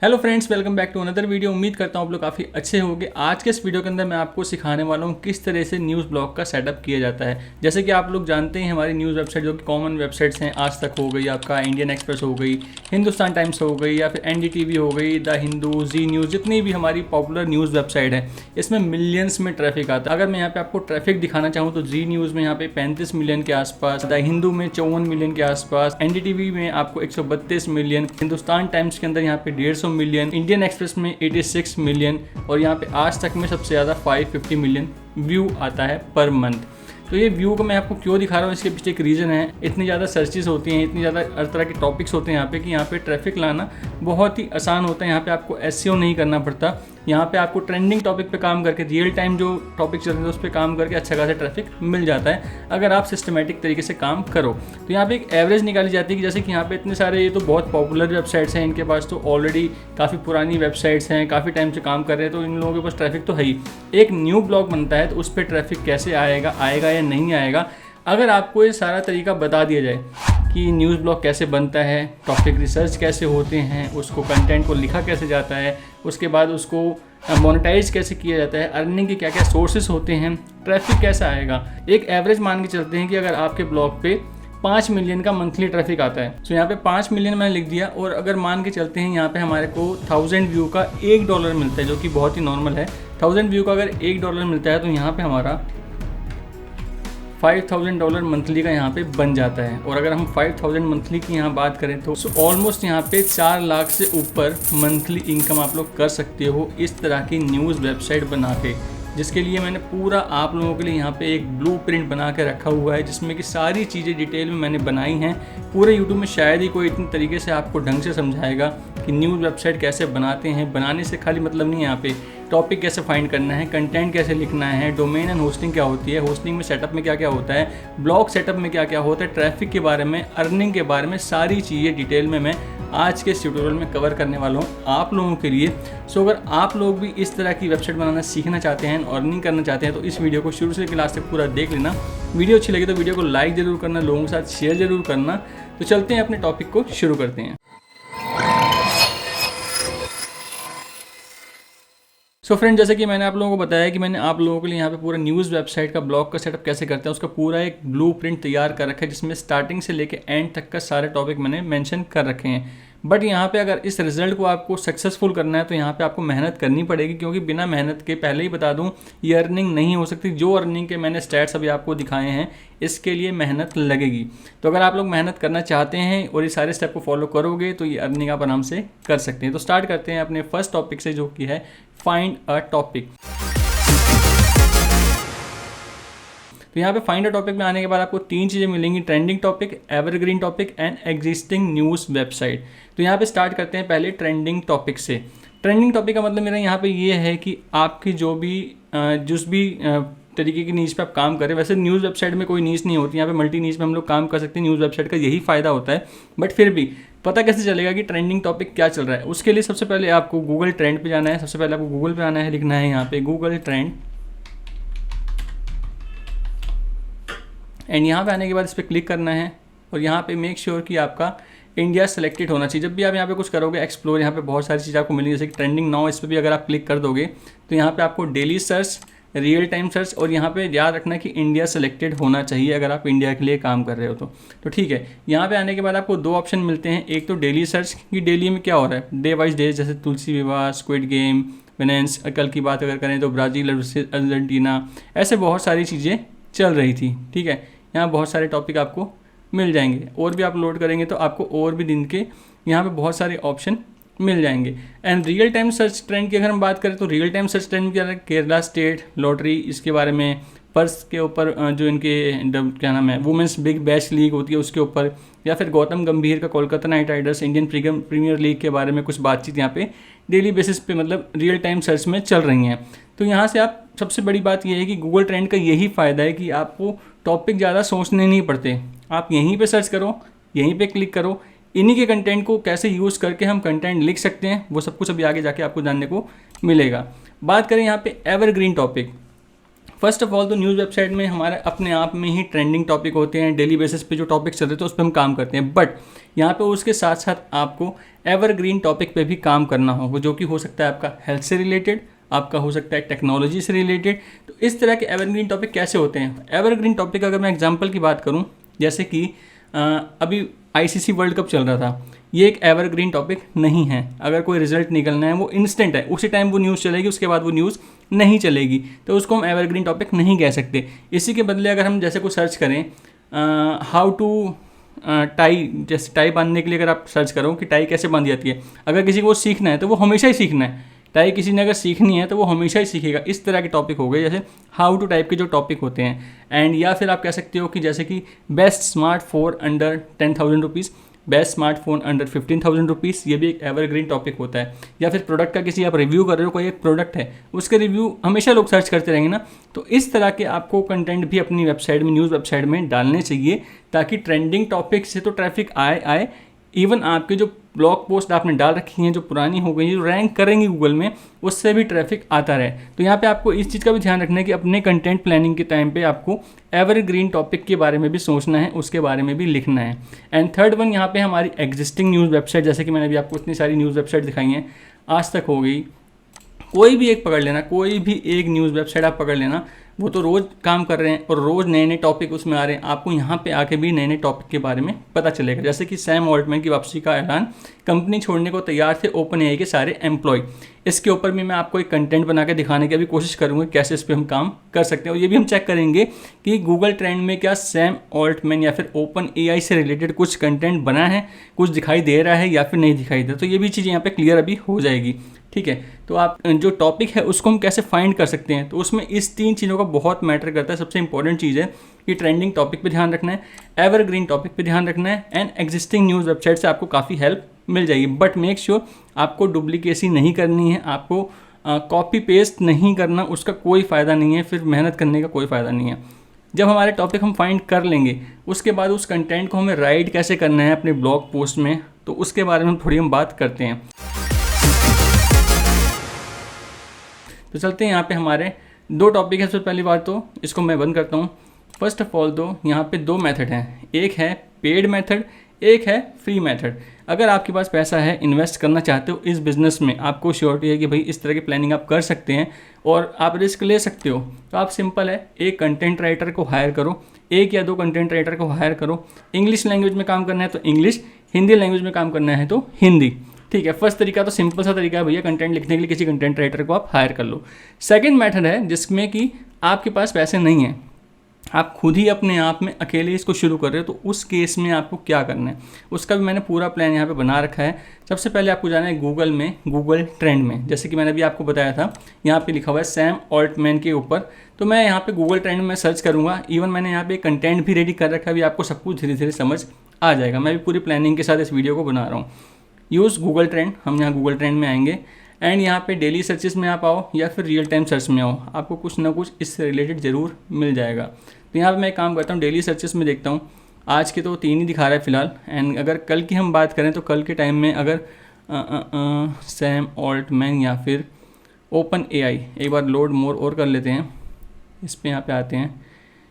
Hello friends, welcome back to another video. उम्मीद करता हूँ आप लोग काफ़ी अच्छे होंगे। आज के इस वीडियो के अंदर मैं आपको सिखाने वाला हूँ किस तरह से न्यूज़ ब्लॉग का सेटअप किया जाता है। जैसे कि आप लोग जानते हैं हमारी न्यूज़ वेबसाइट जो कि कॉमन वेबसाइट्स हैं, आज तक हो गई, आपका इंडियन एक्सप्रेस हो गई, हिंदुस्तान टाइम्स हो गई, या फिर NDTV हो गई, द हिंदू, जी न्यूज़, जितनी भी हमारी पॉपुलर न्यूज़ वेबसाइट है इसमें मिलियंस में ट्रैफिक आता है। अगर मैं यहाँ पे आपको ट्रैफिक दिखाना चाहूँ तो जी न्यूज़ में यहाँ पे 35 मिलियन के आसपास, द हिंदू में 54 मिलियन के आसपास, NDTV में आपको 132 मिलियन, हिंदुस्तान टाइम्स के अंदर यहाँ पे 150 मिलियन, इंडियन एक्सप्रेस में 86 मिलियन और यहाँ पे आज तक में सबसे ज़्यादा 550 मिलियन व्यू आता है पर मंथ। तो ये व्यू को मैं आपको क्यों दिखा रहा हूँ, इसके पीछे एक रीज़न है। इतनी ज़्यादा सर्चेस होती हैं, इतनी ज़्यादा हर तरह के टॉपिक्स होते हैं यहाँ पे कि यहाँ पे ट्रैफिक लाना बहुत ही आसान होता है। यहाँ पे आपको SEO नहीं करना पड़ता। यहाँ पे आपको ट्रेंडिंग टॉपिक पे काम करके, रियल टाइम जो टॉपिक चल रहे हैं उस पर काम करके अच्छा खासा ट्रैफिक मिल जाता है अगर आप सिस्टमेटिक तरीके से काम करो। तो यहाँ पे एक एवरेज निकाली जाती है कि जैसे कि यहाँ पे इतने सारे, ये तो बहुत पॉपुलर वेबसाइट्स हैं, इनके पास तो ऑलरेडी काफ़ी पुरानी वेबसाइट्स हैं, काफ़ी टाइम से काम कर रहे हैं, तो इन लोगों के पास ट्रैफिक तो है ही। एक न्यू ब्लॉग बनता है तो उस पर ट्रैफिक कैसे आएगा या नहीं आएगा, अगर आपको ये सारा तरीका बता दिया जाए कि न्यूज़ ब्लॉग कैसे बनता है, टॉपिक रिसर्च कैसे होते हैं, उसको कंटेंट को लिखा कैसे जाता है, उसके बाद उसको मोनेटाइज कैसे किया जाता है, अर्निंग के क्या क्या सोर्सेस होते हैं, ट्रैफिक कैसा आएगा। एक एवरेज मान के चलते हैं कि अगर आपके ब्लॉग पे 5 मिलियन का मंथली ट्रैफिक आता है, तो यहाँ पे 5 मिलियन मैंने लिख दिया, और अगर मान के चलते हैं यहाँ पे हमारे को 1000 व्यू का $1 मिलता है, जो कि बहुत ही नॉर्मल है। 1000 व्यू का अगर $1 मिलता है तो यहाँ पे हमारा $5000 मंथली का यहाँ पे बन जाता है। और अगर हम 5000 मंथली की यहाँ बात करें तो ऑलमोस्ट यहाँ पे 4 लाख से ऊपर मंथली इनकम आप लोग कर सकते हो इस तरह की न्यूज़ वेबसाइट बना के, जिसके लिए मैंने पूरा आप लोगों के लिए यहाँ पे एक ब्लूप्रिंट बना के रखा हुआ है, जिसमें कि सारी चीज़ें डिटेल में मैंने बनाई हैं। पूरे यूट्यूब में शायद ही कोई इतनी तरीके से आपको ढंग से समझाएगा कि न्यूज़ वेबसाइट कैसे बनाते हैं। बनाने से खाली मतलब नहीं है, यहाँ पे टॉपिक कैसे फाइंड करना है, कंटेंट कैसे लिखना है, डोमेन एंड होस्टिंग क्या होती है, होस्टिंग में सेटअप में क्या क्या होता है, ब्लॉग सेटअप में क्या क्या होता है, ट्रैफिक के बारे में, अर्निंग के बारे में, सारी चीज़ें डिटेल में मैं आज के इस ट्यूटोरियल में कवर करने वाला हूँ आप लोगों के लिए। सो अगर आप लोग भी इस तरह की वेबसाइट बनाना सीखना चाहते हैं, अर्निंग करना चाहते हैं, तो इस वीडियो को शुरू से लेकर लास्ट तक पूरा देख लेना। वीडियो अच्छी लगी तो वीडियो को लाइक ज़रूर करना, लोगों के साथ शेयर ज़रूर करना। तो चलते हैं अपने टॉपिक को शुरू करते हैं। सो फ्रेंड, जैसे कि मैंने आप लोगों को बताया कि मैंने आप लोगों के लिए यहाँ पे पूरा न्यूज़ वेबसाइट का ब्लॉग का सेटअप कैसे करते हैं उसका पूरा एक ब्लूप्रिंट तैयार कर रखा है, जिसमें स्टार्टिंग से लेके एंड तक का सारे टॉपिक मैंने मेंशन कर रखे हैं। बट यहाँ पे अगर इस रिजल्ट को आपको सक्सेसफुल करना है तो यहाँ पे आपको मेहनत करनी पड़ेगी, क्योंकि बिना मेहनत के, पहले ही बता दूँ, ये अर्निंग नहीं हो सकती। जो अर्निंग के मैंने स्टैट्स अभी आपको दिखाए हैं इसके लिए मेहनत लगेगी। तो अगर आप लोग मेहनत करना चाहते हैं और ये सारे स्टेप को फॉलो करोगे तो ये अर्निंग आप आराम से कर सकते हैं। तो स्टार्ट करते हैं अपने फर्स्ट टॉपिक से, जो कि है फाइंड अ टॉपिक। तो यहाँ पे फाइंड अ टॉपिक में आने के बाद आपको 3 चीज़ें मिलेंगी: trending topic, evergreen topic and existing news website. तो यहाँ पे स्टार्ट करते हैं पहले ट्रेंडिंग टॉपिक से। ट्रेंडिंग टॉपिक का मतलब मेरा यहाँ पे ये है कि आपकी जो भी जिस भी तरीके की नीच पे आप काम करें, वैसे न्यूज़ वेबसाइट में कोई नीच नहीं होती, यहाँ पे मल्टी नीच में हम लोग काम कर सकते हैं। न्यूज़ वेबसाइट का यही फ़ायदा होता है। बट फिर भी पता कैसे चलेगा कि ट्रेंडिंग टॉपिक क्या चल रहा है? उसके लिए सबसे पहले आपको गूगल ट्रेंड पे जाना है। सबसे पहले आपको गूगल पे आना है, लिखना है यहाँ पे गूगल ट्रेंड, एंड यहाँ पे आने के बाद इस पर क्लिक करना है और यहाँ पे मेक श्योर कि आपका इंडिया सेलेक्टेड होना चाहिए। जब भी आप यहाँ पे कुछ करोगे एक्सप्लोर, यहाँ पे बहुत सारी चीज़ें आपको मिलेंगी, जैसे कि ट्रेंडिंग नाउ, इस पर भी अगर आप क्लिक कर दोगे तो यहाँ पे आपको daily search, real time search, और यहाँ पे याद रखना कि इंडिया सेलेक्टेड होना चाहिए अगर आप इंडिया के लिए काम कर रहे हो तो ठीक है। यहाँ पे आने के बाद आपको 2 ऑप्शन मिलते हैं। एक तो डेली सर्च, कि डेली में क्या हो रहा है, डे वाइज डे, जैसे तुलसी विवाह, स्क्विड गेम, विनेंस, कल की बात अगर करें तो ब्राज़ील अर्जेंटीना, ऐसे बहुत सारी चीज़ें चल रही थी। ठीक है, यहाँ बहुत सारे टॉपिक आपको मिल जाएंगे, और भी आप लोड करेंगे तो आपको और भी दिन के यहाँ पे बहुत सारे ऑप्शन मिल जाएंगे। And real time search trend की अगर हम बात करें तो रियल टाइम सर्च ट्रेंड क्या है, केरला स्टेट लॉटरी, इसके बारे में, पर्स के ऊपर जो इनके क्या नाम है, वुमेंस बिग बैश लीग होती है उसके ऊपर, या फिर गौतम गंभीर का Kolkata Knight Riders Indian Premier League के बारे में कुछ बातचीत यहाँ पे डेली बेसिस पे, मतलब रियल टाइम सर्च में चल रही हैं। तो यहाँ से आप, सबसे बड़ी बात यह है कि गूगल ट्रेंड का यही फ़ायदा है कि आपको टॉपिक ज़्यादा सोचने नहीं पड़ते। आप यहीं पे सर्च करो, यहीं पे क्लिक करो, इन्हीं के कंटेंट को कैसे यूज़ करके हम कंटेंट लिख सकते हैं वो सब कुछ अभी आगे जाके आपको जानने को मिलेगा। बात करें यहाँ पे evergreen topic, first of all तो न्यूज़ वेबसाइट में हमारे अपने आप में ही ट्रेंडिंग टॉपिक होते हैं, डेली बेसिस पे जो टॉपिक चल रहे थे उस पर हम काम करते हैं, बट यहाँ पे उसके साथ साथ आपको एवरग्रीन टॉपिक पे भी काम करना होगा, जो कि हो सकता है आपका हेल्थ से रिलेटेड, आपका हो सकता है टेक्नोलॉजी से रिलेटेड। तो इस तरह के एवरग्रीन टॉपिक कैसे होते हैं? एवरग्रीन टॉपिक अगर मैं एग्जांपल की बात करूं, जैसे कि अभी आईसीसी वर्ल्ड कप चल रहा था, ये एक एवरग्रीन टॉपिक नहीं है। अगर कोई रिजल्ट निकलना है वो इंस्टेंट है, उसी टाइम वो न्यूज़ चलेगी, उसके बाद वो न्यूज़ नहीं चलेगी, तो उसको हम एवरग्रीन टॉपिक नहीं कह सकते। इसी के बदले अगर हम जैसे कुछ सर्च करें, हाउ टू टाई, जैसे टाई बांधने के लिए अगर आप सर्च करो कि टाई कैसे बांधी जाती है, अगर किसी को वो सीखना है तो वो हमेशा ही सीखना है। टाई किसी ने अगर सीखनी है तो वो हमेशा ही सीखेगा। इस तरह के टॉपिक हो गए, जैसे हाउ टू टाइप के जो टॉपिक होते हैं। एंड या फिर आप कह सकते हो कि जैसे कि best smartphone under 10,000 rupees, best smartphone under 15,000 rupees, ये भी एक एवरग्रीन टॉपिक होता है। या फिर प्रोडक्ट का किसी आप रिव्यू कर रहे हो, कोई एक प्रोडक्ट है, उसके रिव्यू हमेशा लोग सर्च करते रहेंगे ना। तो इस तरह के आपको कंटेंट भी अपनी वेबसाइट में, न्यूज़ वेबसाइट में डालने चाहिए, ताकि ट्रेंडिंग टॉपिक से तो ट्रैफिक आए इवन आपके जो ब्लॉग पोस्ट आपने डाल रखी हैं, जो पुरानी हो गई, जो रैंक करेंगी गूगल में, उससे भी ट्रैफिक आता रहे। तो यहाँ पे आपको इस चीज़ का भी ध्यान रखना है कि अपने कंटेंट प्लानिंग के टाइम पे आपको एवरग्रीन टॉपिक के बारे में भी सोचना है, उसके बारे में भी लिखना है। एंड थर्ड वन, यहाँ पे हमारी एग्जिस्टिंग न्यूज़ वेबसाइट, जैसे कि मैंने अभी आपको इतनी सारी न्यूज़ वेबसाइट दिखाई हैं, आज तक हो गई, कोई भी एक पकड़ लेना, कोई भी एक न्यूज़ वेबसाइट आप पकड़ लेना, वो तो रोज़ काम कर रहे हैं और रोज़ नए नए टॉपिक उसमें आ रहे हैं। आपको यहाँ पे आके भी नए नए टॉपिक के बारे में पता चलेगा। जैसे कि सैम ऑल्टमैन की वापसी का ऐलान, कंपनी छोड़ने को तैयार थे ओपन एआई के सारे एम्प्लॉय। इसके ऊपर भी मैं आपको एक कंटेंट बना के दिखाने की भी कोशिश करूँगा कैसे इस पर हम काम कर सकते हैं। और ये भी हम चेक करेंगे कि गूगल ट्रेंड में क्या सैम ऑल्टमैन या फिर ओपन एआई से रिलेटेड कुछ कंटेंट बना है, कुछ दिखाई दे रहा है या फिर नहीं दिखाई दे रहा। तो ये भी चीज़ यहाँ पे क्लियर अभी हो जाएगी, ठीक है। तो आप जो टॉपिक है उसको हम कैसे फाइंड कर सकते हैं, तो उसमें इस 3 चीज़ों का बहुत मैटर करता है। सबसे इंपॉर्टेंट चीज़ है कि ट्रेंडिंग टॉपिक पे ध्यान रखना है, एवरग्रीन टॉपिक पे ध्यान रखना है, एंड एग्जिस्टिंग न्यूज़ वेबसाइट से आपको काफ़ी हेल्प मिल जाएगी। बट मेक श्योर आपको डुप्लीकेसी नहीं करनी है, आपको कॉपी पेस्ट नहीं करना, उसका कोई फ़ायदा नहीं है, फिर मेहनत करने का कोई फ़ायदा नहीं है। जब हमारे टॉपिक हम फाइंड कर लेंगे, उसके बाद उस कंटेंट को हमें राइट कैसे करना है अपने ब्लॉग पोस्ट में, तो उसके बारे में थोड़ी हम बात करते हैं। तो चलते हैं, यहाँ पे हमारे 2 टॉपिक है। सबसे पहली बात तो इसको मैं बंद करता हूँ। फर्स्ट ऑफ ऑल तो यहाँ पे 2 मेथड हैं, एक है पेड मेथड, एक है फ्री मेथड। अगर आपके पास पैसा है, इन्वेस्ट करना चाहते हो इस बिज़नेस में, आपको श्योरिटी है कि भाई इस तरह की प्लानिंग आप कर सकते हैं और आप रिस्क ले सकते हो, तो आप सिंपल है, एक कंटेंट राइटर को हायर करो, 1 या 2 कंटेंट राइटर को हायर करो। इंग्लिश लैंग्वेज में काम करना है तो इंग्लिश, हिंदी लैंग्वेज में काम करना है तो हिंदी, ठीक है। फर्स्ट तरीका तो सिंपल सा तरीका है भैया, कंटेंट लिखने के लिए किसी कंटेंट राइटर को आप हायर कर लो। सेकंड मेथड है जिसमें कि आपके पास पैसे नहीं हैं, आप खुद ही अपने आप में अकेले इसको शुरू कर रहे हो, तो उस केस में आपको क्या करना है उसका भी मैंने पूरा प्लान यहाँ पे बना रखा है। सबसे पहले आपको जाना है गूगल में, गूगल ट्रेंड में, जैसे कि मैंने अभी आपको बताया था, यहाँ पे लिखा हुआ है सैम ऑल्टमैन के ऊपर। तो मैं यहाँ पे गूगल ट्रेंड में सर्च करूँगा, इवन मैंने यहाँ पे कंटेंट भी रेडी कर रखा है, अभी आपको सब कुछ धीरे धीरे समझ आ जाएगा। मैं भी पूरी प्लानिंग के साथ इस वीडियो को बना रहा हूँ। यूज़ गूगल ट्रेंड, हम यहाँ गूगल ट्रेंड में आएंगे एंड यहाँ पे डेली सर्चेस में आप आओ या फिर रियल टाइम सर्च में आओ, आपको कुछ ना कुछ इससे रिलेटेड ज़रूर मिल जाएगा। तो यहाँ पे मैं एक काम करता हूँ, डेली सर्चेस में देखता हूँ, आज के तो 3 ही दिखा रहा है फिलहाल। एंड अगर कल की हम बात करें तो कल के टाइम में अगर सैम ऑल्टमैन या फिर ओपन एआई, एक बार लोड मोर और कर लेते हैं, इस पर यहाँ पे आते हैं,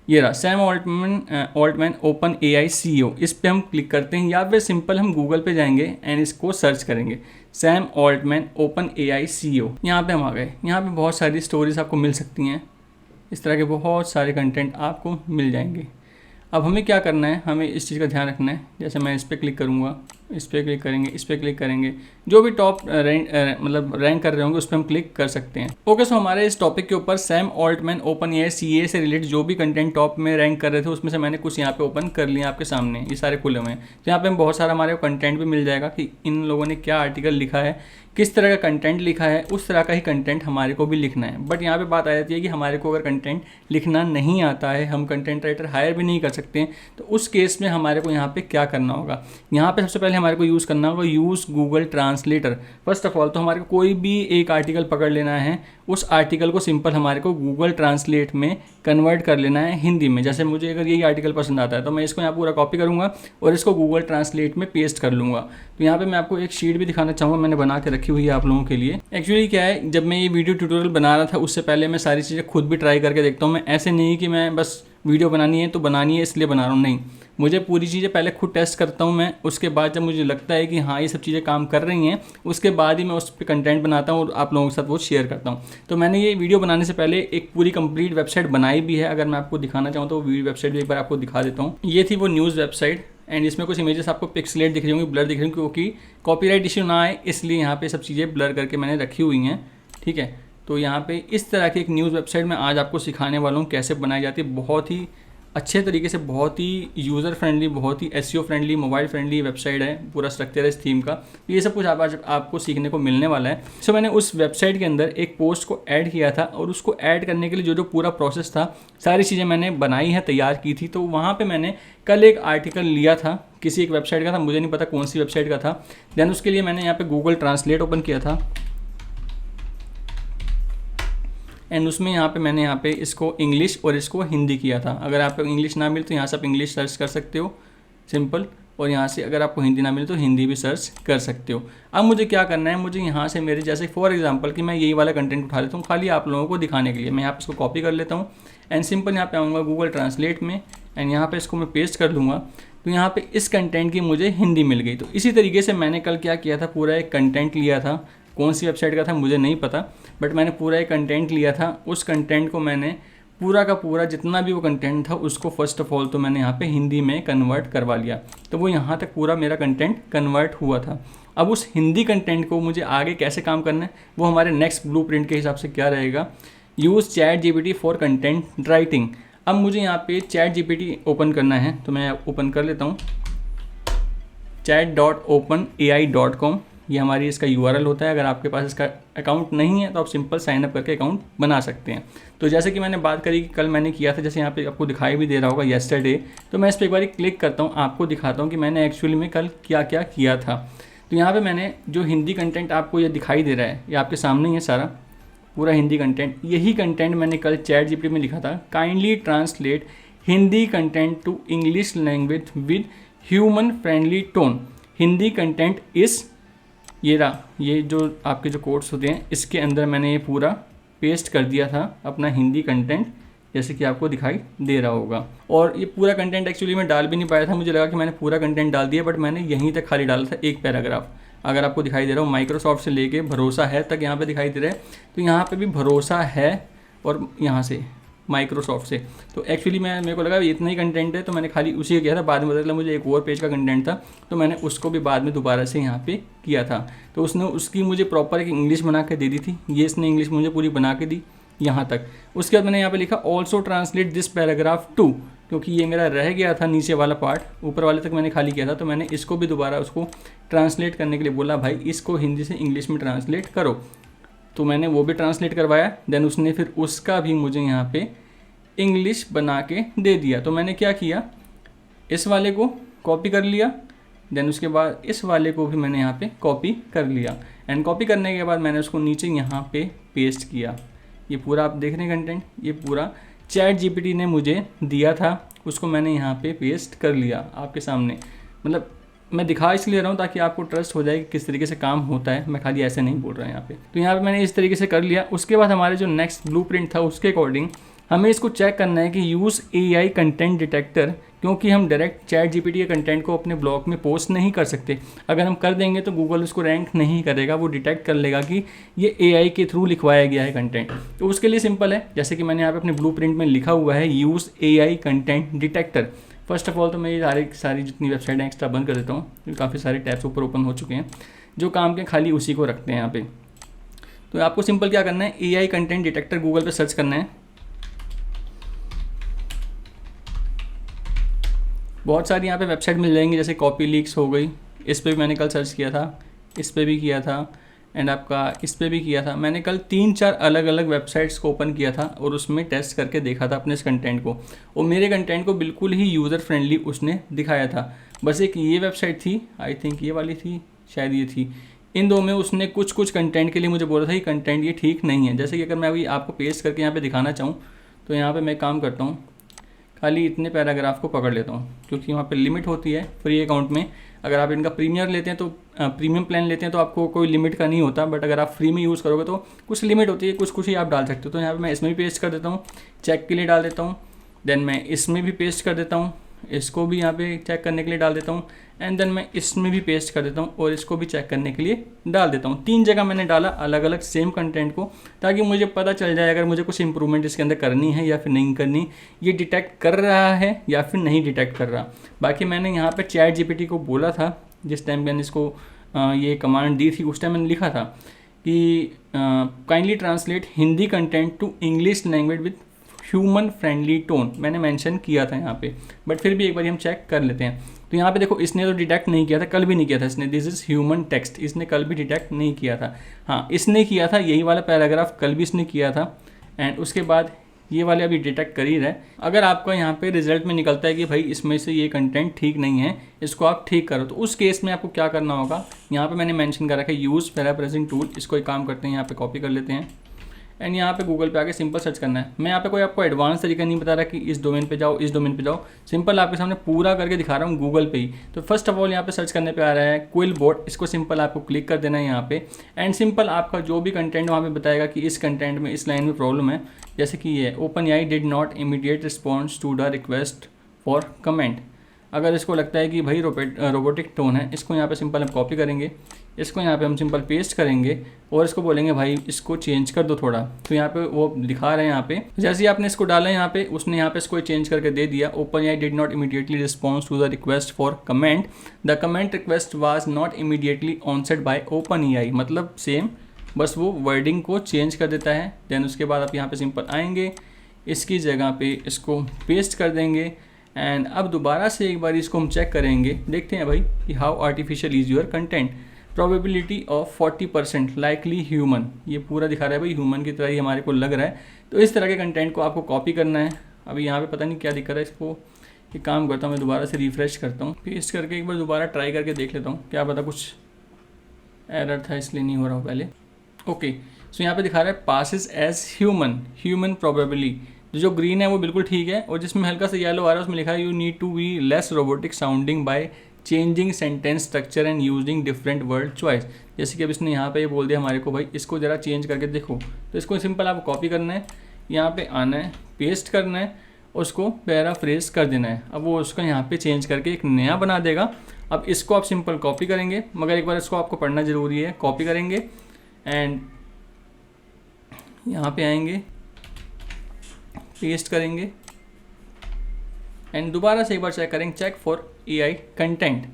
ये रहा Sam Altman open AI CEO, इस पे हम क्लिक करते हैं, या फिर सिंपल हम गूगल पे जाएंगे एंड इसको सर्च करेंगे Sam Altman open AI CEO। यहाँ पे हम आ गए, यहाँ पे बहुत सारी स्टोरीज आपको मिल सकती हैं, इस तरह के बहुत सारे कंटेंट आपको मिल जाएंगे। अब हमें क्या करना है, हमें इस चीज़ का ध्यान रखना है, जैसे मैं इस पर क्लिक करूँगा, इस पर क्लिक करेंगे, इस पर क्लिक करेंगे, जो भी टॉप रैंक कर रहे होंगे उस पर हम क्लिक कर सकते हैं। ओके, सो हमारे इस टॉपिक के ऊपर Sam Altman open AI CA से रिलेटेड जो भी कंटेंट टॉप में रैंक कर रहे थे उसमें से मैंने कुछ यहाँ पे ओपन कर लिया आपके सामने, ये सारे खुले हुए हैं। तो यहाँ पे हम बहुत सारा हमारे कंटेंट भी मिल जाएगा कि इन लोगों ने क्या आर्टिकल लिखा है, किस तरह का कंटेंट लिखा है, उस तरह का ही कंटेंट हमारे को भी लिखना है। बट यहाँ पे बात आ जाती है कि हमारे को अगर कंटेंट लिखना नहीं आता है, हम कंटेंट राइटर हायर भी नहीं कर सकते हैं, तो उस केस में हमारे को यहाँ पे क्या करना होगा। यहाँ पे सबसे पहले हमारे को यूज़ करना होगा use Google translator. First of all तो हमारे को कोई भी एक आर्टिकल पकड़ लेना है, उस आर्टिकल को सिंपल हमारे को गूगल ट्रांसलेट में कन्वर्ट कर लेना है हिंदी में। जैसे मुझे अगर यही आर्टिकल पसंद आता है तो मैं इसको यहाँ पूरा कॉपी करूँगा और इसको गूगल ट्रांसलेट में पेस्ट कर लूँगा। तो यहाँ पे मैं आपको एक शीट भी दिखाना चाहूँगा, मैंने बना के रखी हुई है आप लोगों के लिए। एक्चुअली क्या है, जब मैं ये वीडियो ट्यूटोरियल बना रहा था उससे पहले मैं सारी चीज़ें खुद भी ट्राई करके देखता हूँ। मैं ऐसे नहीं कि मैं बस वीडियो बनानी है तो बनानी है इसलिए बना रहा हूँ, नहीं, मुझे पूरी चीज़ें पहले खुद टेस्ट करता हूँ मैं। उसके बाद जब मुझे लगता है कि हाँ ये सब चीज़ें काम कर रही हैं, उसके बाद ही मैं उस पर कंटेंट बनाता हूँ और आप लोगों के साथ वो शेयर करता हूँ। तो मैंने ये वीडियो बनाने से पहले एक पूरी कंप्लीट वेबसाइट बनाई भी है, अगर मैं आपको दिखाना चाहूँ तो वो वेबसाइट भी एक बार आपको दिखा देता हूँ। ये थी वो न्यूज़ वेबसाइट एंड इसमें कुछ इमेजेस आपको पिक्सलेट दिख रही होंगी, ब्लर दिख रही होंगी, क्योंकि कॉपीराइट इश्यू ना आए इसलिए यहाँ पे सब चीज़ें ब्लर करके मैंने रखी हुई हैं। ठीक है, तो यहाँ पे इस तरह की एक न्यूज़ वेबसाइट मैं आज आपको सिखाने वाला हूँ कैसे बनाई जाती है। बहुत ही अच्छे तरीके से, बहुत ही यूज़र फ्रेंडली, बहुत ही SEO friendly, mobile friendly website है। पूरा स्ट्रक्चर है इस थीम का, ये सब कुछ आपको सीखने को मिलने वाला है। सो मैंने उस वेबसाइट के अंदर एक पोस्ट को ऐड किया था और उसको ऐड करने के लिए जो पूरा प्रोसेस था, सारी चीज़ें मैंने बनाई है, तैयार की थी। तो वहाँ पर मैंने कल एक आर्टिकल लिया था, किसी एक वेबसाइट का था, मुझे नहीं पता कौन सी वेबसाइट का था। देन उसके लिए मैंने यहाँ पर गूगल ट्रांसलेट ओपन किया था एंड उसमें यहाँ पे इसको इंग्लिश और इसको हिंदी किया था। अगर आपको इंग्लिश ना मिले तो यहाँ से आप इंग्लिश सर्च कर सकते हो सिंपल, और यहाँ से अगर आपको हिंदी ना मिले तो हिंदी भी सर्च कर सकते हो। अब मुझे क्या करना है, मुझे यहाँ से मेरे जैसे फॉर एग्जांपल कि मैं यही वाला कंटेंट उठा लेता हूँ खाली आप लोगों को दिखाने के लिए। मैं यहाँ पे इसको कॉपी कर लेता हूँ एंड सिंपल यहाँ पे आऊँगा गूगल ट्रांसलेट में एंड यहाँ पे इसको मैं पेस्ट कर लूँगा। तो यहाँ पे इस कंटेंट की मुझे हिंदी मिल गई। तो इसी तरीके से मैंने कल क्या किया था, पूरा एक कंटेंट लिया था, कौन सी वेबसाइट का था मुझे नहीं पता, बट मैंने पूरा एक कंटेंट लिया था। उस कंटेंट को मैंने पूरा का पूरा जितना भी वो कंटेंट था उसको फर्स्ट ऑफ ऑल तो मैंने यहाँ पे हिंदी में कन्वर्ट करवा लिया। तो वो यहाँ तक पूरा मेरा कंटेंट कन्वर्ट हुआ था। अब उस हिंदी कंटेंट को मुझे आगे कैसे काम करना है वो हमारे नेक्स्ट ब्लूप्रिंट के हिसाब से क्या रहेगा, use chat GPT for content writing. अब मुझे यहाँ पे चैट जीपीटी ओपन करना है, तो मैं ओपन कर लेता हूँ chat.openai.com। ये हमारी इसका URL होता है। अगर आपके पास इसका अकाउंट नहीं है तो आप सिंपल साइन अप करके अकाउंट बना सकते हैं। तो जैसे कि मैंने बात करी कि कल मैंने किया था, जैसे यहाँ पे आपको दिखाई भी दे रहा होगा येस्टरडे, तो मैं इस पर एक बार क्लिक करता हूँ, आपको दिखाता हूँ कि मैंने एक्चुअली में कल क्या क्या किया था। तो यहाँ पर मैंने जो हिंदी कंटेंट आपको ये दिखाई दे रहा है, ये आपके सामने ही है सारा पूरा हिंदी कंटेंट। यही कंटेंट मैंने कल चैट जीपीटी में लिखा था, kindly translate Hindi content to English language with human friendly tone. Hindi content इस ये जो आपके जो कोड्स होते हैं इसके अंदर मैंने ये पूरा पेस्ट कर दिया था अपना हिंदी कंटेंट, जैसे कि आपको दिखाई दे रहा होगा। और ये पूरा कंटेंट एक्चुअली मैं डाल भी नहीं पाया था, मुझे लगा कि मैंने पूरा कंटेंट डाल दिया, बट मैंने यहीं तक खाली डाला था एक पैराग्राफ। अगर आपको दिखाई दे रहा हो माइक्रोसॉफ्ट से लेके भरोसा है तक यहाँ पे दिखाई दे रहा है, तो यहाँ पे भी भरोसा है और यहाँ से माइक्रोसॉफ्ट से। तो एक्चुअली मेरे को लगा इतना ही कंटेंट है तो मैंने खाली उसी का किया था। बाद में पता चला मुझे एक और पेज का कंटेंट था, तो मैंने उसको भी बाद में दोबारा से यहाँ पे किया था। तो उसने उसकी मुझे प्रॉपर एक इंग्लिश बना के दे दी थी, ये इसने इंग्लिश मुझे पूरी बना के दी यहाँ तक। उसके बाद मैंने यहाँ पे लिखा also translate this paragraph to, क्योंकि ये मेरा रह गया था नीचे वाला पार्ट, ऊपर वाले तक मैंने खाली किया था, तो मैंने इसको भी दोबारा उसको ट्रांसलेट करने के लिए बोला, भाई इसको हिंदी से इंग्लिश में ट्रांसलेट करो। तो मैंने वो भी ट्रांसलेट करवाया। देन उसने फिर उसका भी मुझे यहाँ पे इंग्लिश बना के दे दिया। तो मैंने क्या किया, इस वाले को कॉपी कर लिया, देन उसके बाद इस वाले को भी मैंने यहाँ पे कॉपी कर लिया एंड कॉपी करने के बाद मैंने उसको नीचे यहाँ पे पेस्ट किया। ये पूरा आप देख रहे हैं कंटेंट, ये पूरा चैट जीपीटी ने मुझे दिया था, उसको मैंने यहाँ पे पेस्ट कर लिया आपके सामने। मतलब मैं दिखा इसलिए रहा हूँ ताकि आपको ट्रस्ट हो जाए कि किस तरीके से काम होता है, मैं खाली ऐसे नहीं बोल रहा यहाँ पे। तो यहाँ पे मैंने इस तरीके से कर लिया। उसके बाद हमारे जो नेक्स्ट ब्लूप्रिंट था उसके अकॉर्डिंग हमें इसको चेक करना है कि यूज़ AI कंटेंट डिटेक्टर, क्योंकि हम डायरेक्ट चैट जीपीटी के कंटेंट को अपने ब्लॉग में पोस्ट नहीं कर सकते। अगर हम कर देंगे तो गूगल उसको रैंक नहीं करेगा, वो डिटेक्ट कर लेगा कि ये AI के थ्रू लिखवाया गया है कंटेंट। तो उसके लिए सिंपल है, जैसे कि मैंने यहाँ पे अपने ब्लूप्रिंट में लिखा हुआ है use AI content detector. First of all तो मैं ये सारी जितनी वेबसाइट हैं एक्स्ट्रा बंद कर देता हूँ, काफ़ी सारे टैब्स ऊपर ओपन हो चुके हैं जो काम के खाली उसी को रखते हैं यहाँ पे। तो आपको सिंपल क्या करना है, AI कंटेंट डिटेक्टर गूगल पे सर्च करना है। बहुत सारी यहाँ पे वेबसाइट मिल जाएंगी, जैसे कॉपी लीक्स हो गई, इस पर भी मैंने कल सर्च किया था, इस पर भी किया था एंड आपका इस पर भी किया था। मैंने कल 3-4 अलग अलग वेबसाइट्स को ओपन किया था और उसमें टेस्ट करके देखा था अपने इस कंटेंट को, और मेरे कंटेंट को बिल्कुल ही यूज़र फ्रेंडली उसने दिखाया था। बस एक ये वेबसाइट थी, आई थिंक ये वाली थी, शायद ये थी। इन दो में उसने कुछ कुछ कंटेंट के लिए मुझे बोला था कि कंटेंट ये ठीक नहीं है। जैसे कि अगर मैं अभी आपको पेस्ट करके यहाँ पे दिखाना चाहूँ तो यहाँ पे मैं काम करता हूँ, खाली इतने पैराग्राफ को पकड़ लेता हूँ, क्योंकि वहाँ पे लिमिट होती है फ्री अकाउंट में। अगर आप इनका प्रीमियर लेते हैं तो प्रीमियम प्लान लेते हैं तो आपको कोई लिमिट का नहीं होता, बट अगर आप फ्री में यूज़ करोगे तो कुछ लिमिट होती है, कुछ कुछ ही आप डाल सकते हो। तो यहाँ पे मैं इसमें भी पेस्ट कर देता हूँ, चेक के लिए डाल देता हूँ। देन मैं इसमें भी पेस्ट कर देता हूँ, इसको भी यहाँ पे चेक करने के लिए डाल देता हूँ। एंड देन मैं इसमें भी पेस्ट कर देता हूँ और इसको भी चेक करने के लिए डाल देता हूँ। 3 जगह मैंने डाला अलग अलग सेम कंटेंट को, ताकि मुझे पता चल जाए अगर मुझे कुछ इंप्रूवमेंट इसके अंदर करनी है या फिर नहीं करनी, ये डिटेक्ट कर रहा है या फिर नहीं डिटेक्ट कर रहा। बाकी मैंने यहाँ पे चैट जीपीटी को बोला था, जिस टाइम मैंने इसको ये कमांड दी थी उस टाइम मैंने लिखा था कि kindly translate Hindi content to English language with human friendly tone, मैंने मेंशन किया था यहाँ पे। बट फिर भी एक बार हम चेक कर लेते हैं। तो यहाँ पे देखो, इसने तो डिटेक्ट नहीं किया था, कल भी नहीं किया था इसने, दिस इज़ ह्यूमन टेक्स्ट, इसने कल भी डिटेक्ट नहीं किया था। हाँ, इसने किया था यही वाला पैराग्राफ, कल भी इसने किया था। एंड उसके बाद ये वाले अभी डिटेक्ट कर ही रहा है। अगर आपका यहाँ पे रिजल्ट में निकलता है कि भाई इसमें से ये कंटेंट ठीक नहीं है, इसको आप ठीक करो, तो उस केस में आपको क्या करना होगा, यहाँ पे मैंने मेंशन कर रखा है यूज़ पैराफ्रेजिंग टूल। इसको एक काम करते हैं, यहाँ पे कॉपी कर लेते हैं एंड यहाँ पे गूगल पे आके सिंपल सर्च करना है। मैं यहाँ पे कोई आपको एडवांस तरीका नहीं बता रहा कि इस डोमेन पे जाओ, इस डोमेन पे जाओ, सिंपल आपके सामने पूरा करके दिखा रहा हूँ गूगल पे ही। तो फर्स्ट ऑफ ऑल यहाँ पे सर्च करने पे आ रहा है क्विल बोर्ड, इसको सिंपल आपको क्लिक कर देना है यहाँ पे। एंड सिंपल आपका जो भी कंटेंट वहाँ पे बताएगा कि इस कंटेंट में इस लाइन में प्रॉब्लम है, जैसे कि ये open did not immediate response to the request for comment. अगर इसको लगता है कि भाई रोबोटिक टोन है, इसको यहाँ पे सिंपल हम कॉपी करेंगे, इसको यहाँ पे हम सिंपल पेस्ट करेंगे और इसको बोलेंगे भाई इसको चेंज कर दो थोड़ा। तो यहाँ पे वो दिखा रहे हैं, यहाँ पे जैसे ही आपने इसको डाला यहाँ पे, उसने यहाँ पे इसको चेंज करके दे दिया, open did not immediately response to the request for comment, the comment request was not immediately onset by open मतलब सेम, बस वो वर्डिंग को चेंज कर देता है। देन उसके बाद आप यहाँ पे सिंपल आएंगे, इसकी जगह पे इसको पेस्ट कर देंगे। एंड अब दोबारा से एक बार इसको हम चेक करेंगे, देखते हैं भाई कि how artificial is your content, probability of 40% likely human, ये पूरा दिखा रहा है भाई ह्यूमन की तरह ही हमारे को लग रहा है। तो इस तरह के कंटेंट को आपको कॉपी करना है। अभी यहाँ पे पता नहीं क्या दिक्कत है, इसको एक काम करता हूँ मैं दोबारा से रिफ्रेश करता हूँ, पेस्ट करके एक बार दोबारा ट्राई करके देख लेता हूँ, क्या पता कुछ एरर था इसलिए नहीं हो रहा हो पहले। ओके, सो यहाँ पे दिखा रहा है पासिस एज ह्यूमन प्रोबेबली, जो ग्रीन है वो बिल्कुल ठीक है, और जिसमें हल्का सा येलो आ रहा है उसमें लिखा है you need to be less robotic sounding by changing sentence structure and using different word choice. जैसे कि अब इसने यहाँ पे ये बोल दिया हमारे को भाई इसको ज़रा चेंज करके देखो। तो इसको सिंपल आपको कॉपी करना है, यहाँ पे आना है, पेस्ट करना है, उसको पैराफ्रेज कर देना है। अब वो उसको यहाँ पे चेंज करके एक नया बना देगा। अब इसको आप सिंपल कॉपी करेंगे, मगर एक बार इसको आपको पढ़ना ज़रूरी है। कॉपी करेंगे एंड यहाँ पे आएंगे, पेस्ट करेंगे एंड दोबारा से एक बार चेक करेंगे, check for AI content.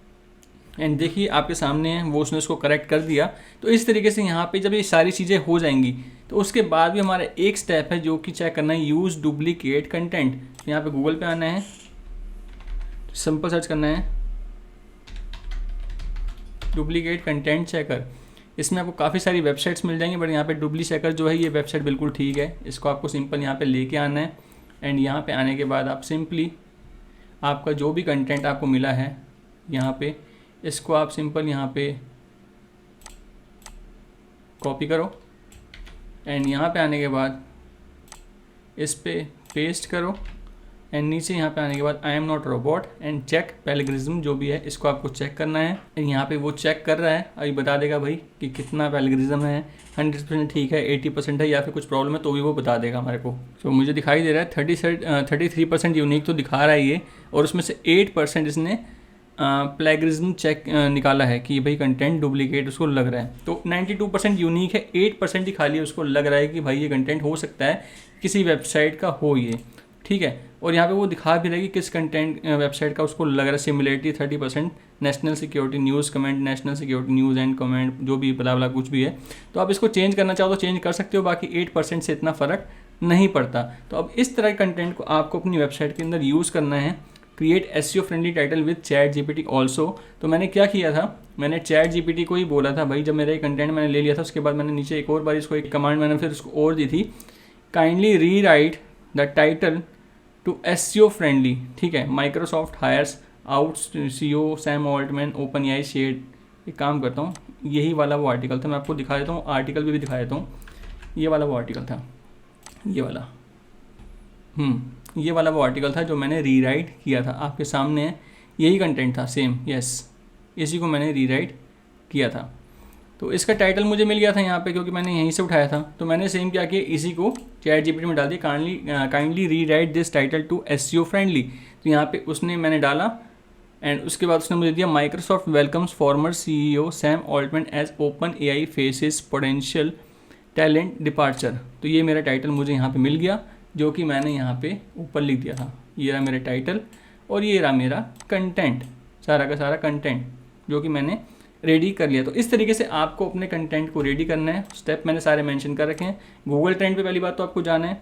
And देखिए आपके सामने है, वो उसने उसको करेक्ट कर दिया। तो इस तरीके से यहाँ पे जब ये सारी चीज़ें हो जाएंगी तो उसके बाद भी हमारा एक स्टेप है जो कि चेक करना है यूज़ डुप्लीकेट कंटेंट। यहाँ पे गूगल पे आना है, सिंपल सर्च करना है डुप्लीकेट कंटेंट चेकर। इसमें आपको काफ़ी सारी वेबसाइट्स मिल जाएंगी, बट यहाँ पे डुप्ली चेकर जो है ये वेबसाइट बिल्कुल ठीक है। इसको आपको सिंपल यहाँ पे लेके आना है एंड यहाँ पे आने के बाद आप सिंपली आपका जो भी कंटेंट आपको मिला है यहाँ पे, इसको आप सिंपल यहाँ पे कॉपी करो एंड यहाँ पे आने के बाद इस पे पेस्ट करो एंड नीचे यहाँ पे आने के बाद I am not robot and check plagiarism जो भी है इसको आपको चेक करना है। यहाँ पे वो चेक कर रहा है, अभी बता देगा भाई कि कितना पैलग्रिज्म है, 100% ठीक है, 80% है या फिर कुछ प्रॉब्लम है तो भी वो बता देगा हमारे को। तो मुझे दिखाई दे रहा है 33% यूनिक तो दिखा रहा है ये, और उसमें से 8% इसने प्लेगरिज्म चेक निकाला है कि भाई कंटेंट डुप्लीकेट उसको लग रहा है। तो 92% यूनिक है, 8% ही खाली उसको लग रहा है कि भाई ये कंटेंट हो सकता है किसी वेबसाइट का हो ये, ठीक है। और यहाँ पे वो दिखा भी रहा है कि किस कंटेंट वेबसाइट का उसको लग रहा है। Similarity 30%, national security news comment, national security news and comment, जो भी बला बला कुछ भी है। तो आप इसको चेंज करना चाहो तो चेंज कर सकते हो, बाकी 8% से इतना फ़र्क नहीं पड़ता। तो अब इस तरह के कंटेंट को आपको अपनी वेबसाइट के अंदर यूज़ करना है। Create SEO friendly title with chat GPT also. तो मैंने क्या किया था, मैंने चैट GPT को ही बोला था भाई, जब मेरा ये कंटेंट मैंने ले लिया था उसके बाद मैंने नीचे एक और बार इसको एक कमांड मैंने फिर उसको और दी थी, kindly rewrite the title to SEO friendly, ठीक है। Microsoft hires out CEO Sam Altman open AI shed. एक काम करता हूँ, यही वाला वो आर्टिकल था, मैं आपको दिखा देता हूँ, आर्टिकल भी दिखा देता हूँ। ये वाला वो आर्टिकल था, ये वाला ये वाला वो आर्टिकल था जो मैंने रीराइट किया था, आपके सामने है, यही कंटेंट था सेम, यस, इसी को मैंने रीराइट किया था। तो इसका टाइटल मुझे मिल गया था यहाँ पे क्योंकि मैंने यहीं से उठाया था। तो मैंने सेम क्या किया, इसी को चैट जीपीटी में डाल दिया, kindly rewrite this title to SEO friendly. तो यहाँ पे उसने मैंने डाला एंड उसके बाद उसने मुझे दिया Microsoft welcomes former CEO Sam Altman as open AI faces potential talent departure. तो ये मेरा टाइटल मुझे यहाँ पे मिल गया, जो कि मैंने यहाँ पे ऊपर लिख दिया था। ये रहा मेरा टाइटल और ये रहा मेरा कंटेंट, सारा का सारा कंटेंट जो कि मैंने रेडी कर लिया। तो इस तरीके से आपको अपने कंटेंट को रेडी करना है। स्टेप मैंने सारे मेंशन कर रखे हैं। गूगल ट्रेंड पे पहली बात तो आपको जाना है,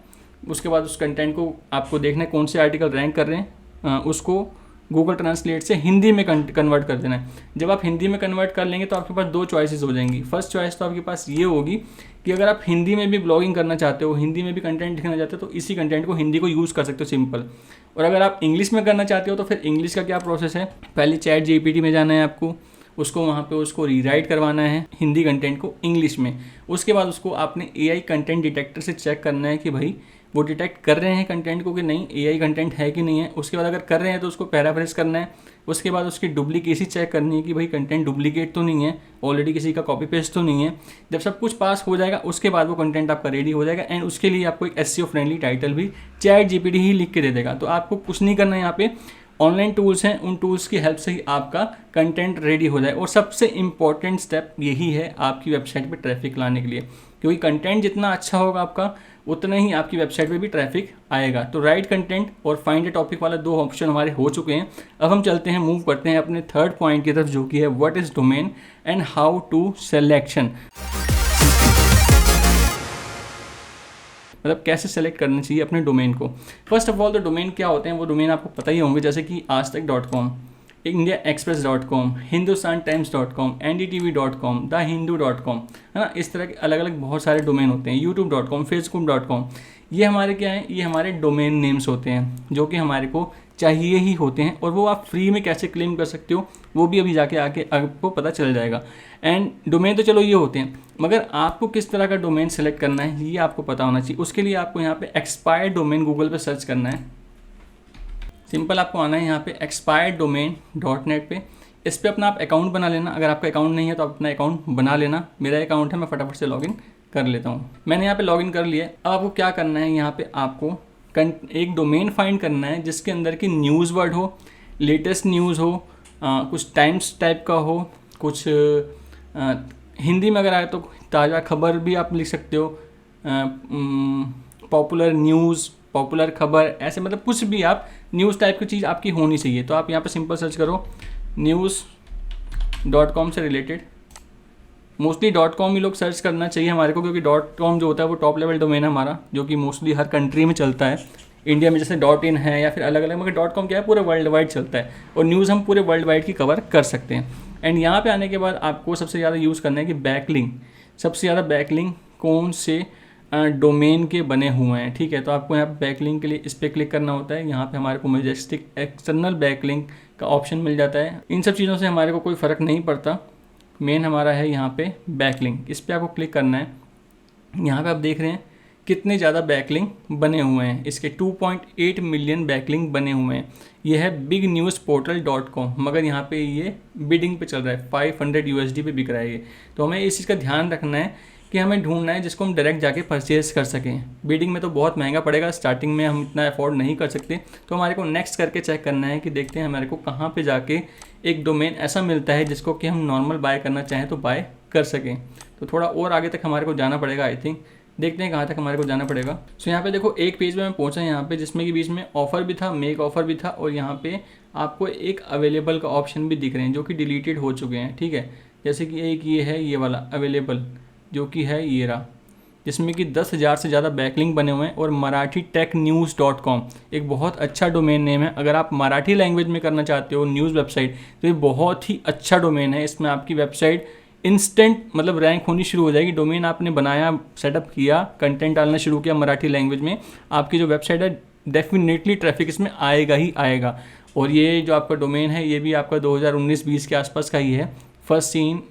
उसके बाद उस कंटेंट को आपको देखना है कौन से आर्टिकल रैंक कर रहे हैं, उसको गूगल ट्रांसलेट से हिंदी में कन्वर्ट कर देना है। जब आप हिंदी में कन्वर्ट कर लेंगे तो आपके पास दो चॉइसेस हो जाएंगी। फर्स्ट चॉइस तो आपके पास ये होगी कि अगर आप हिंदी में भी ब्लॉगिंग करना चाहते हो, हिंदी में भी कंटेंट लिखना चाहते हो, तो इसी कंटेंट को हिंदी को यूज़ कर सकते हो, सिंपल। और अगर आप इंग्लिश में करना चाहते हो तो फिर इंग्लिश का क्या प्रोसेस है, पहले चैट जीपीटी में जाना है आपको, उसको वहाँ पे उसको रीराइट करवाना है हिंदी कंटेंट को इंग्लिश में। उसके बाद उसको आपने एआई कंटेंट डिटेक्टर से चेक करना है कि भाई वो डिटेक्ट कर रहे हैं कंटेंट को कि नहीं, एआई कंटेंट है कि नहीं है। उसके बाद अगर कर रहे हैं तो उसको पैराफ्रेज करना है। उसके बाद उसकी डुप्लीकेसी चेक करनी है कि भाई कंटेंट डुप्लीकेट तो नहीं है, ऑलरेडी किसी का कॉपी पेस्ट तो नहीं है। जब सब कुछ पास हो जाएगा उसके बाद वो कंटेंट आपका रेडी हो जाएगा एंड उसके लिए आपको एक एसईओ फ्रेंडली टाइटल भी चैट जीपीटी ही लिख के दे देगा। तो आपको कुछ नहीं करना है, यहाँ पे ऑनलाइन टूल्स हैं, उन टूल्स की हेल्प से ही आपका कंटेंट रेडी हो जाए। और सबसे इंपॉर्टेंट स्टेप यही है आपकी वेबसाइट पे ट्रैफिक लाने के लिए, क्योंकि कंटेंट जितना अच्छा होगा आपका उतना ही आपकी वेबसाइट पे भी ट्रैफिक आएगा। तो राइट कंटेंट और फाइंड ए टॉपिक वाला दो ऑप्शन हमारे हो चुके हैं। अब हम चलते हैं, मूव करते हैं अपने थर्ड पॉइंट की तरफ, जो कि है what is domain and how to selection, मतलब कैसे सेलेक्ट करना चाहिए अपने डोमेन को। फर्स्ट ऑफ ऑल तो डोमेन क्या होते हैं वो डोमेन आपको पता ही होंगे, जैसे कि आजतक.com, indiaexpress.com, hindustantimes.com, ndtv.com, thehindu.com, है ना। इस तरह के अलग अलग बहुत सारे डोमेन होते हैं, youtube.com, facebook.com। ये हमारे क्या है, ये हमारे डोमेन नेम्स होते हैं जो कि हमारे को चाहिए ही होते हैं। और वो आप फ्री में कैसे क्लेम कर सकते हो वो भी अभी जाके आके आपको पता चल जाएगा। एंड डोमेन तो चलो ये होते हैं, मगर आपको किस तरह का डोमेन सेलेक्ट करना है ये आपको पता होना चाहिए। उसके लिए आपको यहाँ पे एक्सपायर्ड डोमेन गूगल पे सर्च करना है। सिंपल आपको आना है यहाँ पे expireddomain.net पे, इस पर अपना आप अकाउंट बना लेना। अगर आपका अकाउंट नहीं है तो आप अपना अकाउंट बना लेना। मेरा अकाउंट है, मैं फटाफट से लॉगिन कर लेता हूँ। मैंने यहाँ पे लॉगिन कर लिया। अब आपको क्या करना है, यहाँ पे आपको एक डोमेन फाइंड करना है जिसके अंदर की न्यूज़ वर्ड हो, लेटेस्ट न्यूज़ हो, कुछ टाइम्स टाइप का हो, कुछ हिंदी में अगर आए तो ताज़ा खबर भी आप लिख सकते हो, पॉपुलर न्यूज़, पॉपुलर खबर, ऐसे मतलब कुछ भी आप न्यूज़ टाइप की चीज़ आपकी होनी चाहिए। तो आप यहाँ पे सिंपल सर्च करो news.com से रिलेटेड। मोस्टली .com ही लोग सर्च करना चाहिए हमारे को, क्योंकि .com जो होता है वो टॉप लेवल डोमेन है हमारा, जो कि मोस्टली हर कंट्री में चलता है। इंडिया में जैसे .in है या फिर अलग अलग, मगर .com क्या है, पूरे वर्ल्ड वाइड चलता है और न्यूज़ हम पूरे वर्ल्ड वाइड की कवर कर सकते हैं। एंड यहाँ पे आने के बाद आपको सबसे ज़्यादा यूज़ करना है कि बैकलिंक, सबसे ज़्यादा बैकलिंक कौन से डोमेन के बने हुए हैं, ठीक है। तो आपको यहाँ पे बैकलिंक के लिए इस पर क्लिक करना होता है। यहाँ पे हमारे को मैजेस्टिक एक्सटर्नल बैकलिंक का ऑप्शन मिल जाता है। इन सब चीज़ों से हमारे को कोई फ़र्क नहीं पड़ता, मेन हमारा है यहाँ पे बैकलिंक। इस पर आपको क्लिक करना है। यहाँ पे आप देख रहे हैं कितने ज़्यादा बैकलिंक बने हुए हैं, इसके 2.8 मिलियन बैकलिंक बने हुए हैं। ये है bignewsportal.com, मगर यहाँ पे ये बिडिंग पे चल रहा है, 500 USD पे बिक रहा है ये। तो हमें इस चीज़ का ध्यान रखना है कि हमें ढूंढना है जिसको हम डायरेक्ट जाके परचेज कर सकें। बिडिंग में तो बहुत महंगा पड़ेगा, स्टार्टिंग में हम इतना अफोर्ड नहीं कर सकते। तो हमारे को नेक्स्ट करके चेक करना है कि देखते हैं हमारे को कहाँ पे जाके एक डोमेन ऐसा मिलता है जिसको कि हम नॉर्मल बाय करना चाहें तो बाय कर सकें। तो थोड़ा और आगे तक हमारे को जाना पड़ेगा, आई थिंक। देखते हैं कहाँ तक हमारे को जाना पड़ेगा। सो यहाँ पे देखो एक पेज पे मैं पहुँचा यहाँ पे, जिसमें कि बीच में ऑफर भी था, मेक ऑफर भी था, और यहाँ पे आपको एक अवेलेबल का ऑप्शन भी दिख रहे हैं जो कि डिलीटेड हो चुके हैं, ठीक है। जैसे कि एक ये है, ये वाला अवेलेबल जो कि है ये रहा, जिसमें कि 10,000 से ज़्यादा बैकलिंक बने हुए हैं। और marathi-tech-news.com एक बहुत अच्छा डोमेन नेम है। अगर आप मराठी लैंग्वेज में करना चाहते हो न्यूज़ वेबसाइट तो ये बहुत ही अच्छा डोमेन है। इसमें आपकी वेबसाइट इंस्टेंट मतलब रैंक होनी शुरू हो जाएगी। डोमेन आपने बनाया, सेटअप किया, कंटेंट डालना शुरू किया मराठी लैंग्वेज में, आपकी जो वेबसाइट है डेफिनेटली ट्रैफिक इसमें आएगा ही आएगा। और ये जो आपका डोमेन है ये भी आपका 2019-20 के आसपास का ही है, फर्स्ट सीन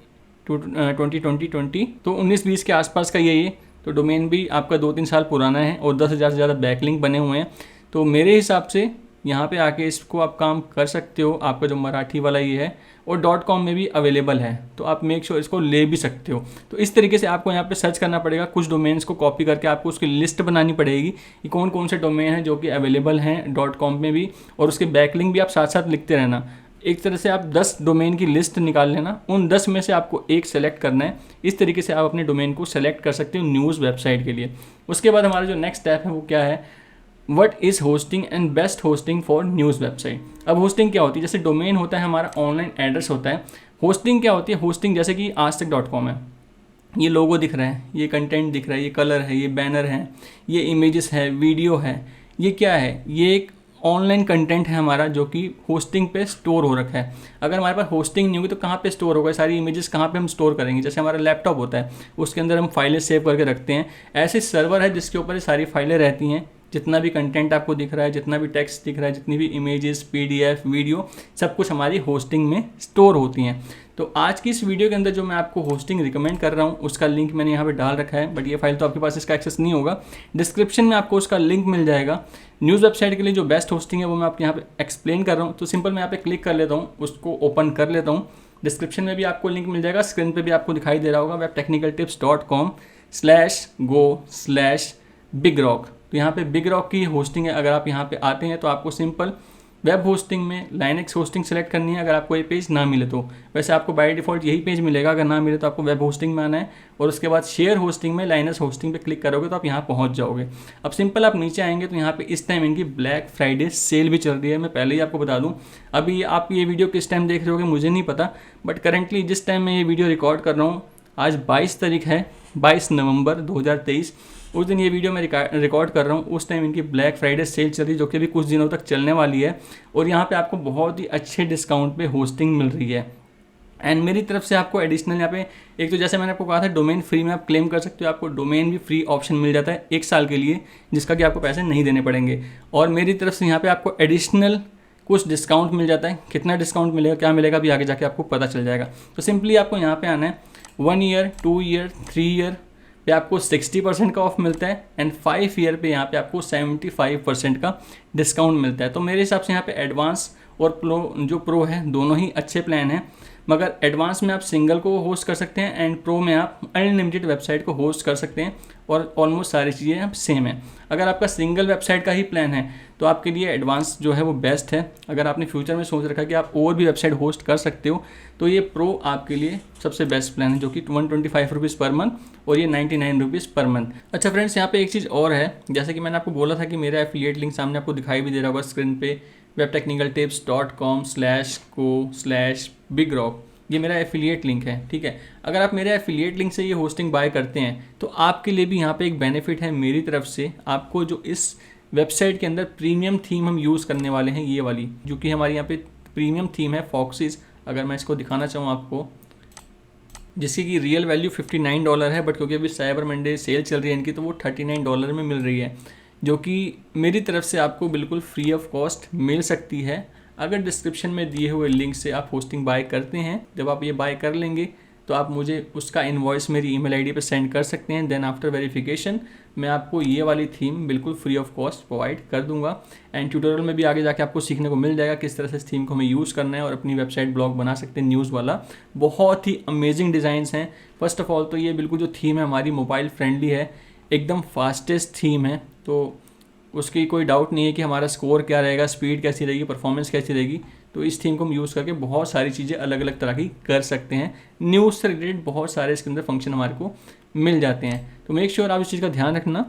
2020, तो 19-20 के आसपास का ये तो डोमेन भी आपका 2-3 साल पुराना है और 10,000 से ज़्यादा बैकलिंक बने हुए हैं। तो मेरे हिसाब से यहाँ पे आके इसको आप काम कर सकते हो। आपका जो मराठी वाला ये है और .com में भी अवेलेबल है, तो आप मेक श्योर इसको ले भी सकते हो। तो इस तरीके से आपको यहाँ पे सर्च करना पड़ेगा, कुछ डोमेन्स को कॉपी करके आपको उसकी लिस्ट बनानी पड़ेगी कि कौन कौन से डोमेन हैं जो कि अवेलेबल हैं .com में भी, और उसके बैकलिंक भी आप साथ साथ लिखते रहना। एक तरह से आप 10 डोमेन की लिस्ट निकाल लेना, उन 10 में से आपको एक सेलेक्ट करना है। इस तरीके से आप अपने डोमेन को सेलेक्ट कर सकते हो न्यूज़ वेबसाइट के लिए। उसके बाद हमारा जो नेक्स्ट स्टेप है वो क्या है, what is hosting and best hosting for news website. अब होस्टिंग क्या होती है, जैसे डोमेन होता है हमारा ऑनलाइन एड्रेस होता है। होस्टिंग क्या होती है, होस्टिंग जैसे कि आजतक.com है, ये लोगो दिख रहा है, ये कंटेंट दिख रहा है, ये कलर है, ये बैनर है, ये इमेजेस है, वीडियो है, ये क्या है, ये एक ऑनलाइन कंटेंट है हमारा जो कि होस्टिंग पे स्टोर हो रखा है। अगर हमारे पास होस्टिंग नहीं होगी तो कहाँ पे स्टोर होगा, सारी इमेजेस कहाँ पे हम स्टोर करेंगे। जैसे हमारा लैपटॉप होता है उसके अंदर हम फाइलें सेव करके रखते हैं, ऐसे सर्वर है जिसके ऊपर ये सारी फाइलें रहती हैं। जितना भी कंटेंट आपको दिख रहा है, जितना भी टेक्स्ट दिख रहा है, जितनी भी इमेजेस, PDF, वीडियो, सब कुछ हमारी होस्टिंग में स्टोर होती हैं। तो आज की इस वीडियो के अंदर जो मैं आपको होस्टिंग रिकमेंड कर रहा हूँ उसका लिंक मैंने यहाँ पे डाल रखा है, बट ये फाइल तो आपके पास इसका एक्सेस नहीं होगा। डिस्क्रिप्शन में आपको उसका लिंक मिल जाएगा। न्यूज़ वेबसाइट के लिए जो बेस्ट होस्टिंग है वो मैं आपको यहाँ पे एक्सप्लेन कर रहा हूँ। तो सिंपल मैं यहाँ पे क्लिक कर लेता हूँ, उसको ओपन कर लेता हूँ। डिस्क्रिप्शन में भी आपको लिंक मिल जाएगा, स्क्रीन पर भी आपको दिखाई दे रहा होगा, webtechnicaltips.com/go/bigrok। तो यहाँ पे बिग रॉक की होस्टिंग है। अगर आप यहाँ पे आते हैं तो आपको सिंपल वेब होस्टिंग में लाइनक्स होस्टिंग सेलेक्ट करनी है अगर आपको ये पेज ना मिले तो। वैसे आपको बाय डिफ़ॉल्ट यही पेज मिलेगा, अगर ना मिले तो आपको वेब होस्टिंग में आना है और उसके बाद शेयर होस्टिंग में लाइनक्स होस्टिंग पे क्लिक करोगे तो आप यहाँ पहुँच जाओगे। अब सिंपल आप नीचे आएंगे तो यहाँ पे इस टाइम इनकी ब्लैक फ्राइडे सेल भी चल रही है। मैं पहले ही आपको बता दूँ, अभी आप ये वीडियो किस टाइम देख रहे होगे मुझे नहीं पता, बट करेंटली जिस टाइम मैं ये वीडियो रिकॉर्ड कर रहा हूँ, आज 22 तारीख है, 22 नवंबर 2023, उस दिन ये वीडियो मैं रिकॉर्ड कर रहा हूँ। उस टाइम इनकी ब्लैक फ्राइडे सेल चल रही है जो कि अभी कुछ दिनों तक चलने वाली है, और यहाँ पे आपको बहुत ही अच्छे डिस्काउंट पे होस्टिंग मिल रही है। एंड मेरी तरफ से आपको एडिशनल यहाँ पे एक तो जैसे मैंने आपको कहा था डोमेन फ्री में आप क्लेम कर सकते हो, आपको डोमेन भी फ्री ऑप्शन मिल जाता है 1 साल के लिए, जिसका कि आपको पैसे नहीं देने पड़ेंगे। और मेरी तरफ से यहाँ पे आपको एडिशनल कुछ डिस्काउंट मिल जाता है। कितना डिस्काउंट मिलेगा, क्या मिलेगा, अभी आगे जाके आपको पता चल जाएगा। तो सिंपली आपको यहाँ पे आना है, 1 ईयर, 2 ईयर, 3 ईयर पे आपको 60% का ऑफ मिलता है, एंड 5 ईयर पे यहाँ पे आपको 75% का डिस्काउंट मिलता है। तो मेरे हिसाब से यहाँ पे एडवांस और प्रो है, दोनों ही अच्छे प्लान हैं। मगर एडवांस में आप सिंगल को होस्ट कर सकते हैं एंड प्रो में आप अनलिमिटेड वेबसाइट को होस्ट कर सकते हैं, और ऑलमोस्ट सारी चीज़ें अब सेम है। अगर आपका सिंगल वेबसाइट का ही प्लान है तो आपके लिए एडवांस जो है वो बेस्ट है। अगर आपने फ्यूचर में सोच रखा है कि आप और भी वेबसाइट होस्ट कर सकते हो तो ये प्रो आपके लिए सबसे बेस्ट प्लान है, जो कि 125 रुपीज़ पर मंथ, और ये 99 रुपीज़ पर मंथ। अच्छा फ्रेंड्स, यहाँ पे एक चीज़ और है, जैसे कि मैंने आपको बोला था कि मेरा एफिलिएट लिंक सामने आपको दिखाई भी दे रहा होगा स्क्रीन पे, webtechnicaltips.com/go/bigrok, ये मेरा एफिलिएट लिंक है। ठीक है, अगर आप मेरे एफिलिएट लिंक से ये होस्टिंग बाय करते हैं तो आपके लिए भी यहाँ पे एक बेनिफिट है मेरी तरफ से। आपको जो इस वेबसाइट के अंदर प्रीमियम थीम हम यूज़ करने वाले हैं, ये वाली जो कि हमारी यहाँ पे प्रीमियम थीम है foxiz। अगर मैं इसको दिखाना चाहूँ आपको, जिसकी की रियल वैल्यू $59 है, बट क्योंकि अभी साइबर मंडे सेल चल रही है इनकी तो वो $39 में मिल रही है, जो कि मेरी तरफ से आपको बिल्कुल फ्री ऑफ कॉस्ट मिल सकती है अगर डिस्क्रिप्शन में दिए हुए लिंक से आप होस्टिंग बाय करते हैं। जब आप ये बाय कर लेंगे तो आप मुझे उसका इनवॉइस मेरी ईमेल आईडी पे सेंड कर सकते हैं। देन आफ्टर वेरिफिकेशन मैं आपको ये वाली थीम बिल्कुल फ्री ऑफ कॉस्ट प्रोवाइड कर दूंगा। एंड ट्यूटोरियल में भी आगे जाके आपको सीखने को मिल जाएगा किस तरह से इस थीम को हमें यूज़ करना है और अपनी वेबसाइट ब्लॉग बना सकते हैं न्यूज़ वाला। बहुत ही अमेजिंग डिज़ाइंस हैं। फर्स्ट ऑफ ऑल तो ये बिल्कुल जो थीम है हमारी मोबाइल फ्रेंडली है, एकदम फास्टेस्ट थीम है, तो उसकी कोई डाउट नहीं है कि हमारा स्कोर क्या रहेगा, स्पीड कैसी रहेगी, परफॉर्मेंस कैसी रहेगी। तो इस थीम को हम यूज़ करके बहुत सारी चीज़ें अलग अलग तरह की कर सकते हैं। न्यूज़ से रिलेटेड बहुत सारे इसके अंदर फंक्शन हमारे को मिल जाते हैं। तो मेक श्योर आप इस चीज़ का ध्यान रखना,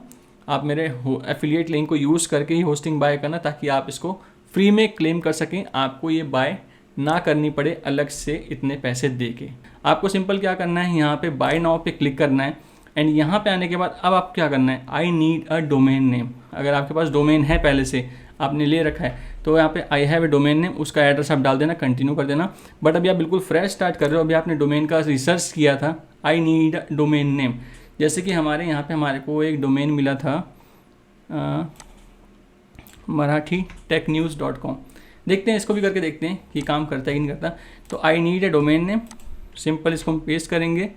आप मेरे एफिलिएट लिंक को यूज़ करके ही होस्टिंग बाय करना, ताकि आप इसको फ्री में क्लेम कर सकें, आपको ये बाय ना करनी पड़े अलग से इतने पैसे दे के। आपको सिंपल क्या करना है, यहाँ पे बाय नाउ पे क्लिक करना है, एंड यहाँ पे आने के बाद अब आप क्या करना है, I need a domain name. अगर आपके पास डोमेन है पहले से आपने ले रखा है तो यहाँ पे I have a domain name, उसका एड्रेस आप डाल देना, कंटिन्यू कर देना। बट अभी आप बिल्कुल फ्रेश स्टार्ट कर रहे हो, अभी आपने डोमेन का रिसर्च किया था, I need a domain name. जैसे कि हमारे यहाँ पे हमारे को एक डोमेन मिला था marathi technews.com। देखते हैं, इसको भी करके देखते हैं कि काम करता है कि नहीं करता। तो I need a domain name, simple इसको हम पेस्ट करेंगे,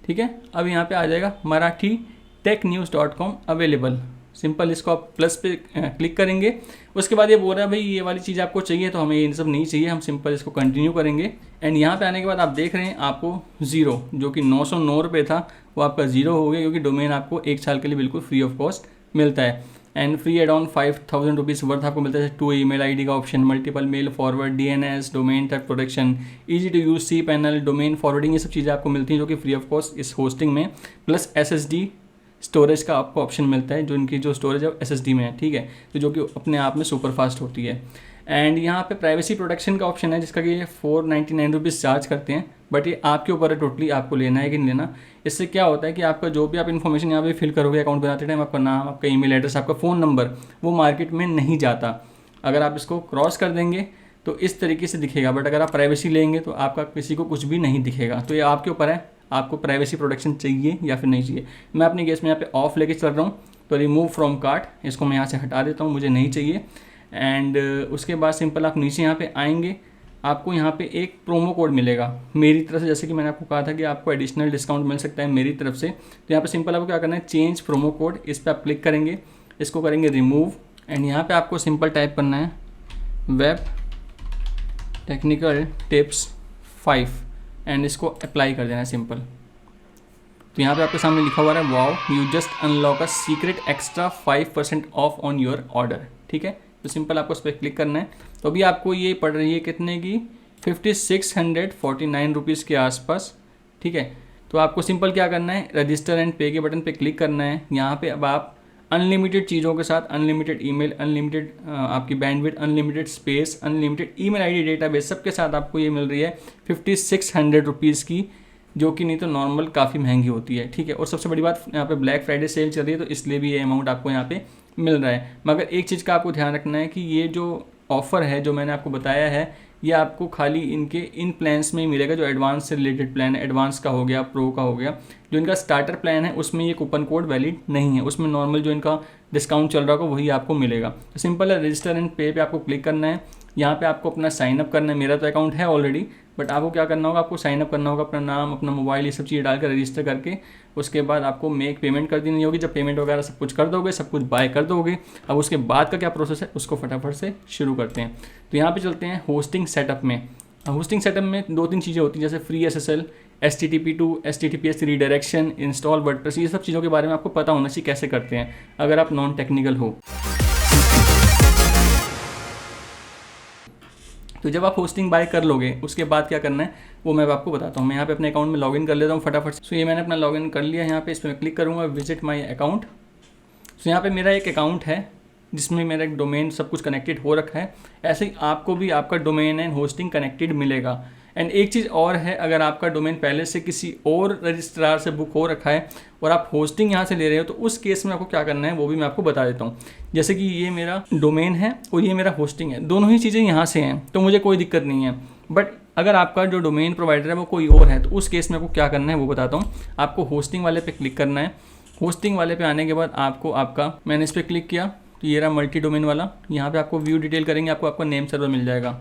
ठीक है। अब यहाँ पे आ जाएगा मराठी technews.com अवेलेबल, सिंपल इसको आप प्लस पे क्लिक करेंगे। उसके बाद ये बोल रहा है भाई ये वाली चीज़ आपको चाहिए, तो हमें ये सब नहीं चाहिए, हम सिंपल इसको कंटिन्यू करेंगे। एंड यहाँ पे आने के बाद आप देख रहे हैं आपको 0 जो कि 909 रुपये था वो आपका 0 हो गया, क्योंकि डोमेन आपको 1 साल के लिए बिल्कुल फ्री ऑफ कॉस्ट मिलता है। And free add on 5000 rupees worth आपको मिलता है। 2 ईमेल आईडी का option, multiple mail forward, DNS domain तक protection, easy to use cPanel, domain forwarding, ये सब चीज़ें आपको मिलती हैं जो कि फ्री ऑफ कॉस्ट इस होस्टिंग में। प्लस SSD स्टोरेज का आपको ऑप्शन मिलता है, जो इनकी जो स्टोरेज है SSD में है, ठीक है, तो जो कि अपने आप में सुपर फास्ट होती है। एंड यहाँ पे प्राइवेसी प्रोटेक्शन का ऑप्शन है जिसका कि ये 499 रुपीज़ चार्ज करते हैं, बट ये आपके ऊपर है टोटली, आपको लेना है कि नहीं लेना। इससे क्या होता है कि आपका जो भी आप इन्फॉर्मेशन यहाँ पे फिल करोगे अकाउंट बनाते टाइम, आपका नाम, आपका ईमेल एड्रेस, आपका फ़ोन नंबर, वो मार्केट में नहीं जाता। अगर आप इसको क्रॉस कर देंगे तो इस तरीके से दिखेगा, बट अगर आप प्राइवेसी लेंगे तो आपका किसी को कुछ भी नहीं दिखेगा। तो ये आपके ऊपर है, आपको प्राइवेसी प्रोटेक्शन चाहिए या फिर नहीं चाहिए। मैं अपनी केस में यहाँ पे ऑफ लेके चल रहा हूँ, तो रिमूव फ्रॉम कार्ट, इसको मैं यहाँ से हटा देता हूँ, मुझे नहीं चाहिए। एंड उसके बाद सिंपल आप नीचे यहाँ पे आएंगे, आपको यहाँ पे एक प्रोमो कोड मिलेगा मेरी तरफ से, जैसे कि मैंने आपको कहा था कि आपको एडिशनल डिस्काउंट मिल सकता है मेरी तरफ से। तो यहाँ पे सिंपल आपको क्या करना है, चेंज प्रोमो कोड, इस पर आप क्लिक करेंगे, इसको करेंगे रिमूव। एंड यहाँ पे आपको सिंपल टाइप करना है वेब टेक्निकल टिप्स 5 एंड इसको अप्लाई कर देना है सिंपल। तो यहाँ पे आपके सामने लिखा हुआ है wow you just unlock a secret extra 5% of on your order, ठीक है। तो सिंपल आपको उस पर क्लिक करना है। तो अभी आपको ये पड़ रही है कितने की, 5649 रुपीज़ के आसपास, ठीक है। तो आपको सिंपल क्या करना है, रजिस्टर एंड पे के बटन पे क्लिक करना है। यहाँ पे अब आप अनलिमिटेड चीज़ों के साथ, अनलिमिटेड ईमेल, अनलिमिटेड आपकी bandwidth, unlimited space, unlimited email ID database, सबके साथ आपको ये मिल रही है 5600 रुपीज़ की, जो कि नहीं तो नॉर्मल काफ़ी महंगी होती है, ठीक है। और सबसे बड़ी बात, यहाँ पे ब्लैक फ्राइडे सेल चल रही है, तो इसलिए भी ये अमाउंट आपको यहाँ पे मिल रहा है। मगर एक चीज़ का आपको ध्यान रखना है कि ये जो ऑफ़र है जो मैंने आपको बताया है, ये आपको खाली इनके इन प्लान्स में ही मिलेगा, जो एडवांस से रिलेटेड प्लान है, एडवांस का हो गया, प्रो का हो गया। जो इनका स्टार्टर प्लान है उसमें ये कूपन कोड वैलिड नहीं है, उसमें नॉर्मल जो इनका डिस्काउंट चल रहा होगा वही आपको मिलेगा। तो सिंपल है, रजिस्टर एंड पे आपको क्लिक करना है। यहाँ पे आपको अपना साइनअप करना है, मेरा तो अकाउंट है ऑलरेडी, बट आपको क्या करना होगा, आपको साइनअप करना होगा, अपना नाम, अपना मोबाइल, ये सब चीज़ें डालकर रजिस्टर करके उसके बाद आपको मेक पेमेंट कर देनी होगी। जब पेमेंट वगैरह सब कुछ कर दोगे, सब कुछ बाय कर दोगे, अब उसके बाद का क्या प्रोसेस है उसको फटाफट से शुरू करते हैं। तो यहाँ पे चलते हैं होस्टिंग सेटअप में। होस्टिंग सेटअप में 2-3 चीज़ें होती हैं, जैसे free SSL, HTTP to HTTPS redirection, install WordPress, ये सब चीज़ों के बारे में आपको पता होना चाहिए कैसे करते हैं अगर आप नॉन टेक्निकल हो। तो जब आप होस्टिंग बाय कर लोगे उसके बाद क्या करना है वो मैं आपको बताता हूँ। मैं यहाँ पे अपने अकाउंट में लॉगिन कर लेता हूँ फटाफट। सो ये मैंने अपना लॉगिन कर लिया। यहाँ पे इस पर मैं क्लिक करूँगा विजिट माय अकाउंट। सो यहाँ पे मेरा एक अकाउंट है जिसमें मेरा एक डोमेन सब कुछ कनेक्टेड हो रखा है। ऐसे ही आपको भी आपका डोमेन एंड होस्टिंग कनेक्टेड मिलेगा। एंड एक चीज़ और है, अगर आपका डोमेन पहले से किसी और रजिस्ट्रार से बुक हो रखा है और आप होस्टिंग यहाँ से ले रहे हो तो उस केस में आपको क्या करना है वो भी मैं आपको बता देता हूँ। जैसे कि ये मेरा डोमेन है और ये मेरा होस्टिंग है, दोनों ही चीज़ें यहाँ से हैं तो मुझे कोई दिक्कत नहीं है। बट अगर आपका जो डोमेन प्रोवाइडर है वो कोई और है तो उस केस में आपको क्या करना है वो बताता हूँ। आपको होस्टिंग वाले पे क्लिक करना है। होस्टिंग वाले पे आने के बाद आपको आपका, मैंने इस पर क्लिक किया तो ये रहा मल्टी डोमेन वाला। यहाँ पे आपको व्यू डिटेल करेंगे, आपको आपका नेम सर्वर मिल जाएगा।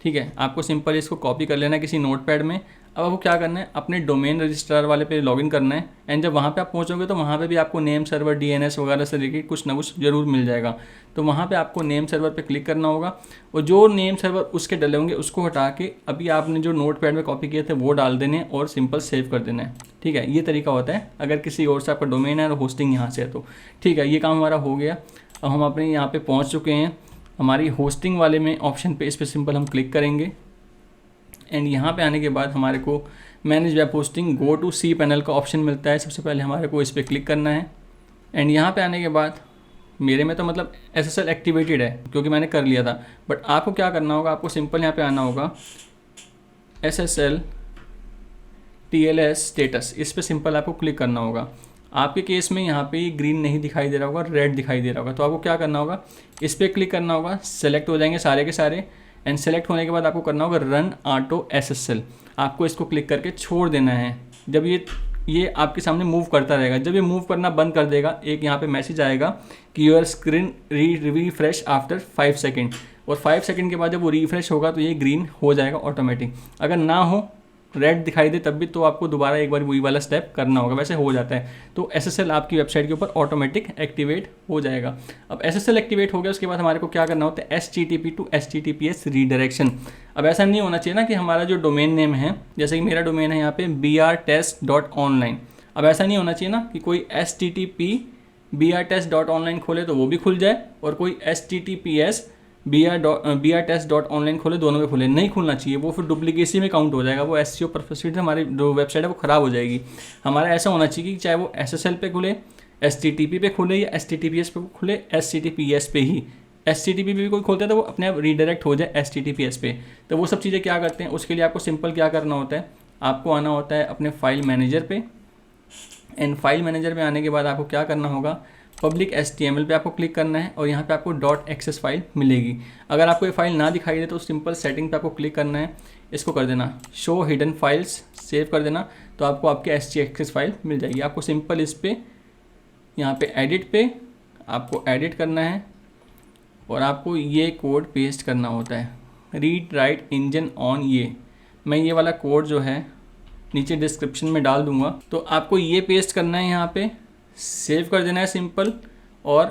ठीक है, आपको सिंपल इसको कॉपी कर लेना है किसी नोटपैड में। अब आपको क्या करना है, अपने डोमेन रजिस्ट्रार वाले पे लॉगिन करना है। एंड जब वहाँ पे आप पहुँचोगे तो वहाँ पे भी आपको नेम सर्वर, DNS वगैरह से रिलेटेड कुछ ना कुछ ज़रूर मिल जाएगा। तो वहाँ पे आपको नेम सर्वर पे क्लिक करना होगा और जो नेम सर्वर उसके डले होंगे उसको हटा के अभी आपने जो नोटपैड में कॉपी किए थे वो डाल देने और सिंपल सेव कर देना है। ठीक है, ये तरीका होता है अगर किसी और से आपका डोमेन है और होस्टिंग यहाँ से है तो। ठीक है, ये काम हमारा हो गया। अब हम अपने यहाँ पे पहुँच चुके हैं हमारी होस्टिंग वाले में ऑप्शन पे। इस पर सिंपल हम क्लिक करेंगे एंड यहाँ पे आने के बाद हमारे को manage web hosting go to C panel का ऑप्शन मिलता है। सबसे पहले हमारे को इस पर क्लिक करना है एंड यहाँ पे आने के बाद मेरे में तो मतलब SSL एक्टिवेटेड है क्योंकि मैंने कर लिया था। बट आपको क्या करना होगा, आपको सिंपल यहाँ पे आना होगा SSL TLS स्टेटस, इस पर सिंपल आपको क्लिक करना होगा। आपके केस में यहाँ पे ग्रीन नहीं दिखाई दे रहा होगा, रेड दिखाई दे रहा होगा। तो आपको क्या करना होगा, इस पर क्लिक करना होगा, सेलेक्ट हो जाएंगे सारे के सारे। एंड सेलेक्ट होने के बाद आपको करना होगा रन ऑटो SSL। आपको इसको क्लिक करके छोड़ देना है। जब ये आपके सामने मूव करता रहेगा, जब ये मूव करना बंद कर देगा एक यहाँ पे मैसेज आएगा कि your screen refresh after 5 second. और 5 सेकंड के बाद जब वो रिफ्रेश होगा तो ये ग्रीन हो जाएगा ऑटोमेटिक। अगर ना हो, रेड दिखाई दे तब भी, तो आपको दोबारा एक बार वही वाला स्टेप करना होगा, वैसे हो जाता है। तो SSL आपकी वेबसाइट के ऊपर ऑटोमेटिक एक्टिवेट हो जाएगा। अब SSL एक्टिवेट हो गया, उसके बाद हमारे को क्या करना होता है, HTTP to HTTPS रीडायरेक्शन। अब ऐसा नहीं होना चाहिए ना कि हमारा जो डोमेन नेम है, जैसे कि मेरा डोमेन है यहाँ पे brtest.online, अब ऐसा नहीं होना चाहिए ना कि कोई HTTP brtest.online खोले तो वो भी खुल जाए और कोई HTTPS brtest.online खोले, दोनों में खुले, नहीं खुलना चाहिए। वो फिर डुप्लीकेसी में काउंट हो जाएगा, वो SEO परफेक्ट हमारी जो वेबसाइट है वो ख़राब हो जाएगी। हमारा ऐसा होना चाहिए कि चाहे वो SSL पे खुले, HTTP पे खुले या HTTPS पे खुले, HTTPS पे ही। HTTP पे भी कोई खोलता है तो वो अपने आप रीडायरेक्ट हो जाए HTTPS पे। तो वो सब चीज़ें क्या करते हैं, उसके लिए आपको सिंपल क्या करना होता है, आपको आना होता है अपने फाइल मैनेजर पे, एंड फाइल मैनेजर में आने के बाद आपको क्या करना होगा, पब्लिक HTML पे आपको क्लिक करना है और यहाँ पे आपको .xs फाइल मिलेगी। अगर आपको ये फाइल ना दिखाई दे तो सिंपल सेटिंग पे आपको क्लिक करना है, इसको कर देना शो हिडन फाइल्स, सेव कर देना, तो आपको आपकी htaccess फाइल मिल जाएगी। आपको सिंपल इस पर यहाँ पे एडिट पे आपको एडिट करना है और आपको ये कोड पेस्ट करना होता है, RewriteEngine On। ये मैं ये वाला कोड जो है नीचे डिस्क्रिप्शन में डाल दूंगा, तो आपको ये पेस्ट करना है, यहाँ पे सेव कर देना है सिंपल, और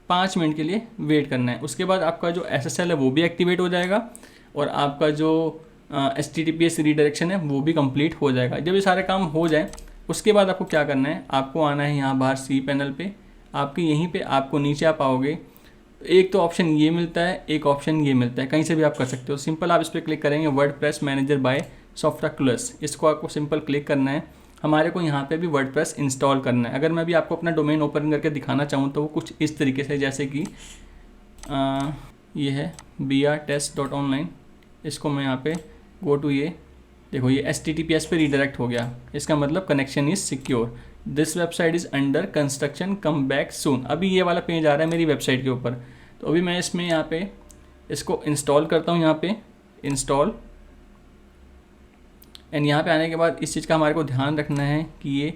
5 मिनट के लिए वेट करना है। उसके बाद आपका जो SSL है वो भी एक्टिवेट हो जाएगा और आपका जो HTTPS रीडायरेक्शन है वो भी कंप्लीट हो जाएगा। जब ये सारे काम हो जाए उसके बाद आपको क्या करना है, आपको आना है यहाँ बाहर सी पैनल पे, आपके यहीं पे आपको नीचे आप आओगे, एक तो ऑप्शन ये मिलता है, एक ऑप्शन ये मिलता है, कहीं से भी आप कर सकते हो। सिंपल आप इस पर क्लिक करेंगे, वर्डप्रेस मैनेजर बाय सॉफ्टवेयर, इसको आपको सिंपल क्लिक करना है। हमारे को यहाँ पे भी वर्डप्रेस इंस्टॉल करना है। अगर मैं भी आपको अपना डोमेन ओपन करके दिखाना चाहूँ तो वो कुछ इस तरीके से, जैसे कि ये है brtest.online, इसको मैं यहाँ पे गो टू, ये देखो ये HTTPS पे रीडायरेक्ट हो गया, इसका मतलब connection is secure, this website is under construction, come back soon. अभी ये वाला पेज आ रहा है मेरी वेबसाइट के ऊपर, तो अभी मैं इसमें यहाँ पे इसको इंस्टॉल करता हूँ, यहाँ पे इंस्टॉल, एंड यहाँ पे आने के बाद इस चीज़ का हमारे को ध्यान रखना है कि ये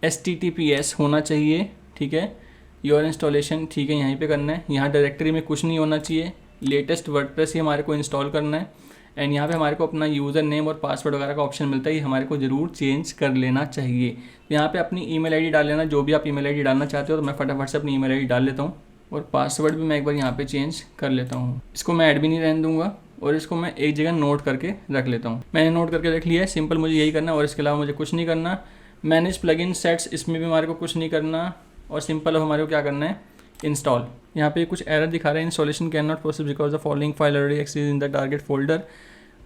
HTTPS होना चाहिए, ठीक है। योर इंस्टॉलेशन, ठीक है, यहीं पे करना है। यहाँ डायरेक्टरी में कुछ नहीं होना चाहिए, लेटेस्ट वर्डप्रेस ही हमारे को इंस्टॉल करना है। एंड यहाँ पे हमारे को अपना यूज़र नेम और पासवर्ड वगैरह का ऑप्शन मिलता है, ये हमारे को ज़रूर चेंज कर लेना चाहिए। तो यहाँ पे अपनी ईमेल आईडी डाल लेना, जो भी आप ईमेल आईडी डालना चाहते हो। तो मैं फटाफट से अपनी ईमेल आईडी डाल लेता हूँ और पासवर्ड भी मैं एक बार यहाँ पे चेंज कर लेता हूँ। इसको मैं ऐड भी नहीं रहने दूँगा और इसको मैं एक जगह नोट करके रख लेता हूँ। मैंने नोट करके रख लिया है, सिंपल मुझे यही करना है और इसके अलावा मुझे कुछ नहीं करना। मैनेज प्लगइन सेट्स, इसमें भी हमारे को कुछ नहीं करना और सिंपल अब हमारे को क्या करना है, इंस्टॉल। यहाँ पे कुछ एरर दिखा रहा है, installation can not process because the following file already exist in the target folder.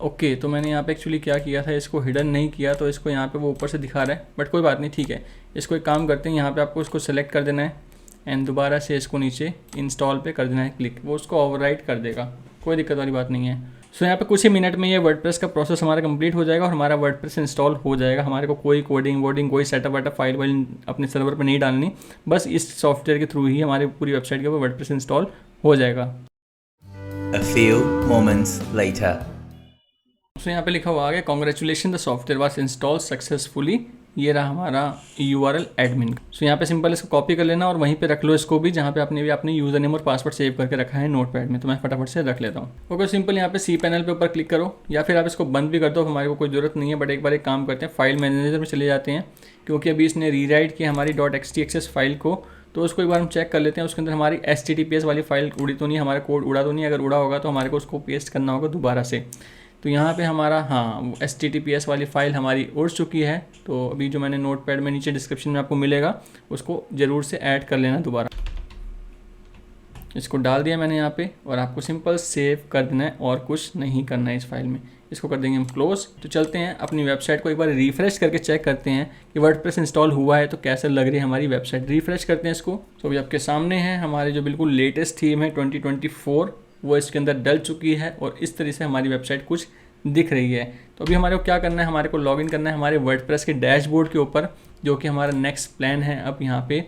Okay, तो मैंने यहाँ पे एक्चुअली क्या किया था, इसको हिडन नहीं किया, तो इसको यहाँ पे वो ऊपर से दिखा रहा है, बट कोई बात नहीं, ठीक है। इसको एक काम करते हैं, यहाँ पे आपको इसको सेलेक्ट कर देना है एंड दोबारा से इसको नीचे इंस्टॉल पे कर देना है क्लिक, वो उसको ओवरराइट कर देगा, कोई दिक्कत वाली बात नहीं है। सो यहाँ पे कुछ ही मिनट में ये वर्डप्रेस का प्रोसेस हमारा कंप्लीट हो जाएगा और हमारा वर्डप्रेस इंस्टॉल हो जाएगा। हमारे को कोई कोडिंग वोडिंग, कोई सेटअप वेटअप, फाइल वाइल अपने सर्वर पर नहीं डालनी, बस इस सॉफ्टवेयर के थ्रू ही हमारी पूरी वेबसाइट के ऊपर वर्डप्रेस इंस्टॉल हो जाएगा। A few moments later. सो यहाँ पे लिखा हुआ आ गया, congratulation the software was install successfully. ये रहा हमारा URL एडमिन। सो यहाँ पे सिंपल इसको कॉपी कर लेना और वहीं पे रख लो इसको भी, जहाँ पे आपने भी अपने यूज़र नेम और पासवर्ड सेव करके रखा है नोटपैड में। तो मैं फटाफट से रख लेता हूँ। ओके, सिंपल यहाँ पे सी पैनल पे ऊपर क्लिक करो या फिर आप इसको बंद भी कर दो, हमारे को कोई ज़रूरत नहीं है। बट एक बार एक काम करते हैं, फाइल मैनेजर में चले जाते हैं, क्योंकि अभी इसने रीराइट किया हमारी .htaccess फाइल को, तो उसको एक बार हम चेक कर लेते हैं उसके अंदर हमारी HTTPS वाली फाइल उड़ी तो नहीं, हमारा कोड उड़ा तो नहीं। अगर उड़ा होगा तो हमारे को उसको पेस्ट करना होगा दोबारा से। तो यहाँ पे हमारा हाँ HTTPS वाली फ़ाइल हमारी उड़ चुकी है। तो अभी जो मैंने नोटपैड में नीचे डिस्क्रिप्शन में आपको मिलेगा, उसको ज़रूर से ऐड कर लेना दोबारा। इसको डाल दिया मैंने यहाँ पे और आपको सिंपल सेव कर देना है और कुछ नहीं करना है इस फाइल में। इसको कर देंगे हम क्लोज। तो चलते हैं अपनी वेबसाइट को एक बार रिफ्रेश करके चेक करते हैं कि वर्डप्रेस इंस्टॉल हुआ है तो कैसे लग रही है हमारी वेबसाइट। रिफ्रेश करते हैं इसको। तो अभी आपके सामने है हमारी जो बिल्कुल लेटेस्ट थीम है 2024, वो इसके अंदर डल चुकी है और इस तरह से हमारी वेबसाइट कुछ दिख रही है। तो अभी हमारे को क्या करना है, हमारे को लॉगिन करना है हमारे वर्डप्रेस के डैशबोर्ड के ऊपर, जो कि हमारा नेक्स्ट प्लान है। अब यहाँ पे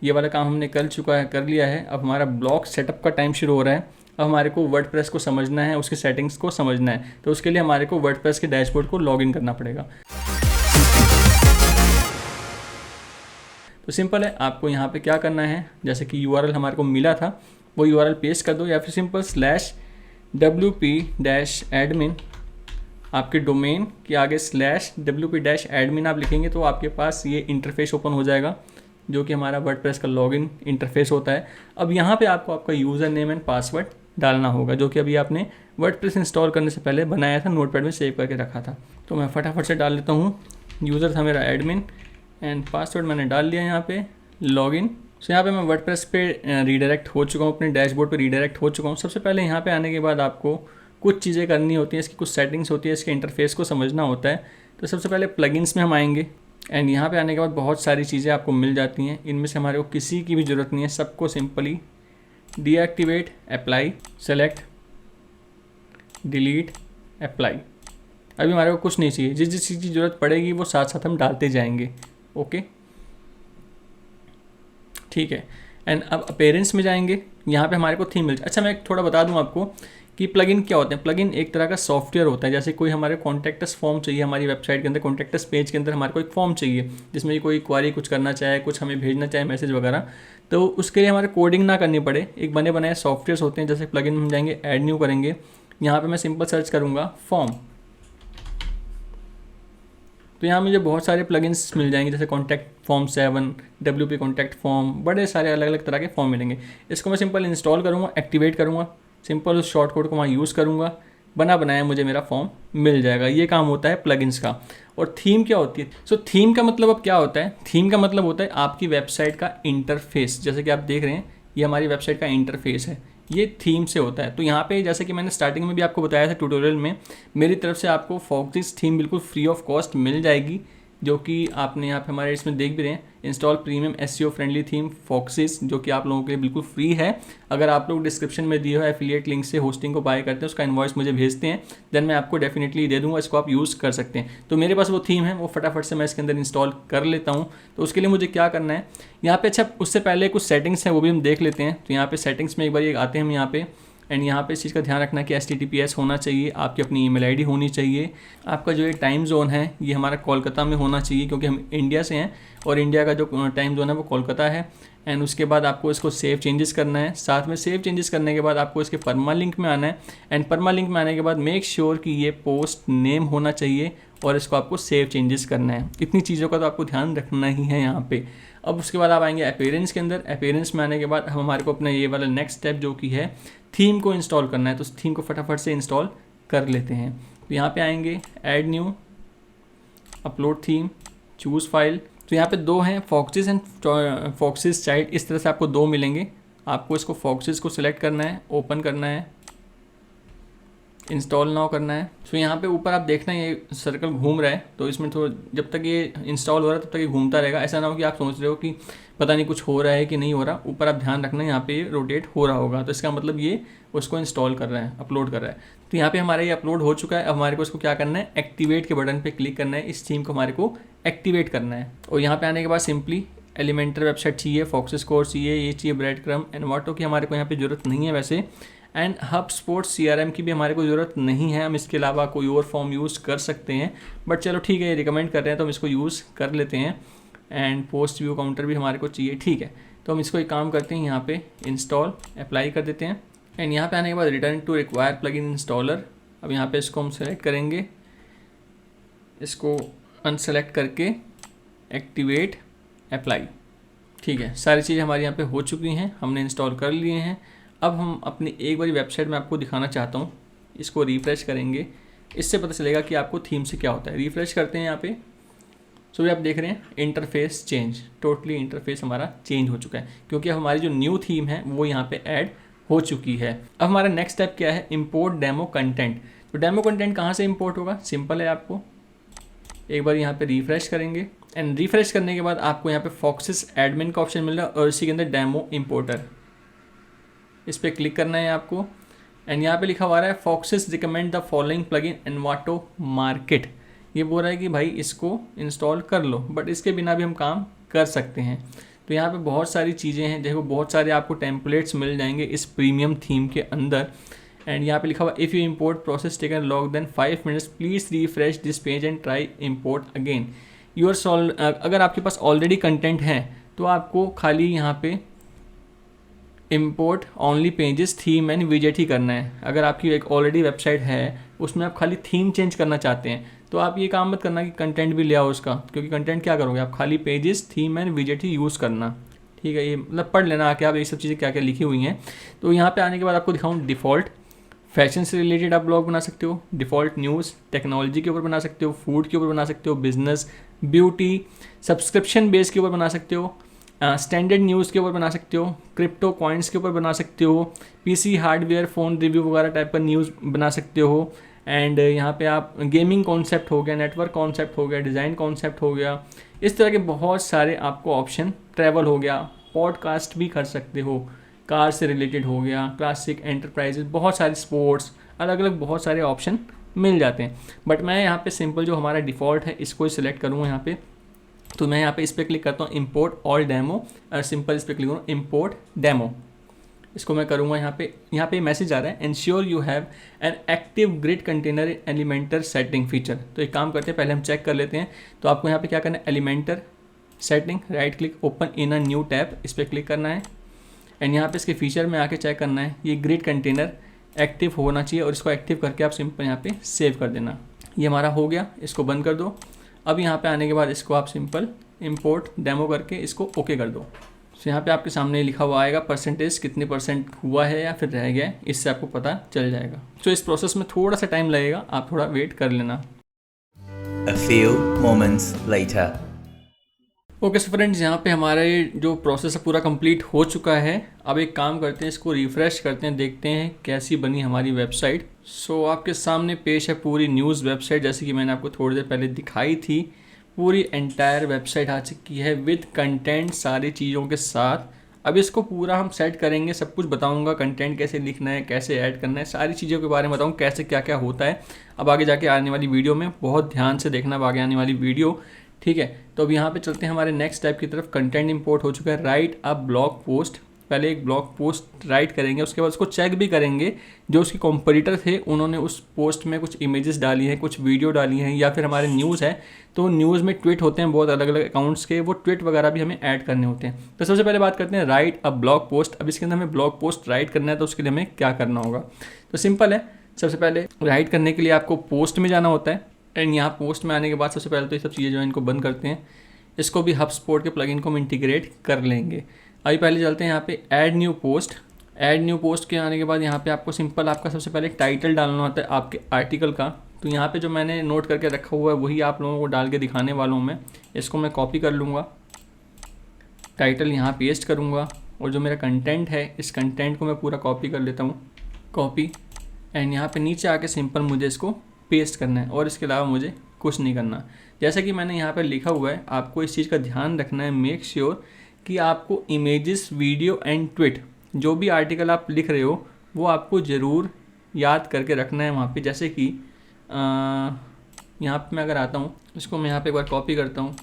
ये वाला काम हमने कर लिया है। अब हमारा ब्लॉग सेटअप का टाइम शुरू हो रहा है। अब हमारे को वर्डप्रेस को समझना है, उसकी सेटिंग्स को समझना है। तो उसके लिए हमारे को वर्डप्रेस के डैशबोर्ड को लॉगिन करना पड़ेगा। तो सिंपल है, आपको यहाँ पे क्या करना है, जैसे कि URL हमारे को मिला था वो URL पेस्ट कर दो या फिर सिंपल wp-admin, आपके डोमेन के आगे /wp-admin आप लिखेंगे तो आपके पास ये इंटरफेस ओपन हो जाएगा जो कि हमारा वर्डप्रेस का लॉगिन इंटरफेस होता है। अब यहाँ पे आपको आपका यूज़र नेम एंड पासवर्ड डालना होगा जो कि अभी आपने वर्डप्रेस इंस्टॉल करने से पहले बनाया था, नोटपैड में सेव करके रखा था। तो मैं फटाफट से डाल लेता हूँ। यूज़र था मेरा एडमिन एंड पासवर्ड मैंने डाल लिया यहाँ पे लॉगिन। सो यहाँ पे मैं वर्डप्रेस पे रीडायरेक्ट हो चुका हूँ, अपने डैशबोर्ड पे रीडायरेक्ट हो चुका हूँ। सबसे पहले यहाँ पे आने के बाद आपको कुछ चीज़ें करनी होती हैं, इसकी कुछ सेटिंग्स होती है, इसके इंटरफेस को समझना होता है। तो सबसे पहले प्लगइन्स में हम आएंगे एंड यहाँ पे आने के बाद बहुत सारी चीज़ें आपको मिल जाती हैं। इनमें से हमारे को किसी की भी ज़रूरत नहीं है, सबको simply deactivate, apply, select, delete, apply. अभी हमारे को कुछ नहीं चाहिए, जिस चीज़ की ज़रूरत पड़ेगी वो साथ साथ हम डालते जाएंगे। ओके, ठीक है। एंड अब अपीयरेंस में जाएंगे, यहाँ पे हमारे को थीम मिल। अच्छा, मैं एक थोड़ा बता दूँ आपको कि प्लगइन क्या होते हैं। प्लगइन एक तरह का सॉफ्टवेयर होता है। जैसे कोई हमारे कॉन्टैक्टस फॉर्म चाहिए, हमारी वेबसाइट के अंदर कॉन्टैक्टस पेज के अंदर हमारे को एक फॉर्म चाहिए जिसमें कोई क्वारी कुछ करना चाहे, कुछ हमें भेजना चाहे मैसेज वगैरह, तो उसके लिए हमारे कोडिंग ना करनी पड़े, एक बने बनाए सॉफ्टवेयर्स होते हैं। जैसे प्लगइन में जाएंगे, ऐड न्यू करेंगे, यहाँ पर मैं सिंपल सर्च करूँगा फॉर्म, तो यहाँ मुझे बहुत सारे प्लगइन्स मिल जाएंगे जैसे contact form 7, WP contact form, बड़े सारे अलग अलग तरह के फॉर्म मिलेंगे। इसको मैं सिंपल इंस्टॉल करूँगा, एक्टिवेट करूँगा, सिंपल उस शॉर्ट कोड को वहाँ यूज़ करूँगा, बना बनाया मुझे मेरा फॉर्म मिल जाएगा। ये काम होता है प्लगइन्स का। और थीम क्या होती है? सो थीम का मतलब अब क्या होता है? थीम का मतलब होता है आपकी वेबसाइट का इंटरफेस। जैसे कि आप देख रहे हैं ये हमारी वेबसाइट का इंटरफेस है, ये थीम से होता है। तो यहाँ पे जैसे कि मैंने स्टार्टिंग में भी आपको बताया था ट्यूटोरियल में, मेरी तरफ से आपको फोक्सिज थीम बिल्कुल फ्री ऑफ कॉस्ट मिल जाएगी, जो कि आपने यहाँ पे हमारे इसमें देख भी रहे हैं। Install premium SEO friendly theme Foxiz, जो कि आप लोगों के लिए बिल्कुल फ्री है। अगर आप लोग डिस्क्रिप्शन में दिए हुए एफिलिएट लिंक से होस्टिंग को बाय करते हैं, उसका इनवॉइस मुझे भेजते हैं, देन मैं आपको डेफिनेटली दे दूँगा, इसको आप यूज़ कर सकते हैं। तो मेरे पास वो थीम है, वो फटाफट से मैं इसके अंदर इंस्टॉल कर लेता हूँ। तो उसके लिए मुझे क्या करना है यहाँ पे? अच्छा, उससे पहले कुछ सेटिंग्स हैं वो भी हम देख लेते हैं। तो यहाँ पे सेटिंग्स में एक बार आते हैं हम यहाँ पे, एंड यहाँ पे इस चीज़ का ध्यान रखना कि HTTPS होना चाहिए, आपकी अपनी ईमेल आईडी होनी चाहिए, आपका जो ये टाइम जोन है ये हमारा कोलकाता में होना चाहिए क्योंकि हम इंडिया से हैं और इंडिया का जो टाइम जोन है वो कोलकाता है। एंड उसके बाद आपको इसको सेव चेंजेस करना है। साथ में सेव चेंजेस करने के बाद आपको इसके परमा लिंक में आना है, एंड परमा लिंक में आने के बाद मेक श्योर कि ये पोस्ट नेम होना चाहिए और इसको आपको सेव चेंजेस करना है। इतनी चीज़ों का तो आपको ध्यान रखना ही है यहाँ पे। अब उसके बाद आप आएंगे अपीयरेंस के अंदर। अपीयरेंस में आने के बाद हमारे को अपना ये वाला नेक्स्ट स्टेप जो कि है थीम को इंस्टॉल करना है, तो उस थीम को फटाफट से इंस्टॉल कर लेते हैं। तो यहाँ पे आएंगे, add new, upload theme, choose file. तो यहाँ पे दो हैं, फोक्सिज एंड फोक्सिज चाइल्ड, इस तरह से आपको दो मिलेंगे। आपको इसको फोक्सिज को सिलेक्ट करना है, ओपन करना है, इंस्टॉल नाउ करना है। सो यहाँ पे ऊपर आप देखना ये सर्कल घूम रहा है, तो इसमें थोड़ा जब तक ये इंस्टॉल हो रहा है तब तक ये घूमता रहेगा। ऐसा ना हो कि आप सोच रहे हो कि पता नहीं कुछ हो रहा है कि नहीं हो रहा। ऊपर आप ध्यान रखना, यहाँ पे ये रोटेट हो रहा होगा, तो इसका मतलब ये उसको इंस्टॉल कर रहा है, अपलोड कर रहा है। तो यहाँ पे हमारा ये अपलोड हो चुका है। अब हमारे को इसको क्या करना है? एक्टिवेट के बटन पर क्लिक करना है, इस थीम को हमारे को एक्टिवेट करना है। और यहाँ पे आने के बाद सिंपली एलिमेंटर वेबसाइट चाहिए, फोक्सिज कोड चाहिए, ये चाहिए ब्रेड क्रम एंड वाटो की हमारे को यहाँ पे ज़रूरत नहीं है वैसे। एंड हब स्पोर्ट CRM की भी हमारे को ज़रूरत नहीं है, हम इसके अलावा कोई और फॉर्म यूज़ कर सकते हैं, बट चलो ठीक है, ये रिकमेंड कर रहे हैं तो हम इसको यूज़ कर लेते हैं। एंड पोस्ट व्यू काउंटर भी हमारे को चाहिए, ठीक है। तो हम इसको एक काम करते हैं, यहाँ पे इंस्टॉल अप्लाई कर देते हैं। एंड यहाँ पे आने के बाद return to require plugin installer. अब यहाँ पे इसको हम सेलेक्ट करेंगे, इसको अनसेलेक्ट करके एक्टिवेट अप्लाई, ठीक है। सारी चीज़ें हमारी यहाँ पे हो चुकी हैं, हमने इंस्टॉल कर लिए हैं। अब हम अपनी एक बारी वेबसाइट में आपको दिखाना चाहता हूँ, इसको रिफ्रेश करेंगे, इससे पता चलेगा कि आपको थीम से क्या होता है। रिफ्रेश करते हैं यहाँ पे, सो आप देख रहे हैं इंटरफेस चेंज, टोटली इंटरफेस हमारा चेंज हो चुका है क्योंकि अब हमारी जो न्यू थीम है वो यहाँ पे ऐड हो चुकी है। अब हमारा नेक्स्ट स्टेप क्या है? Import demo content. तो डेमो कंटेंट कहाँ से इम्पोर्ट होगा? सिंपल है, आपको एक बार यहाँ पे रिफ्रेश करेंगे, एंड रिफ्रेश करने के बाद आपको यहाँ पे फोक्सिज एडमिन का ऑप्शन मिल रहा है और इसी के अंदर डेमो इम्पोर्टर, इस पर क्लिक करना है आपको। एंड यहाँ पे लिखा हुआ है Foxiz recommend the following plugin Envato market. ये बोल रहा है कि भाई इसको इंस्टॉल कर लो, बट इसके बिना भी हम काम कर सकते हैं। तो यहाँ पे बहुत सारी चीज़ें हैं, देखो बहुत सारे आपको टेम्पलेट्स मिल जाएंगे इस प्रीमियम थीम के अंदर। एंड यहाँ पे लिखा हुआ if you import process taken log then 5 minutes please refresh this page and try import again your. अगर आपके पास ऑलरेडी कंटेंट है तो आपको खाली यहाँ पे import only pages theme and विजेट ही करना है। अगर आपकी एक ऑलरेडी वेबसाइट है उसमें आप खाली थीम चेंज करना चाहते हैं तो आप ये काम मत करना कि कंटेंट भी ले आओ उसका, क्योंकि कंटेंट क्या करोगे आप, खाली पेजेस थीम एंड विजेट ही यूज़ करना। ठीक है, ये मतलब पढ़ लेना आके आप ये सब चीज़ें क्या क्या लिखी हुई हैं। तो यहाँ पे आने के बाद आपको दिखाऊँ डिफ़ॉल्ट फैशन से रिलेटेड आप ब्लॉग बना सकते हो, डिफ़ॉल्ट न्यूज़ टेक्नोलॉजी के ऊपर बना सकते हो, फूड के ऊपर बना सकते हो, बिजनेस, ब्यूटी, सब्सक्रिप्शन बेस के ऊपर बना सकते हो, स्टैंडर्ड न्यूज़ के ऊपर बना सकते हो, क्रिप्टो कॉइन्स के ऊपर बना सकते हो, पीसी हार्डवेयर फ़ोन रिव्यू वगैरह टाइप का न्यूज़ बना सकते हो। एंड यहाँ पे आप गेमिंग कॉन्सेप्ट हो गया, नेटवर्क कॉन्सेप्ट हो गया, डिज़ाइन कॉन्सेप्ट हो गया, इस तरह के बहुत सारे आपको ऑप्शन, ट्रैवल हो गया, पॉडकास्ट भी कर सकते हो, कार से रिलेटेड हो गया, क्लासिक, एंटरप्राइजेस, बहुत सारे स्पोर्ट्स, अलग अलग बहुत सारे ऑप्शन मिल जाते हैं। बट मैं यहाँ पे सिंपल जो हमारा डिफ़ॉल्ट है इसको ही सिलेक्ट करूँगा यहाँ पे। तो मैं यहाँ पे इस पर क्लिक करता हूँ इम्पोर्ट ऑल डेमो, और सिंपल इस पर क्लिक करूँ इम्पोर्ट डेमो, इसको मैं करूँगा। यहाँ पे मैसेज आ रहा है ensure you have an active grid container Elementor setting feature. तो एक काम करते हैं, पहले हम चेक कर लेते हैं। तो आपको यहाँ पे क्या करना है, Elementor setting, right click, open in a new tab, इस पर क्लिक करना है। एंड यहाँ पे इसके फीचर में आके चेक करना है ये ग्रिड कंटेनर एक्टिव होना चाहिए, और इसको एक्टिव करके आप सिंपल यहाँ पे सेव कर देना। ये हमारा हो गया, इसको बंद कर दो। अब यहाँ पे आने के बाद इसको आप सिंपल इंपोर्ट डेमो करके इसको ओके कर दो। तो यहाँ पे आपके सामने लिखा हुआ आएगा परसेंटेज कितने परसेंट हुआ है या फिर रह गया है, इससे आपको पता चल जाएगा। तो इस प्रोसेस में थोड़ा सा टाइम लगेगा, आप थोड़ा वेट कर लेना। A few moments later. Okay so friends, यहाँ पे हमारा ये जो प्रोसेस है पूरा कंप्लीट हो चुका है। अब एक काम करते हैं, इसको रिफ़्रेश करते हैं, देखते हैं कैसी बनी हमारी वेबसाइट। सो आपके सामने पेश है पूरी न्यूज़ वेबसाइट, जैसे कि मैंने आपको थोड़ी देर पहले दिखाई थी। पूरी एंटायर वेबसाइट आ चुकी है विद कंटेंट, सारी चीज़ों के साथ। अब इसको पूरा हम सेट करेंगे, सब कुछ बताऊंगा, कंटेंट कैसे लिखना है, कैसे ऐड करना है, सारी चीज़ों के बारे में बताऊँ कैसे क्या क्या होता है। अब आगे जाके आने वाली वीडियो में बहुत ध्यान से देखना, अब आगे आने वाली वीडियो, ठीक है। तो अब यहाँ पे चलते हैं हमारे नेक्स्ट स्टेप की तरफ। कंटेंट इंपोर्ट हो चुका है, राइट अ ब्लॉग पोस्ट। पहले एक ब्लॉग पोस्ट राइट करेंगे, उसके बाद उसको चेक भी करेंगे जो उसके कॉम्पिटिटर थे उन्होंने उस पोस्ट में कुछ इमेजेस डाली हैं, कुछ वीडियो डाली हैं, या फिर हमारे न्यूज़ है तो न्यूज़ में ट्वीट होते हैं बहुत अलग अलग अकाउंट्स के, वो ट्वीट वगैरह भी हमें ऐड करने होते हैं। तो सबसे पहले बात करते हैं राइट अ ब्लॉग पोस्ट। अब इसके अंदर हमें ब्लॉग पोस्ट राइट करना है, तो उसके लिए हमें क्या करना होगा। तो सिंपल है, सबसे पहले राइट करने के लिए आपको पोस्ट में जाना होता है। एंड यहाँ पोस्ट में आने के बाद सबसे पहले तो ये सब चीज़ें जो है इनको बंद करते हैं, इसको भी HubSpot के प्लगइन को हम इंटीग्रेट कर लेंगे। अभी पहले चलते हैं यहाँ पे add new post. Add new post के आने के बाद यहाँ पे आपको सिंपल आपका सबसे पहले टाइटल डालना होता है आपके आर्टिकल का। तो यहाँ पे जो मैंने नोट करके रखा हुआ है वही आप लोगों को डाल के दिखाने वाला हूँ मैं। इसको मैं कॉपी कर लूँगा, टाइटल यहाँ पेस्ट करूँगा, और जो मेरा कंटेंट है इस कंटेंट को मैं पूरा कॉपी कर लेता हूँ, कॉपी। एंड यहाँ पे नीचे आके सिंपल मुझे इसको पेस्ट करना है, और इसके अलावा मुझे कुछ नहीं करना। जैसा कि मैंने यहाँ पे लिखा हुआ है, आपको इस चीज़ का ध्यान रखना है, मेक श्योर कि आपको इमेजेस, वीडियो एंड ट्वीट, जो भी आर्टिकल आप लिख रहे हो वो आपको ज़रूर याद करके रखना है वहाँ पे। जैसे कि यहाँ पे मैं अगर आता हूँ, इसको मैं यहाँ पे एक बार कॉपी करता हूँ,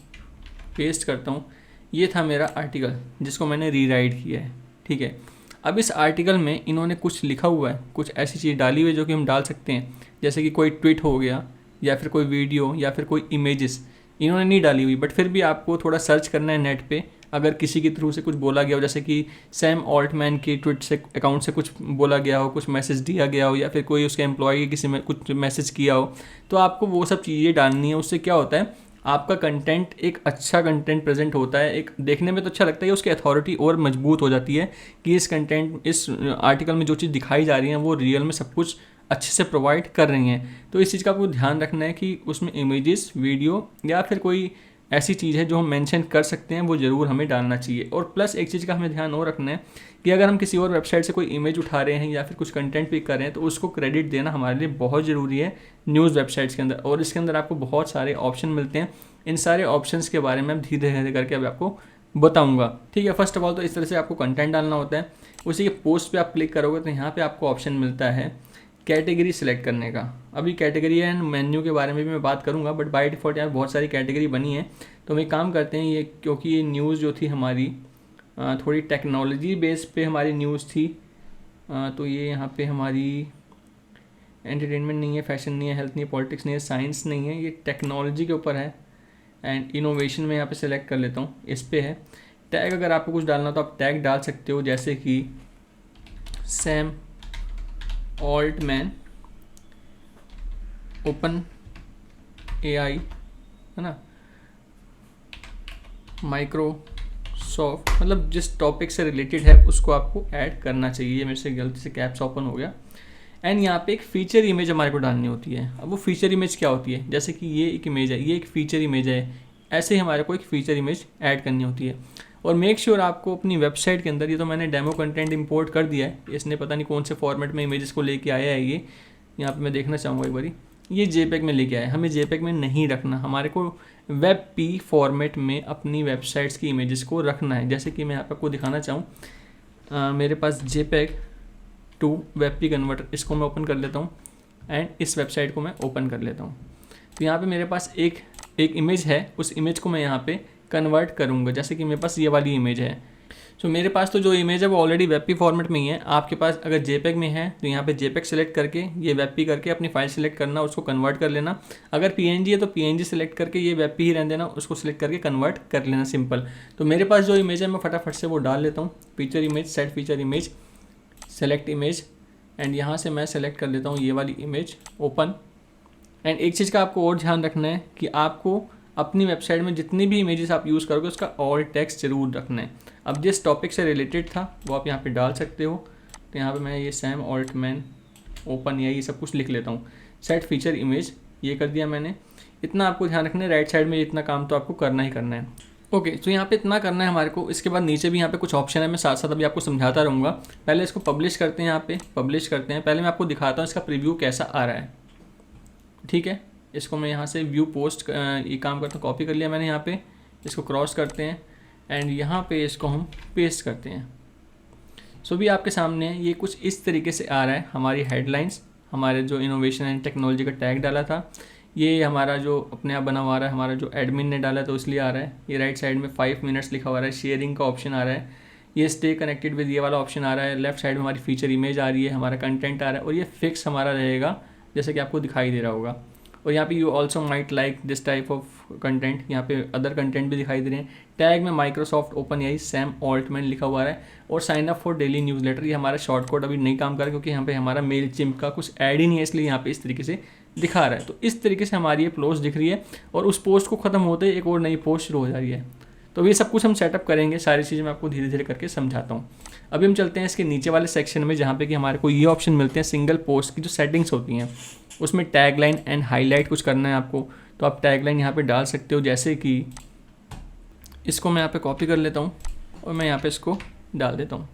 पेस्ट करता हूँ। ये था मेरा आर्टिकल जिसको मैंने रीराइट किया है, ठीक है। अब इस आर्टिकल में इन्होंने कुछ लिखा हुआ है, कुछ ऐसी चीज़ डाली हुई है जो कि हम डाल सकते हैं, जैसे कि कोई ट्वीट हो गया, या फिर कोई वीडियो, या फिर कोई इमेजेस इन्होंने नहीं डाली हुई। बट फिर भी आपको थोड़ा सर्च करना है नेट पे, अगर किसी के थ्रू से कुछ बोला गया हो, जैसे कि सैम ऑल्टमैन के ट्वीट से अकाउंट से कुछ बोला गया हो, कुछ मैसेज दिया गया हो, या फिर कोई उसके एम्प्लॉय किसी में कुछ मैसेज किया हो, तो आपको वो सब चीज़ें डालनी है। उससे क्या होता है, आपका कंटेंट एक अच्छा कंटेंट प्रेजेंट होता है, एक देखने में तो अच्छा लगता है, उसकी अथॉरिटी और मजबूत हो जाती है कि इस कंटेंट, इस आर्टिकल में जो चीज़ दिखाई जा रही है वो रियल में सब कुछ अच्छे से प्रोवाइड कर रही हैं। तो इस चीज़ का आपको ध्यान रखना है कि उसमें इमेजेस, वीडियो या फिर कोई ऐसी चीज़ है जो हम मेंशन कर सकते हैं, वो ज़रूर हमें डालना चाहिए। और प्लस एक चीज़ का हमें ध्यान और रखना है कि अगर हम किसी और वेबसाइट से कोई इमेज उठा रहे हैं या फिर कुछ कंटेंट पिक कर रहे हैं, तो उसको क्रेडिट देना हमारे लिए बहुत ज़रूरी है न्यूज़ वेबसाइट्स के अंदर। और इसके अंदर आपको बहुत सारे ऑप्शन मिलते हैं, इन सारे ऑप्शंस के बारे में धीरे धीरे करके अभी आपको बताऊंगा, ठीक है। फर्स्ट ऑफ ऑल तो इस तरह से आपको कंटेंट डालना होता है। उसी के पोस्ट पे आप क्लिक करोगे तो यहाँ पे आपको ऑप्शन मिलता है कैटेगरी सिलेक्ट करने का। अभी कैटेगरी एंड मेन्यू के बारे में भी मैं बात करूंगा, बट बाय डिफ़ॉल्ट यहाँ बहुत सारी कैटेगरी बनी है। तो हम एक काम करते हैं, ये क्योंकि ये न्यूज़ जो थी हमारी थोड़ी टेक्नोलॉजी बेस पे हमारी न्यूज़ थी, तो ये यहाँ पे हमारी एंटरटेनमेंट नहीं है, फैशन नहीं है, हेल्थ नहीं है, पॉलिटिक्स नहीं है, साइंस नहीं है, ये टेक्नोलॉजी के ऊपर है। एंड इनोवेशन में यहाँ पे सेलेक्ट कर लेता हूँ, इस पे है। टैग अगर आपको कुछ डालना तो आप टैग डाल सकते हो, जैसे कि सैम ऑल्टमैन ओपन AI, है ना, माइक्रोसॉफ्ट, मतलब जिस टॉपिक से रिलेटेड है उसको आपको ऐड करना चाहिए। मेरे से गलती से कैप्स ओपन हो गया। एंड यहाँ पे एक फीचर इमेज हमारे को डालनी होती है। अब वो फीचर इमेज क्या होती है, जैसे कि ये एक इमेज है, ये एक फीचर इमेज है, ऐसे ही हमारे को एक फीचर इमेज ऐड करनी होती है। और मेक श्योर आपको अपनी वेबसाइट के अंदर, ये तो मैंने डेमो कंटेंट इंपोर्ट कर दिया है, इसने पता नहीं कौन से फॉर्मेट में इमेजेस को लेके आया है। ये यहाँ पे मैं देखना चाहूँगा एक बारी, ये JPEG में लेके आया है। हमें JPEG में नहीं रखना, हमारे को WebP फॉर्मेट में अपनी वेबसाइट्स की इमेजेस को रखना है। जैसे कि मैं यहाँ पे आपको दिखाना चाहूँ, मेरे पास JPEG टू WebP कन्वर्टर, इसको मैं ओपन कर लेता हूँ एंड इस वेबसाइट को मैं ओपन कर लेता हूँ। तो यहाँ पे मेरे पास एक इमेज है, उस इमेज को मैं यहाँ पे कन्वर्ट करूँगा। जैसे कि मेरे पास ये वाली इमेज है, तो मेरे पास तो जो इमेज है वो ऑलरेडी WebP फॉर्मेट में ही है। आपके पास अगर JPEG में है तो यहाँ पे JPEG सेलेक्ट करके ये WebP करके अपनी फाइल सेलेक्ट करना, उसको कन्वर्ट कर लेना। अगर PNG है तो PNG सेलेक्ट करके ये WebP ही रहने देना, उसको सेलेक्ट करके कन्वर्ट कर लेना, सिंपल। तो मेरे पास जो इमेज है मैं फटाफट से वो डाल लेता हूँ। Feature image, set feature image, select image, and यहाँ से मैं सेलेक्ट कर लेता हूँ ये वाली इमेज, ओपन। एंड एक चीज़ का आपको और ध्यान रखना है कि आपको अपनी वेबसाइट में जितनी भी इमेजेस आप यूज़ करोगे उसका ऑल टेक्स्ट जरूर रखना है। अब जिस टॉपिक से रिलेटेड था वो आप यहाँ पे डाल सकते हो। तो यहाँ पे मैं ये सैम ऑल्टमैन ओपन AI ये सब कुछ लिख लेता हूँ। सेट फीचर इमेज ये कर दिया मैंने। इतना आपको ध्यान रखना है, राइट साइड में इतना काम तो आपको करना ही करना है। ओके, तो यहाँ पे इतना करना है हमारे को। इसके बाद नीचे भी यहाँ पे कुछ ऑप्शन है, मैं साथ साथ अभी आपको समझाता रहूँगा। पहले इसको पब्लिश करते हैं, यहाँ पे पब्लिश करते हैं। पहले मैं आपको दिखाता हूँ इसका प्रीव्यू कैसा आ रहा है, ठीक है। इसको मैं यहाँ से व्यू पोस्ट ये काम करता हूँ, कॉपी कर लिया मैंने यहाँ पे। इसको क्रॉस करते हैं एंड यहाँ पे इसको हम पेस्ट करते हैं। सो भी आपके सामने ये कुछ इस तरीके से आ रहा है। हमारी हेडलाइंस, हमारे जो इनोवेशन एंड टेक्नोलॉजी का टैग डाला था, ये हमारा जो अपने आप बना हुआ रहा है, हमारा जो एडमिन ने डाला तो इसलिए आ रहा है। ये राइट साइड में 5 मिनट्स लिखा हुआ है, शेयरिंग का ऑप्शन आ रहा है, ये स्टे कनेक्टेड विद ये वाला ऑप्शन आ रहा है। लेफ्ट साइड में हमारी फीचर इमेज आ रही है, हमारा कंटेंट आ रहा है, और ये फिक्स हमारा रहेगा जैसे कि आपको दिखाई दे रहा होगा। और यहाँ पे you also might like this type of content, यहाँ पे अदर कंटेंट भी दिखाई दे रहे हैं। टैग में Microsoft open AI Sam Altman लिखा हुआ है, और sign up for daily newsletter, ये हमारा शॉर्ट कोड अभी नहीं काम कर रहा क्योंकि यहाँ पे हमारा मेल चिम्प का कुछ ऐड ही नहीं है, इसलिए यहाँ पे इस तरीके से दिखा रहा है। तो इस तरीके से हमारी ये पोस्ट दिख रही है, और उस पोस्ट को ख़त्म होते ही एक और नई पोस्ट शुरू हो जा रही है। तो ये सब कुछ हम सेटअप करेंगे, सारी चीज़ें मैं आपको धीरे धीरे करके समझाता हूँ। अभी हम चलते हैं इसके नीचे वाले सेक्शन में, जहाँ पे कि हमारे को ये ऑप्शन मिलते हैं सिंगल पोस्ट की जो सेटिंग्स होती हैं। उसमें टैगलाइन एंड हाईलाइट कुछ करना है आपको, तो आप टैगलाइन यहाँ पे डाल सकते हो। जैसे कि इसको मैं यहाँ पे कॉपी कर लेता हूँ और मैं यहाँ पे इसको डाल देता हूँ,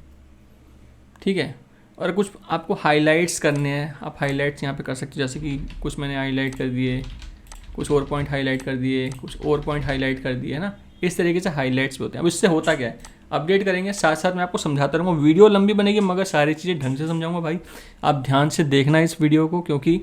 ठीक है। और कुछ आपको हाईलाइट्स करने हैं, आप हाईलाइट्स यहाँ पे कर सकते हो। जैसे कि कुछ मैंने हाईलाइट कर दिए, कुछ और पॉइंट हाईलाइट कर दिए, कुछ और पॉइंट हाईलाइट कर दिए, है ना। इस तरीके से हाईलाइट्स भी होते हैं। अब इससे होता क्या है, अपडेट करेंगे, साथ साथ मैं आपको समझाता रहूँगा। वीडियो लंबी बनेगी मगर सारी चीज़ें ढंग से समझाऊंगा भाई। आप ध्यान से देखना इस वीडियो को, क्योंकि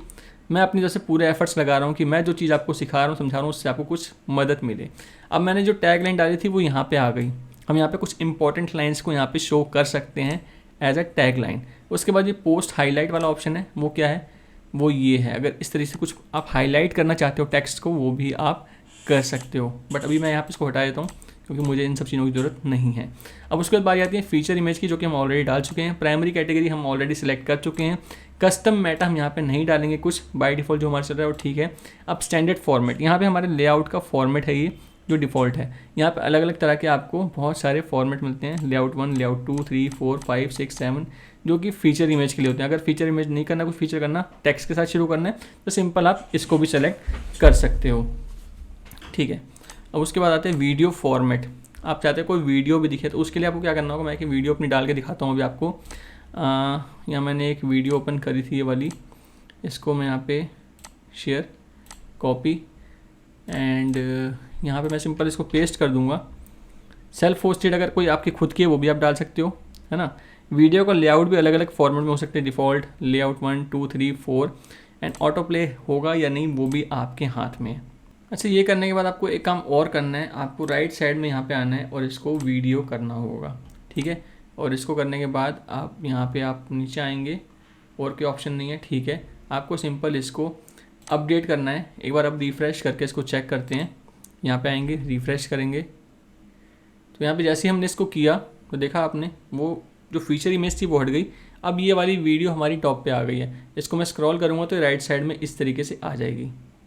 मैं अपनी तरफ से पूरे एफर्ट्स लगा रहा हूँ कि मैं जो चीज़ आपको सिखा रहा हूँ, समझा रहा हूँ, उससे आपको कुछ मदद मिले। अब मैंने जो टैग लाइन डाली थी वो यहाँ पे आ गई। हम यहाँ पे कुछ इंपॉर्टेंट लाइन्स को यहाँ पे शो कर सकते हैं एज अ टैग लाइन। उसके बाद ये पोस्ट हाईलाइट वाला ऑप्शन है, वो क्या है, वो ये है। अगर इस तरीके से कुछ आप हाईलाइट करना चाहते हो टेक्स्ट को, वो भी आप कर सकते हो। बट अभी मैं यहाँ पे इसको हटा देता हूँ क्योंकि मुझे इन सब चीज़ों की ज़रूरत नहीं है। अब उसके बाद बारी आती है फीचर इमेज की, जो कि हम ऑलरेडी डाल चुके हैं। प्राइमरी कैटेगरी हम ऑलरेडी सिलेक्ट कर चुके हैं। कस्टम मेटा हम यहाँ पे नहीं डालेंगे, कुछ बाय डिफ़ॉल्ट जो हमारा चल रहा है वो ठीक है। अब स्टैंडर्ड फॉर्मेट, यहाँ पे हमारे लेआउट का फॉर्मेट है, ये जो डिफ़ॉल्ट है। यहाँ पे अलग अलग तरह के आपको बहुत सारे फॉर्मेट मिलते हैं, लेआउट 1, लेआउट 2, 3, 4, 5, 6, 7, जो कि फीचर इमेज के लिए होते हैं। अगर फीचर इमेज नहीं करना, कुछ फीचर करना, टेक्स्ट के साथ शुरू करना है, तो सिंपल आप इसको भी सेलेक्ट कर सकते हो, ठीक है। अब उसके बाद आते हैं वीडियो फॉर्मेट। आप चाहते हैं कोई वीडियो भी दिखे, तो उसके लिए आपको क्या करना होगा, मैं एक वीडियो अपनी डाल के दिखाता हूँ अभी आपको। यहाँ मैंने एक वीडियो ओपन करी थी, ये वाली। इसको मैं यहाँ पे शेयर, कॉपी, एंड यहाँ पे मैं सिंपल इसको पेस्ट कर दूँगा। सेल्फ होस्टेड अगर कोई आपकी खुद की है वो भी आप डाल सकते हो, है ना। वीडियो का लेआउट भी अलग अलग फॉर्मेट में हो सकते हैं, default, layout 1, 2, 3, 4, and auto play होगा या नहीं वो भी आपके हाथ में है। अच्छा, ये करने के बाद आपको एक काम और करना है, आपको राइट साइड में यहाँ पे आना है और इसको वीडियो करना होगा, ठीक है। और इसको करने के बाद आप यहाँ पे आप नीचे आएंगे, और कोई ऑप्शन नहीं है, ठीक है। आपको सिंपल इसको अपडेट करना है। एक बार आप रिफ़्रेश करके इसको चेक करते हैं। यहाँ पे आएंगे, रिफ़्रेश करेंगे, तो यहाँ पे जैसे ही हमने इसको किया तो देखा आपने वो जो फीचर इमेज थी वो हट गई। अब ये वाली वीडियो हमारी टॉप पे आ गई है। इसको मैं स्क्रॉल करूँगा तो राइट साइड में इस तरीके से आ जाएगी,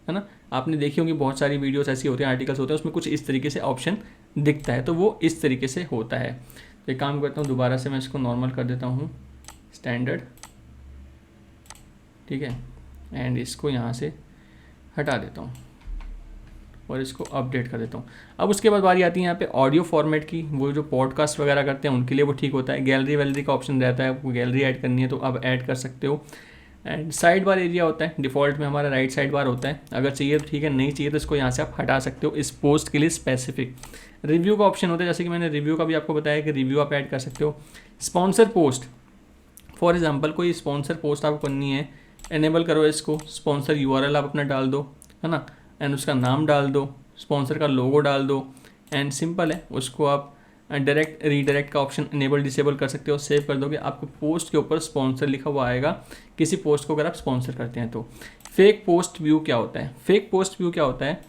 है ना। आपने देखी होंगी बहुत सारी वीडियोस ऐसी होती हैं, आर्टिकल्स होते हैं, उसमें कुछ इस तरीके से ऑप्शन दिखता है, तो वो इस तरीके से होता है। तो एक काम करता हूँ, दोबारा से मैं इसको नॉर्मल कर देता हूँ, स्टैंडर्ड, ठीक है, एंड इसको यहाँ से हटा देता हूँ और इसको अपडेट कर देता हूँ। अब उसके बाद बारी आती है यहाँ पे ऑडियो फॉर्मेट की। वो जो पॉडकास्ट वगैरह करते हैं उनके लिए वो ठीक होता है। गैलरी वैलरी का ऑप्शन रहता है, वो गैलरी ऐड करनी है तो अब ऐड कर सकते हो। एंड साइड बार एरिया होता है, डिफ़ॉल्ट में हमारा राइट साइड बार होता है, अगर चाहिए तो ठीक है, नहीं चाहिए तो इसको यहाँ से आप हटा सकते हो इस पोस्ट के लिए स्पेसिफिक। रिव्यू का ऑप्शन होता है, जैसे कि मैंने रिव्यू का भी आपको बताया कि रिव्यू आप ऐड कर सकते हो। स्पॉन्सर पोस्ट, फॉर एग्जाम्पल कोई स्पॉन्सर पोस्ट आपको करनी है, एनेबल करो इसको, स्पॉन्सर URL आप अपना डाल दो, है ना, एंड उसका नाम डाल दो, स्पॉन्सर का लोगो डाल दो, एंड सिंपल है, उसको आप डायरेक्ट रीडायरेक्ट का ऑप्शन इनेबल डिसेबल कर सकते हो। सेव कर दोगे, आपको पोस्ट के ऊपर स्पॉन्सर लिखा हुआ आएगा, किसी पोस्ट को अगर आप स्पॉन्सर करते हैं तो। फेक पोस्ट व्यू क्या होता है? फेक पोस्ट व्यू क्या होता है,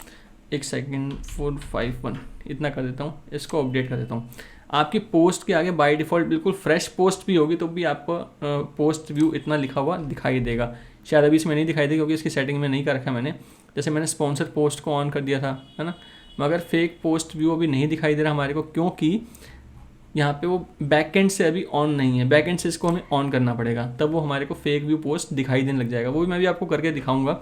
एक सेकेंड, 451 इतना कर देता हूँ, इसको अपडेट कर देता हूँ। आपकी पोस्ट के आगे बाय डिफ़ॉल्ट बिल्कुल फ्रेश पोस्ट भी होगी तो भी आपको पोस्ट व्यू इतना लिखा हुआ दिखाई देगा। शायद अभी इसमें नहीं दिखाई देगा क्योंकि इसकी सेटिंग में नहीं कर रखा मैंने, जैसे मैंने स्पॉन्सर पोस्ट को ऑन कर दिया था, है ना, मगर फेक पोस्ट व्यू अभी नहीं दिखाई दे रहा हमारे को, क्योंकि यहाँ पे वो बैकएंड से अभी ऑन नहीं है। बैकएंड से इसको हमें ऑन करना पड़ेगा, तब वो हमारे को फेक व्यू पोस्ट दिखाई देने लग जाएगा। वो भी मैं भी आपको करके दिखाऊंगा,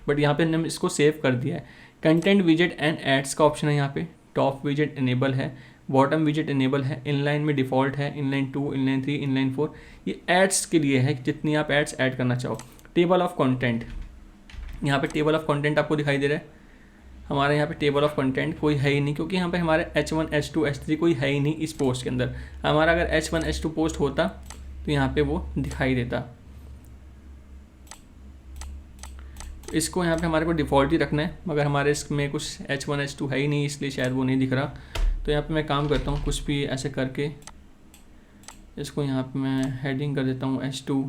बट यहाँ पे हमने इसको सेव कर दिया है। कंटेंट विजेट एंड एड्स का ऑप्शन है यहाँ पे, टॉप विजेट इनेबल है, बॉटम विजेट इनेबल है, इनलाइन में डिफ़ॉल्ट है, इनलाइन 2, इनलाइन 3, इनलाइन 4, ये एड्स के लिए है, जितनी आप एड्स ऐड करना चाहो। टेबल ऑफ कंटेंट, यहाँ पे टेबल ऑफ कंटेंट आपको दिखाई दे रहा है। हमारे यहाँ पे टेबल ऑफ कंटेंट कोई है ही नहीं, क्योंकि यहाँ पे हमारे H1, H2, H3 कोई है ही नहीं इस पोस्ट के अंदर। हमारा अगर H1, H2 पोस्ट होता तो यहाँ पे वो दिखाई देता। इसको यहाँ पे हमारे को डिफ़ॉल्ट ही रखना है, मगर हमारे इसमें कुछ H1, H2 है ही नहीं, इसलिए शायद वो नहीं दिख रहा। तो यहाँ पे मैं काम करता हूँ, कुछ भी ऐसे करके इसको यहाँ पे मैं हेडिंग कर देता हूँ H2,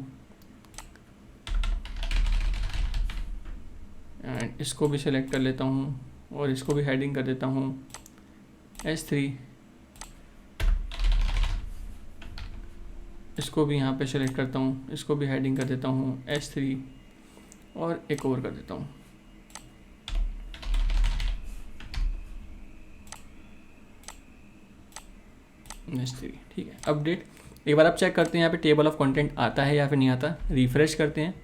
एंड इसको भी सिलेक्ट कर लेता हूँ और इसको भी हेडिंग कर देता हूँ H3, इसको भी यहाँ पे सिलेक्ट करता हूँ, इसको भी हेडिंग कर देता हूँ H3, और एक और कर देता हूँ H3, ठीक है। अपडेट, एक बार आप चेक करते हैं यहाँ पे टेबल ऑफ कंटेंट आता है या फिर नहीं आता, रिफ्रेश करते हैं,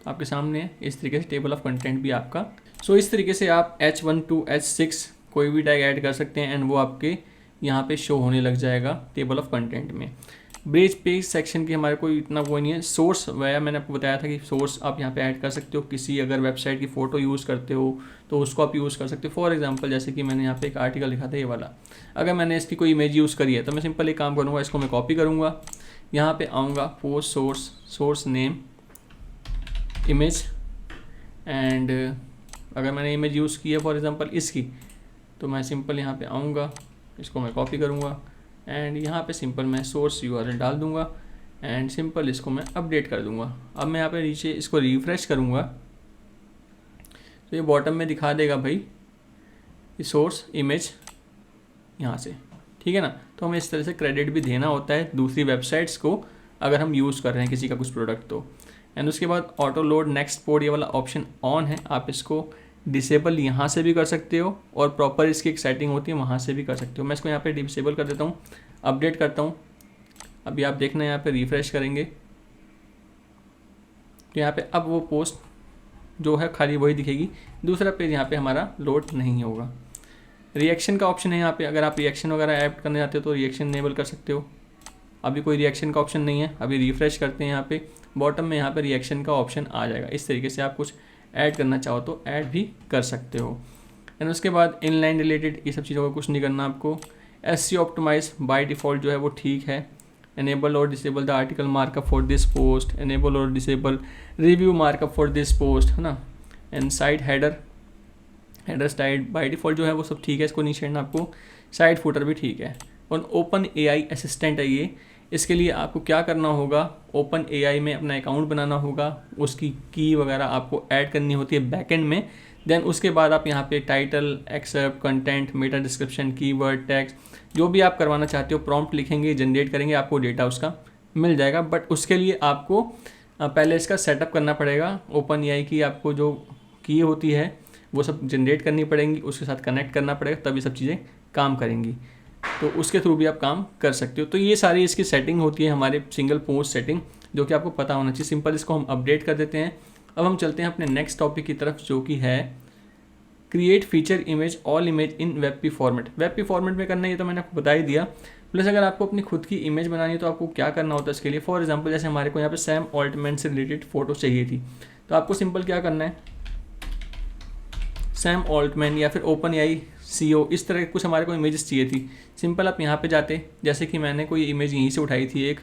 आपके सामने है इस तरीके से टेबल ऑफ कंटेंट भी आपका। सो इस तरीके से आप H1 to H6 कोई भी टैग ऐड कर सकते हैं, एंड वो आपके यहाँ पे शो होने लग जाएगा टेबल ऑफ कंटेंट में। ब्रिज पेज सेक्शन की हमारे कोई इतना वो नहीं है। सोर्स वह मैंने आपको बताया था कि सोर्स आप यहाँ पे ऐड कर सकते हो, किसी अगर वेबसाइट की फ़ोटो यूज़ करते हो तो उसको आप यूज़ कर सकते हो। फॉर एग्जांपल जैसे कि मैंने यहाँ पे एक आर्टिकल लिखा था ये वाला, अगर मैंने इसकी कोई इमेज यूज़ करी है तो मैं सिंपल एक काम करूँगा, इसको मैं कॉपी करूँगा, यहाँ पर आऊँगा, post source, source name, image, and अगर मैंने इमेज यूज़ की है फॉर एग्जांपल इसकी, तो मैं सिंपल यहाँ पे आऊँगा, इसको मैं कॉपी करूँगा, एंड यहाँ पे सिंपल मैं सोर्स URL डाल दूँगा, एंड सिंपल इसको मैं अपडेट कर दूँगा। अब मैं यहाँ पे नीचे इसको रिफ़्रेश करूँगा तो ये बॉटम में दिखा देगा भाई ये सोर्स इमेज यहाँ से, ठीक है ना। तो हमें इस तरह से क्रेडिट भी देना होता है दूसरी वेबसाइट्स को अगर हम यूज़ कर रहे हैं किसी का कुछ प्रोडक्ट तो। एंड उसके बाद ऑटो लोड नेक्स्ट पोर्ट ये वाला ऑप्शन ऑन है, आप इसको डिसेबल यहाँ से भी कर सकते हो और प्रॉपर इसकी एक सेटिंग होती है वहाँ से भी कर सकते हो। मैं इसको यहाँ पे डिसेबल कर देता हूँ, अपडेट करता हूँ। अभी आप देखना यहाँ पे रिफ़्रेश करेंगे तो यहाँ पे अब वो पोस्ट जो है खाली वही दिखेगी, दूसरा पेज यहाँ पे हमारा लोड नहीं होगा। रिएक्शन का ऑप्शन है यहाँ पे, अगर आप रिएक्शन वगैरह ऐड करने जाते हो तो रिएक्शन इनेबल कर सकते हो। अभी कोई रिएक्शन का ऑप्शन नहीं है, अभी रिफ़्रेश करते हैं, यहाँ पे बॉटम में यहाँ पे रिएक्शन का ऑप्शन आ जाएगा। इस तरीके से आप कुछ ऐड करना चाहो तो ऐड भी कर सकते हो। एंड उसके बाद इनलाइन रिलेटेड ये सब चीज़ों का कुछ नहीं करना आपको। SEO ऑप्टिमाइज बाय डिफ़ॉल्ट जो है वो ठीक है। एनेबल और disable the article markup for this post, enable और disable review markup for this post, है ना। And side header style by default जो है वो सब ठीक है, इसको नहीं छेड़ना आपको। साइड फुटर भी ठीक है। और ओपन AI असिस्टेंट है ये, इसके लिए आपको क्या करना होगा, ओपन AI में अपना अकाउंट बनाना होगा, उसकी की वगैरह आपको ऐड करनी होती है बैकएंड में, देन उसके बाद आप यहाँ पे title, excerpt, content, meta description, keyword, tags जो भी आप करवाना चाहते हो प्रॉम्प्ट लिखेंगे, जनरेट करेंगे, आपको डेटा उसका मिल जाएगा। बट उसके लिए आपको पहले इसका सेटअप करना पड़ेगा। ओपन एआई की आपको जो की होती है वो सब जनरेट करनी पड़ेंगी, उसके साथ कनेक्ट करना पड़ेगा, तभी सब चीज़ें काम करेंगी। तो उसके थ्रू भी आप काम कर सकते हो। तो ये सारी इसकी सेटिंग होती है हमारे सिंगल पोस्ट सेटिंग, जो कि आपको पता होना चाहिए। सिंपल इसको हम अपडेट कर देते हैं। अब हम चलते हैं अपने नेक्स्ट टॉपिक की तरफ, जो कि है create feature image all image in web format. Web format में करना, ये तो मैंने आपको बता ही दिया। प्लस अगर आपको अपनी खुद की इमेज बनानी है तो आपको क्या करना होता है इसके लिए। फॉर एग्जांपल जैसे हमारे को यहाँ पे सैम ऑल्टमैन से रिलेटेड फोटो चाहिए थी, तो आपको सिंपल क्या करना है, सैम ऑल्टमैन या फिर ओपन एआई सीओ, इस तरह कुछ हमारे को इमेजेस चाहिए थी। सिंपल आप यहाँ पे जाते, जैसे कि मैंने कोई इमेज यहीं से उठाई थी एक,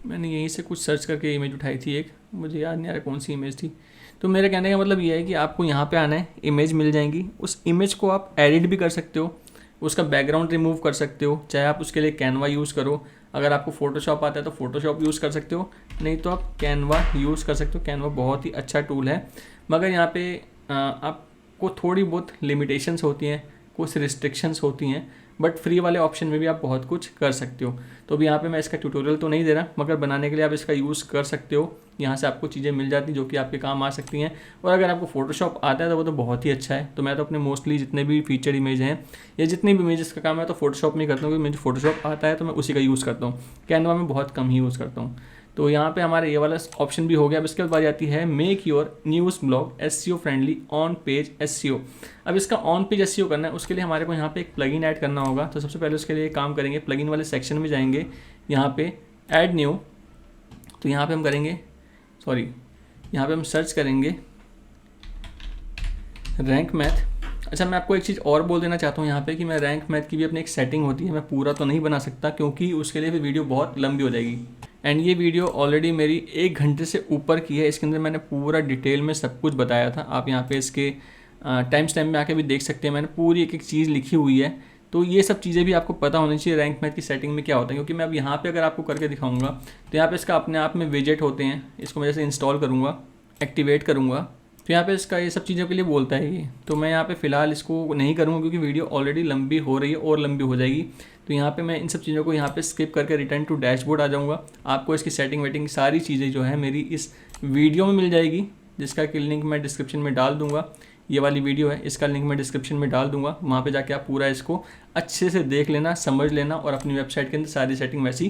मैंने यहीं से कुछ सर्च करके इमेज उठाई थी एक, मुझे याद नहीं आ रहा कौन सी इमेज थी। तो मेरे कहने का मतलब ये है कि आपको यहाँ पे आना है, इमेज मिल जाएंगी, उस इमेज को आप एडिट भी कर सकते हो, उसका बैकग्राउंड रिमूव कर सकते हो, चाहे आप उसके लिए कैनवा यूज़ करो। अगर आपको फोटोशॉप आता है तो फोटोशॉप यूज़ कर सकते हो, नहीं तो आप कैनवा यूज़ कर सकते हो। कैनवा बहुत ही अच्छा टूल है, मगर यहाँ पे आपको थोड़ी बहुत लिमिटेशंस होती हैं, कुछ रिस्ट्रिक्शंस होती हैं, बट फ्री वाले ऑप्शन में भी आप बहुत कुछ कर सकते हो। तो अभी यहाँ पे मैं इसका ट्यूटोरियल तो नहीं दे रहा, मगर बनाने के लिए आप इसका यूज़ कर सकते हो। यहाँ से आपको चीज़ें मिल जाती जो कि आपके काम आ सकती हैं। और अगर आपको फोटोशॉप आता है तो वो तो बहुत ही अच्छा है। तो मैं तो अपने मोस्टली जितने भी फीचर इमेज हैं या जितनी भी इमेजेस का काम है तो फोटोशॉप में करता हूँ, क्योंकि मुझे फोटोशॉप आता है तो मैं उसी का यूज़ करता हूँ। कैनवा में बहुत कम ही यूज़ करता हूँ। तो यहाँ पे हमारा ये वाला ऑप्शन भी हो गया। अब इसके बाद जाती है make your news blog SEO friendly on page SEO। अब इसका ऑन पेज SEO करना है, उसके लिए हमारे को यहाँ पे एक प्लगइन ऐड करना होगा। तो सबसे पहले उसके लिए काम करेंगे, प्लगइन वाले सेक्शन में जाएंगे, यहाँ पे ऐड न्यू, तो यहाँ पे हम करेंगे, यहाँ पे हम सर्च करेंगे रैंक मैथ। अच्छा, मैं आपको एक चीज़ और बोल देना चाहता हूँ यहाँ पे कि मैं रैंक मैथ की भी अपनी एक सेटिंग होती है, मैं पूरा तो नहीं बना सकता क्योंकि उसके लिए भी वीडियो बहुत लंबी हो जाएगी। एंड ये वीडियो ऑलरेडी मेरी 1 घंटे से ऊपर की है, इसके अंदर मैंने पूरा डिटेल में सब कुछ बताया था। आप यहाँ पे इसके टाइम स्टैम्प में आके भी देख सकते हैं, मैंने पूरी एक एक चीज़ लिखी हुई है। तो ये सब चीज़ें भी आपको पता होनी चाहिए रैंक मैथ की सेटिंग में क्या होता है, क्योंकि मैं अब यहाँ पे अगर आपको करके दिखाऊंगा तो यहाँ पे इसका अपने आप में विजेट होते हैं, इसको मैं जैसे इंस्टॉल करूँगा, एक्टिवेट करूँगा, तो यहाँ पे इसका ये सब चीज़ों के लिए बोलता है ये। तो मैं यहाँ पे फ़िलहाल इसको नहीं करूँगा क्योंकि वीडियो ऑलरेडी लंबी हो रही है और लंबी हो जाएगी। तो यहाँ पे मैं इन सब चीज़ों को यहाँ पे स्किप करके रिटर्न टू डैशबोर्ड आ जाऊँगा। आपको इसकी सेटिंग वेटिंग सारी चीज़ें जो है मेरी इस वीडियो में मिल जाएगी, जिसका कि लिंक मैं डिस्क्रिप्शन में डाल दूँगा। ये वाली वीडियो है, इसका लिंक मैं डिस्क्रिप्शन में डाल दूँगा, वहाँ पर जाके आप पूरा इसको अच्छे से देख लेना, समझ लेना और अपनी वेबसाइट के अंदर सारी सेटिंग वैसी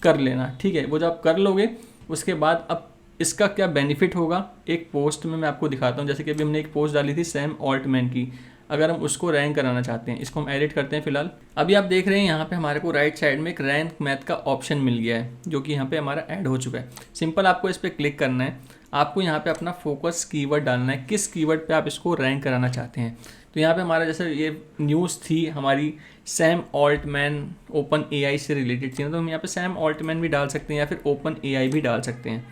कर लेना। ठीक है, वो जब आप कर लोगे उसके बाद अब इसका क्या बेनिफिट होगा, एक पोस्ट में मैं आपको दिखाता हूँ। जैसे कि अभी हमने एक पोस्ट डाली थी सैम ऑल्टमैन की, अगर हम उसको रैंक कराना चाहते हैं, इसको हम एडिट करते हैं फिलहाल। अभी आप देख रहे हैं यहाँ पे हमारे को राइट साइड में एक रैंक मैथ का ऑप्शन मिल गया है, जो कि यहाँ पे हमारा ऐड हो चुका है। सिंपल आपको इस पर क्लिक करना है, आपको यहाँ पे अपना फोकस कीवर्ड डालना है, किस कीवर्ड पे आप इसको रैंक कराना चाहते हैं। तो यहाँ पे हमारा जैसे ये न्यूज़ थी हमारी सैम ऑल्टमैन ओपन एआई से रिलेटेड थी ना, तो हम यहाँ पे सैम ऑल्टमैन भी डाल सकते हैं या फिर ओपन एआई भी डाल सकते हैं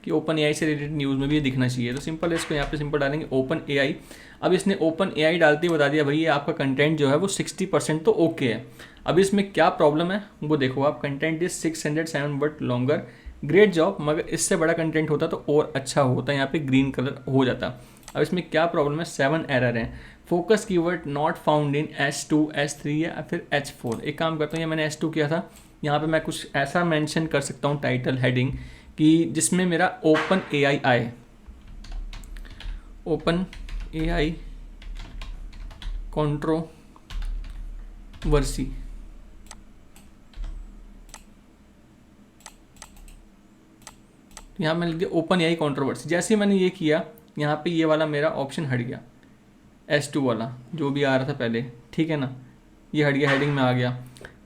कि ओपन एआई से रिलेटेड न्यूज़ में भी दिखना चाहिए। तो सिंपल इसको यहाँ पे सिंपल डालेंगे ओपन एआई। अब इसने ओपन एआई डालते ही बता दिया भाई ये आपका कंटेंट जो है वो 60% तो ओके है। अब इसमें क्या प्रॉब्लम है वो देखो आप, content is 607 word longer, great job, मगर इससे बड़ा कंटेंट होता तो और अच्छा होता, यहाँ पे ग्रीन कलर हो जाता। अब इसमें क्या प्रॉब्लम है, 7 एरर हैं। Focus keyword not found in S2, S3 या फिर H4। एक काम करता हूँ, ये मैंने S2 किया था, यहाँ पे मैं कुछ ऐसा मेंशन कर सकता हूँ टाइटल हेडिंग कि जिसमें मेरा ओपन एआई आए, ओपन एआई कंट्रोवर्सी। यहाँ मैंने लिख दिया ओपन एआई कंट्रोवर्सी। जैसे ही मैंने ये किया, यहाँ पे ये वाला मेरा ऑप्शन हट गया, S2 वाला जो भी आ रहा था पहले, ठीक है ना, ये हट गया, हेडिंग में आ गया।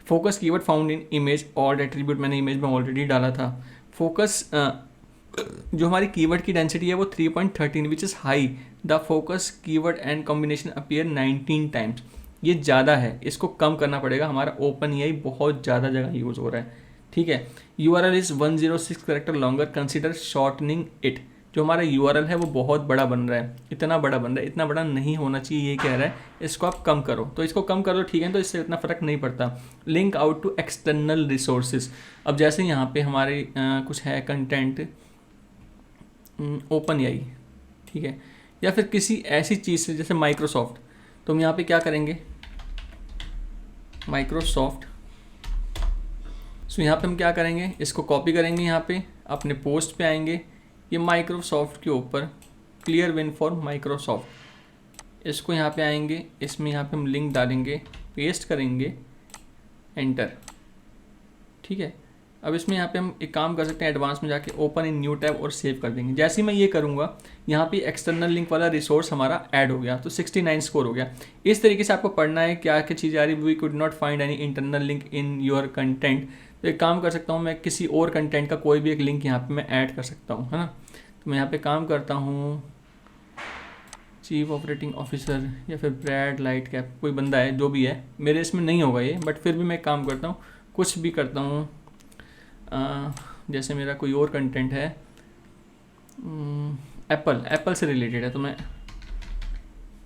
Focus keyword found in image odd attribute, मैंने इमेज में ऑलरेडी डाला था। फोकस जो हमारी कीवर्ड की डेंसिटी है वो 3.13 which is high, the focus keyword and combination appear 19 times, ये ज़्यादा है, इसको कम करना पड़ेगा। हमारा ओपन एआई बहुत ज़्यादा जगह यूज़ हो रहा है, ठीक है। URL is 106 character longer, consider shortening it. जो हमारा URL है वो बहुत बड़ा बन रहा है, इतना बड़ा बन रहा है, इतना बड़ा नहीं होना चाहिए, ये कह रहा है, इसको आप कम करो। तो इसको कम करो, ठीक है, तो इससे इतना फ़र्क नहीं पड़ता। Link out to external resources. अब जैसे यहाँ पे हमारे कुछ है कंटेंट, ओपन एआई, ठीक है, या फिर किसी ऐसी चीज़ से जैसे माइक्रोसॉफ्ट, तो हम यहाँ पे क्या करेंगे, माइक्रोसॉफ्ट। सो यहाँ पे हम क्या करेंगे, इसको कॉपी करेंगे, यहाँ पे अपने पोस्ट पे आएंगे, ये माइक्रोसॉफ्ट के ऊपर क्लियर विन फॉर माइक्रोसॉफ्ट, इसको यहाँ पे आएंगे, इसमें यहाँ पे हम लिंक डालेंगे, पेस्ट करेंगे, एंटर, ठीक है। अब इसमें यहाँ पे हम एक काम कर सकते हैं, एडवांस में जाके ओपन इन न्यू टैब और सेव कर देंगे। जैसे ही मैं ये करूँगा, यहाँ पे एक्सटर्नल लिंक वाला रिसोर्स हमारा ऐड हो गया, तो 69 स्कोर हो गया। इस तरीके से आपको पढ़ना है, क्या क्या चीज़ आ रही, we could not find any internal link in your content. तो एक काम कर सकता हूँ मैं, किसी और कंटेंट का कोई भी एक लिंक यहाँ पे मैं ऐड कर सकता हूँ, है ना। तो मैं यहाँ पे काम करता हूँ, चीफ ऑपरेटिंग ऑफिसर या फिर ब्रैड लाइट कैप, कोई बंदा है जो भी है, मेरे इसमें नहीं होगा ये, बट फिर भी मैं काम करता हूँ, कुछ भी करता हूँ। जैसे मेरा कोई और कंटेंट है, एप्पल से रिलेटेड है, तो मैं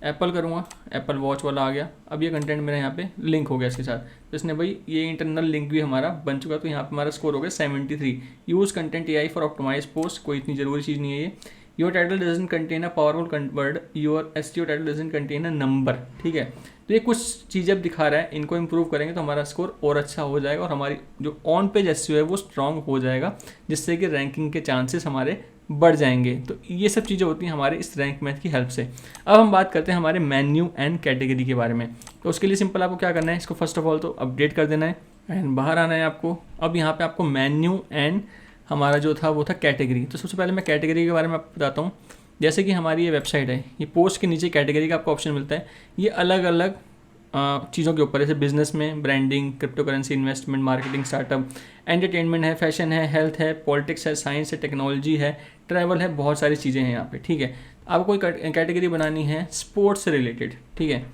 एप्पल करूँगा, एप्पल वॉच वाला आ गया। अब ये कंटेंट मेरा यहाँ पे लिंक हो गया इसके साथ, तो इसने भाई ये इंटरनल लिंक भी हमारा बन चुका। तो यहाँ पे हमारा स्कोर हो गया 73। Use content AI for optimize post, कोई इतनी ज़रूरी चीज़ नहीं है ये। Your title doesn't contain a powerful word, your SEO title doesn't contain a number, ठीक है। तो ये कुछ चीज़ें अब दिखा रहा है, इनको इम्प्रूव करेंगे तो हमारा स्कोर और अच्छा हो जाएगा, और हमारी जो ऑन पेज एसईओ है वो स्ट्रांग हो जाएगा, जिससे कि रैंकिंग के चांसेस हमारे बढ़ जाएंगे। तो ये सब चीज़ें होती हैं हमारे इस रैंक मैथ की हेल्प से। अब हम बात करते हैं हमारे मेन्यू एंड कैटेगरी के बारे में। तो उसके लिए सिंपल आपको क्या करना है, इसको फर्स्ट ऑफ ऑल तो अपडेट कर देना है एंड बाहर आना है आपको। अब यहाँ पे आपको मेन्यू एंड हमारा जो था वो था कैटेगरी। तो सबसे पहले मैं कैटेगरी के बारे में आपको बताता हूँ। जैसे कि हमारी ये वेबसाइट है, ये पोस्ट के नीचे कैटेगरी का आपको ऑप्शन मिलता है। ये अलग अलग चीज़ों के ऊपर, जैसे बिजनेस में branding, crypto currency, investment, marketing, startup, entertainment है, फैशन है, हेल्थ है, पॉलिटिक्स है, साइंस है, टेक्नोलॉजी है, ट्रैवल है, बहुत सारी चीज़ें हैं यहाँ पे, ठीक है। आपको कोई कैटेगरी बनानी है स्पोर्ट्स से रिलेटेड, ठीक है,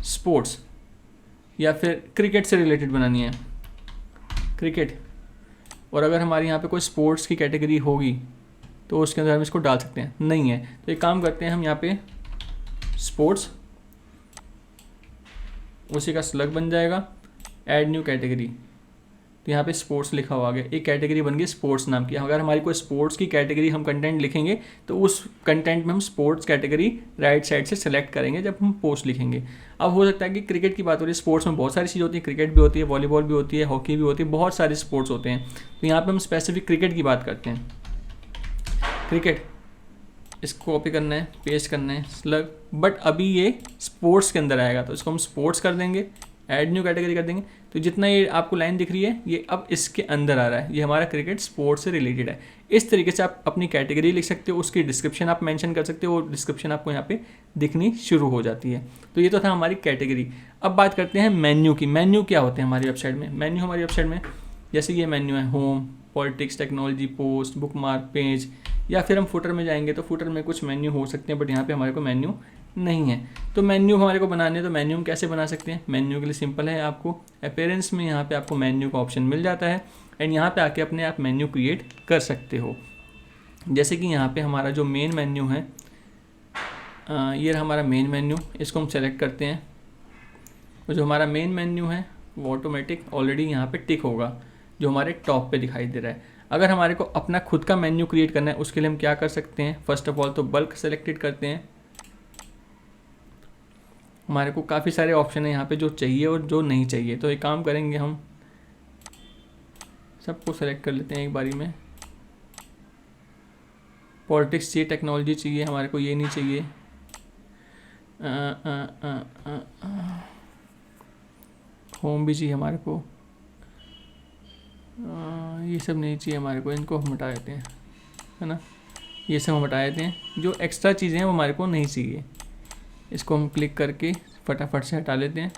स्पोर्ट्स, या फिर क्रिकेट से रिलेटेड बनानी है, क्रिकेट। और अगर हमारे यहाँ पे कोई स्पोर्ट्स की कैटेगरी होगी तो उसके अंदर हम इसको डाल सकते हैं, नहीं है तो एक काम करते हैं हम यहाँ पे स्पोर्ट्स, उसी का स्लग बन जाएगा, ऐड न्यू कैटेगरी। तो यहाँ पे स्पोर्ट्स लिखा हुआ आ गया, एक कैटेगरी बन गई स्पोर्ट्स नाम की। अगर हमारी कोई स्पोर्ट्स की कैटेगरी हम कंटेंट लिखेंगे तो उस कंटेंट में हम स्पोर्ट्स कैटेगरी राइट साइड से सेलेक्ट करेंगे जब हम पोस्ट लिखेंगे। अब हो सकता है कि क्रिकेट की बात हो रही है, स्पोर्ट्स में बहुत सारी चीज़ होती है, क्रिकेट भी होती है, वॉलीबॉल भी होती है, हॉकी भी होती है, बहुत सारे स्पोर्ट्स होते हैं। तो यहाँ पर हम स्पेसिफिक क्रिकेट की बात करते हैं, क्रिकेट, इसको कॉपी करना है, पेस्ट करना है, स्लग, बट अभी ये स्पोर्ट्स के अंदर आएगा तो इसको हम स्पोर्ट्स कर देंगे, ऐड न्यू कैटेगरी कर देंगे। तो जितना ये आपको लाइन दिख रही है ये अब इसके अंदर आ रहा है, ये हमारा क्रिकेट स्पोर्ट्स से रिलेटेड है। इस तरीके से आप अपनी कैटेगरी लिख सकते हो, उसकी डिस्क्रिप्शन आप मेंशन कर सकते हो और डिस्क्रिप्शन आपको यहाँ पे दिखनी शुरू हो जाती है। तो ये तो था हमारी कैटेगरी। अब बात करते हैं मेन्यू की। मेन्यू क्या होते हैं हमारी वेबसाइट में? मेन्यू हमारी वेबसाइट में जैसे ये मेन्यू है, home, politics, technology, post, bookmark, page, या फिर हम फुटर में जाएंगे तो फुटर में कुछ मेन्यू हो सकते हैं, बट यहाँ पे हमारे को मेन्यू नहीं है। तो मेन्यू हमारे को बनाने हैं, तो मेन्यू हम कैसे बना सकते हैं? मेन्यू के लिए सिंपल है, आपको अपीयरेंस में यहाँ पे आपको मेन्यू का ऑप्शन मिल जाता है एंड यहाँ पे आके अपने आप मेन्यू क्रिएट कर सकते हो। जैसे कि यहाँ पे हमारा जो मेन मेन्यू है, ये हमारा मेन मेन्यू, इसको हम सेलेक्ट करते हैं। तो जो हमारा मेन मेन्यू है वो ऑटोमेटिक ऑलरेडी यहाँ पे टिक होगा, जो हमारे टॉप पे दिखाई दे रहा है। अगर हमारे को अपना खुद का मेन्यू क्रिएट करना है, उसके लिए हम क्या कर सकते हैं? फर्स्ट ऑफ ऑल तो बल्क सेलेक्टेड करते हैं। हमारे को काफ़ी सारे ऑप्शन है यहाँ पे, जो चाहिए और जो नहीं चाहिए। तो एक काम करेंगे, हम सबको सेलेक्ट कर लेते हैं एक बारी में। पॉलिटिक्स चाहिए, टेक्नोलॉजी चाहिए, हमारे को ये नहीं चाहिए, होम भी चाहिए हमारे को, ये सब नहीं चाहिए हमारे को, इनको हम हटा देते हैं, है ना, ये सब हम हटा देते हैं। जो एक्स्ट्रा चीज़ें हैं वो हमारे को नहीं चाहिए, इसको हम क्लिक करके फटाफट से हटा लेते हैं।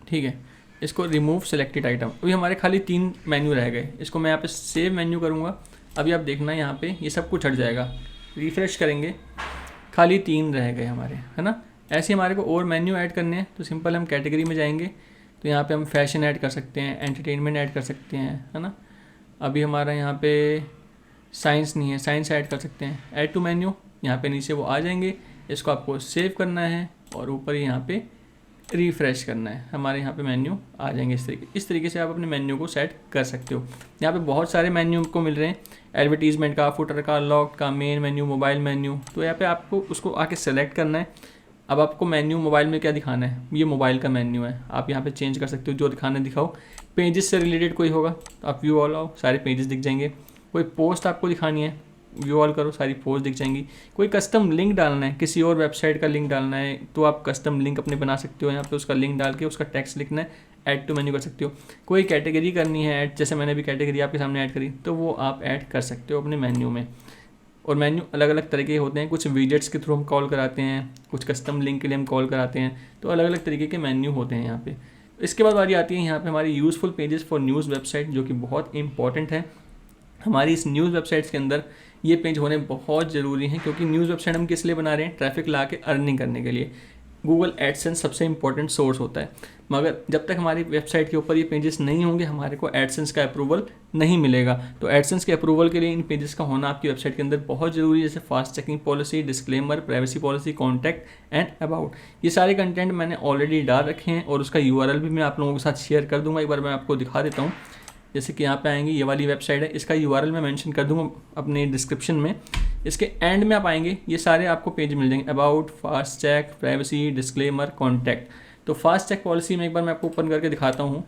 ठीक है, इसको रिमूव सेलेक्टेड आइटम। अभी हमारे खाली 3 मेन्यू रह गए, इसको मैं यहाँ पे सेव मेन्यू करूँगा। अभी आप देखना यहाँ पे ये सब कुछ हट जाएगा, रिफ्रेश करेंगे, खाली 3 रह गए हमारे, है ना। ऐसे हमारे को और मेन्यू ऐड करने हैं, तो सिंपल हम कैटेगरी में जाएंगे, तो यहाँ पे हम फैशन ऐड कर सकते हैं, एंटरटेनमेंट ऐड कर सकते हैं, है ना। अभी हमारा यहाँ पे साइंस नहीं है, साइंस ऐड कर सकते हैं। ऐड टू मेन्यू, यहाँ पे नीचे वो आ जाएंगे, इसको आपको सेव करना है और ऊपर यहाँ पे रिफ़्रेश करना है, हमारे यहाँ पे मेन्यू आ जाएंगे। इस तरीके से आप अपने मेन्यू को सेट कर सकते हो। यहाँ पे बहुत सारे मेन्यू आपको मिल रहे हैं, एडवर्टीजमेंट का, फुटर का, लॉक का, मेन मेन्यू, मोबाइल मेन्यू। तो यहाँ पे आपको उसको आके सेलेक्ट करना है। अब आपको मेन्यू मोबाइल में क्या दिखाना है, ये मोबाइल का मेन्यू है, आप यहाँ पे चेंज कर सकते हो, जो दिखाना दिखाओ। पेजेस से रिलेटेड कोई होगा तो आप व्यू ऑल आओ, सारे पेजेस दिख जाएंगे। कोई पोस्ट आपको दिखानी है, व्यू ऑल करो, सारी पोस्ट दिख जाएंगी। कोई कस्टम लिंक डालना है, किसी और वेबसाइट का लिंक डालना है, तो आप कस्टम लिंक अपने बना सकते हो। यहाँ पे उसका लिंक डाल के उसका टेक्स्ट लिखना है, ऐड टू मेन्यू कर सकते हो। कोई कैटेगरी करनी है ऐड, जैसे मैंने भी कैटेगरी आपके सामने ऐड करी, तो वो आप ऐड कर सकते हो अपने मेन्यू में। और मेन्यू अलग अलग तरीके के होते हैं, कुछ विजेट्स के थ्रू हम कॉल कराते हैं, कुछ कस्टम लिंक के लिए हम कॉल कराते हैं, तो अलग अलग तरीके के मेन्यू होते हैं यहाँ पे। इसके बाद बारी आती है यहाँ पे हमारी useful pages for news website, जो कि बहुत इंपॉर्टेंट है हमारी इस न्यूज़ वेबसाइट्स के अंदर। ये पेज होने बहुत ज़रूरी हैं, क्योंकि न्यूज़ वेबसाइट हम किस लिए बना रहे हैं, ट्रैफिक ला के अर्निंग करने के लिए। गूगल एडसेंस सबसे इंपॉर्टेंट सोर्स होता है, मगर जब तक हमारी वेबसाइट के ऊपर ये पेजेस नहीं होंगे, हमारे को एडसेंस का अप्रूवल नहीं मिलेगा। तो एडसेंस के अप्रूवल के लिए इन पेजेस का होना आपकी वेबसाइट के अंदर बहुत ज़रूरी है, जैसे fast checking policy, disclaimer, privacy policy, contact and about. ये सारे कंटेंट मैंने ऑलरेडी डाल रखे हैं और उसका URL भी मैं आप लोगों के साथ शेयर कर दूंगा। एक बार मैं आपको दिखा देता हूँ। जैसे कि यहाँ पे आएंगे, ये वाली वेबसाइट है, इसका URL मैं मेंशन कर दूंगा अपने डिस्क्रिप्शन में। इसके एंड में आप आएंगे, ये सारे आपको पेज मिल जाएंगे, about, fact check, privacy, disclaimer, contact. तो फास्ट चेक पॉलिसी में एक बार मैं आपको ओपन करके दिखाता हूँ।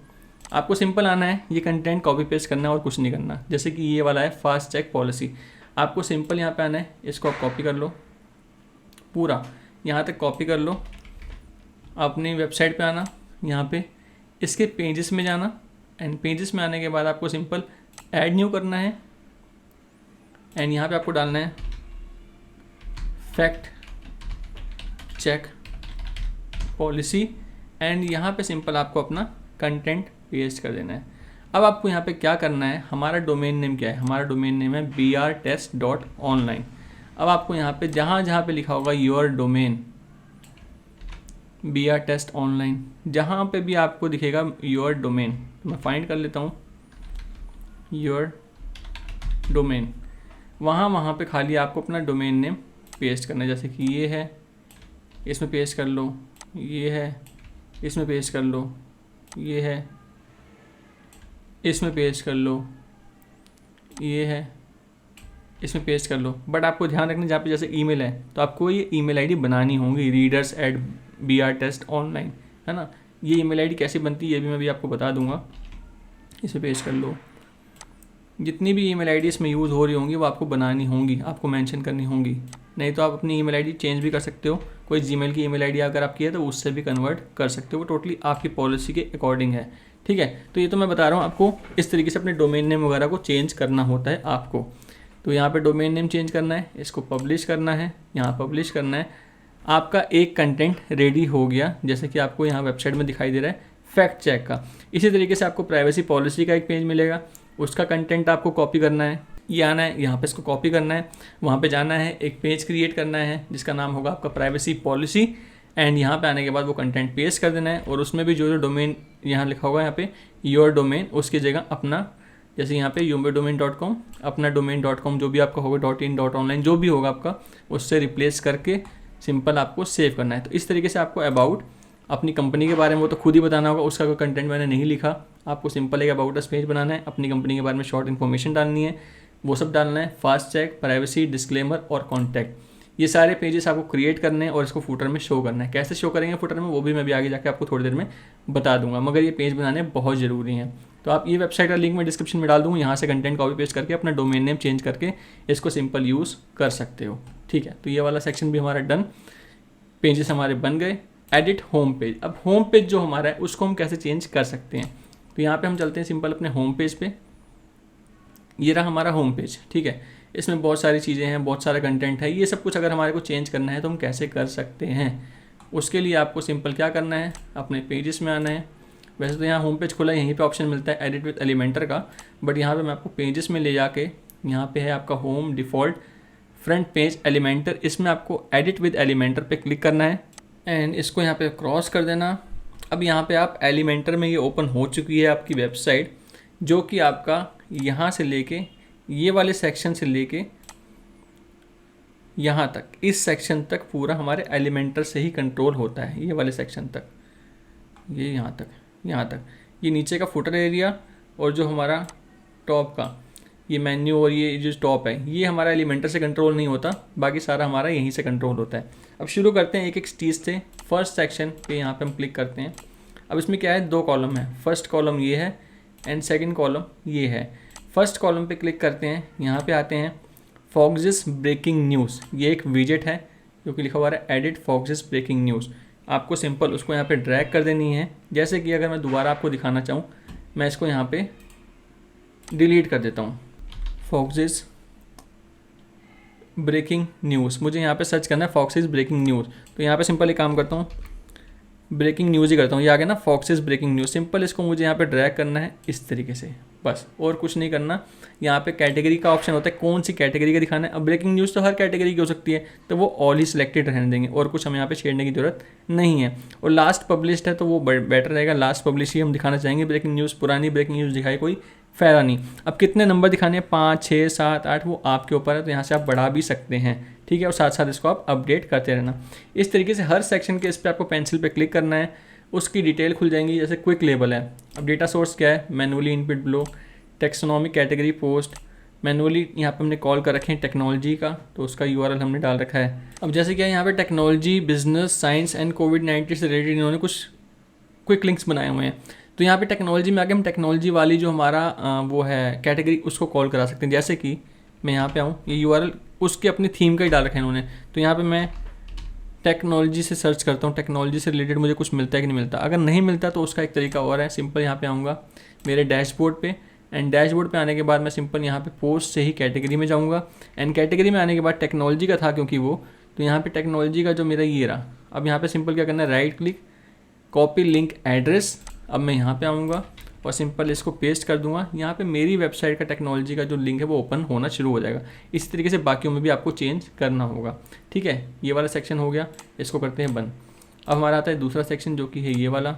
आपको सिंपल आना है, ये कंटेंट कॉपी पेस्ट करना है और कुछ नहीं करना। जैसे कि ये वाला है फास्ट चेक पॉलिसी, आपको सिंपल यहाँ पे आना है, इसको आप कॉपी कर लो, पूरा यहाँ तक कॉपी कर लो, अपनी वेबसाइट पे आना, यहाँ पे इसके पेजेस में जाना, एंड पेजेस में आने के बाद आपको सिंपल ऐड न्यू करना है, एंड यहाँ पे आपको डालना है फैक्ट चेक पॉलिसी, एंड यहाँ पे सिंपल आपको अपना कंटेंट पेस्ट कर देना है। अब आपको यहाँ पे क्या करना है, हमारा डोमेन नेम क्या है, हमारा डोमेन नेम है brtest.online। अब आपको यहाँ पे जहाँ जहाँ पे लिखा होगा योर डोमेन brtest.online, जहाँ पे भी आपको दिखेगा योर डोमेन, तो मैं फाइंड कर लेता हूँ योर डोमेन, वहाँ पे खाली आपको अपना डोमेन नेम पेस्ट करना है। जैसे कि ये है, इसमें पेस्ट कर लो, ये है, इसमें पेस्ट कर लो, ये है, इसमें पेस्ट कर लो, ये है, इसमें पेस्ट कर लो। बट आपको ध्यान रखना, जहाँ पे जैसे ईमेल है तो आपको ये ईमेल आईडी बनानी होगी, readers@brtest.online, है ना। ये ईमेल आईडी कैसे बनती है ये भी मैं भी आपको बता दूंगा। इसे पेस्ट कर लो, जितनी भी ईमेल आईडी इसमें यूज़ हो रही होंगी वो आपको बनानी होंगी, आपको मेंशन करनी होंगी। नहीं तो आप अपनी ईमेल आईडी चेंज भी कर सकते हो, कोई जीमेल की ईमेल आईडी अगर आपकी है तो उससे भी कन्वर्ट कर सकते हो, वो टोटली आपकी पॉलिसी के अकॉर्डिंग है, ठीक है। तो ये तो मैं बता रहा हूँ आपको, इस तरीके से अपने डोमेन नेम वगैरह को चेंज करना होता है आपको। तो यहाँ पे डोमेन नेम चेंज करना है, इसको पब्लिश करना है, यहाँ पब्लिश करना है। आपका एक कंटेंट रेडी हो गया, जैसे कि आपको यहाँ वेबसाइट में दिखाई दे रहा है फैक्ट चेक का। इसी तरीके से आपको प्राइवेसी पॉलिसी का एक पेज मिलेगा, उसका कंटेंट आपको कॉपी करना है, ये आना है, यहाँ पे इसको कॉपी करना है, वहाँ पे जाना है, एक पेज क्रिएट करना है जिसका नाम होगा आपका प्राइवेसी पॉलिसी, एंड यहाँ पे आने के बाद वो कंटेंट पेस्ट कर देना है। और उसमें भी जो डोमेन यहाँ लिखा होगा यहाँ पे योर डोमेन, उसकी जगह अपना, जैसे यहाँ पे yourdomain.com, अपना domain.com जो भी आपका होगा, .in, .online जो भी होगा आपका, उससे रिप्लेस करके सिंपल आपको सेव करना है। तो इस तरीके से आपको अबाउट अपनी कंपनी के बारे में वो तो खुद ही बताना होगा, उसका कोई कंटेंट मैंने नहीं लिखा, आपको सिंपल एक अबाउट अस पेज बनाना है, अपनी कंपनी के बारे में शॉर्ट इन्फॉर्मेशन डालनी है, वो सब डालना है, फास्ट चेक, प्राइवेसी, डिस्क्लेमर और कॉन्टैक्ट। ये सारे पेजेस आपको क्रिएट करने हैं और इसको फुटर में शो करना है। कैसे शो करेंगे फुटर में वो भी मैं भी आगे जाके आपको थोड़ी देर में बता दूंगा, मगर ये पेज बनाने बहुत ज़रूरी हैं। तो आप ये वेबसाइट का लिंक मैं डिस्क्रिप्शन में डाल दूँगा, यहाँ से कंटेंट कॉपी पेस्ट करके अपना डोमेन नेम चेंज करके इसको सिंपल यूज़ कर सकते हो, ठीक है। तो ये वाला सेक्शन भी हमारा डन, पेजेस हमारे बन गए। एडिट होम पेज, अब होम पेज जो हमारा है उसको हम कैसे चेंज कर सकते हैं, तो यहाँ पे हम चलते हैं सिंपल अपने होम पेज पे। ये रहा हमारा होम पेज, ठीक है। इसमें बहुत सारी चीज़ें हैं, बहुत सारा कंटेंट है, ये सब कुछ अगर हमारे को चेंज करना है तो हम कैसे कर सकते हैं। उसके लिए आपको सिंपल क्या करना है, अपने पेजेस में आना है। वैसे तो यहाँ होम पेज खुला है, यहीं पे ऑप्शन मिलता है एडिट विद एलिमेंटर का, बट यहाँ पे मैं आपको पेजेस में ले जाके, यहाँ पे है आपका home, default, front page, Elementor, इसमें आपको एडिट विद एलिमेंटर पे क्लिक करना है, एंड इसको यहाँ पे क्रॉस कर देना अब यहाँ पे आप एलिमेंटर में ये ओपन हो चुकी है आपकी वेबसाइट, जो कि आपका यहाँ से लेके ये वाले सेक्शन से लेके यहाँ तक, इस सेक्शन तक पूरा हमारे एलिमेंटर से ही कंट्रोल होता है। ये वाले सेक्शन तक, ये यहाँ तक ये नीचे का फुटर एरिया और जो हमारा टॉप का ये मेन्यू और ये जो टॉप है, ये हमारा एलिमेंटर से कंट्रोल नहीं होता, बाकी सारा हमारा यहीं से कंट्रोल होता है। अब शुरू करते हैं एक एक चीज़ से। फर्स्ट सेक्शन पे यहाँ पे हम क्लिक करते हैं। अब इसमें क्या है, 2 कॉलम है। फर्स्ट कॉलम ये है एंड सेकंड कॉलम ये है। फर्स्ट कॉलम पे क्लिक करते हैं, यहाँ पे आते हैं foxiz ब्रेकिंग न्यूज़। ये एक विजेट है जो कि लिखा हुआ है एडिट foxiz ब्रेकिंग न्यूज़। आपको सिंपल उसको यहाँ पे ड्रैग कर देनी है। जैसे कि अगर मैं दोबारा आपको दिखाना चाहूँ, मैं इसको यहाँ पे डिलीट कर देता हूँ, foxiz ब्रेकिंग न्यूज़। मुझे यहाँ पे सर्च करना है foxiz ब्रेकिंग न्यूज़, तो यहाँ पे सिंपल एक काम करता हूँ, ब्रेकिंग न्यूज़ ही करता हूँ। ये आ गया ना foxiz ब्रेकिंग न्यूज़। सिंपल इसको मुझे यहाँ पे ड्रैग करना है इस तरीके से, बस और कुछ नहीं करना। यहाँ पे कैटेगरी का ऑप्शन होता है, कौन सी कैटेगरी का दिखाना है। अब ब्रेकिंग न्यूज़ तो हर कैटेगरी की हो सकती है, तो वो ऑल ही सिलेक्टेड रहने देंगे और कुछ हमें यहाँ पे छेड़ने की जरूरत नहीं है। और लास्ट पब्लिश्ड है तो वो बेटर रहेगा, लास्ट पब्लिश ही हम दिखाना चाहेंगे। ब्रेकिंग न्यूज़, पुरानी ब्रेकिंग न्यूज़ दिखाई कोई फ़ायदा नहीं। अब कितने नंबर दिखाने हैं, 5, 6, 7, 8, वो आपके ऊपर है, तो यहाँ से आप बढ़ा भी सकते हैं, ठीक है। और साथ साथ इसको आप अपडेट करते रहना। इस तरीके से हर सेक्शन के इस पर आपको पेंसिल पे क्लिक करना है, उसकी डिटेल खुल जाएंगी। जैसे क्विक लेबल है, अब डेटा सोर्स क्या है, manually input blow, taxonomy category post, manually यहाँ पे हमने कॉल कर रखे हैं टेक्नोलॉजी का, तो उसका यूआरएल हमने डाल रखा है। अब जैसे क्या है, यहाँ पे टेक्नोलॉजी, बिजनेस, साइंस एंड कोविड-19 से रिलेटेड इन्होंने कुछ क्विक लिंक्स बनाए हुए हैं। तो यहाँ पे टेक्नोलॉजी में आके हम टेक्नोलॉजी वाली जो हमारा वो है कैटेगरी, उसको कॉल करा सकते हैं। जैसे कि मैं यहाँ पे आऊँ, ये यूआरएल उसके अपनी थीम का ही डाल रखा है इन्होंने। तो यहाँ पर मैं टेक्नोलॉजी से सर्च करता हूँ, टेक्नोलॉजी से रिलेटेड मुझे कुछ मिलता है कि नहीं मिलता। अगर नहीं मिलता तो उसका एक तरीका और है, सिंपल यहाँ पे आऊँगा मेरे डैशबोर्ड पे, एंड डैशबोर्ड पे आने के बाद मैं सिंपल यहाँ पे पोस्ट से ही कैटेगरी में जाऊँगा। एंड कैटेगरी में आने के बाद टेक्नोलॉजी का था क्योंकि वो, तो यहाँ पे टेक्नोलॉजी का जो मेरा ये रहा। अब यहाँ पे सिंपल क्या करना है, right click, copy link address. अब मैं यहाँ पे आऊँगा और सिंपल इसको पेस्ट कर दूंगा। यहाँ पे मेरी वेबसाइट का टेक्नोलॉजी का जो लिंक है वो ओपन होना शुरू हो जाएगा। इसी तरीके से बाकियों में भी आपको चेंज करना होगा, ठीक है। ये वाला सेक्शन हो गया, इसको करते हैं बंद। अब हमारा आता है दूसरा सेक्शन जो कि है ये वाला,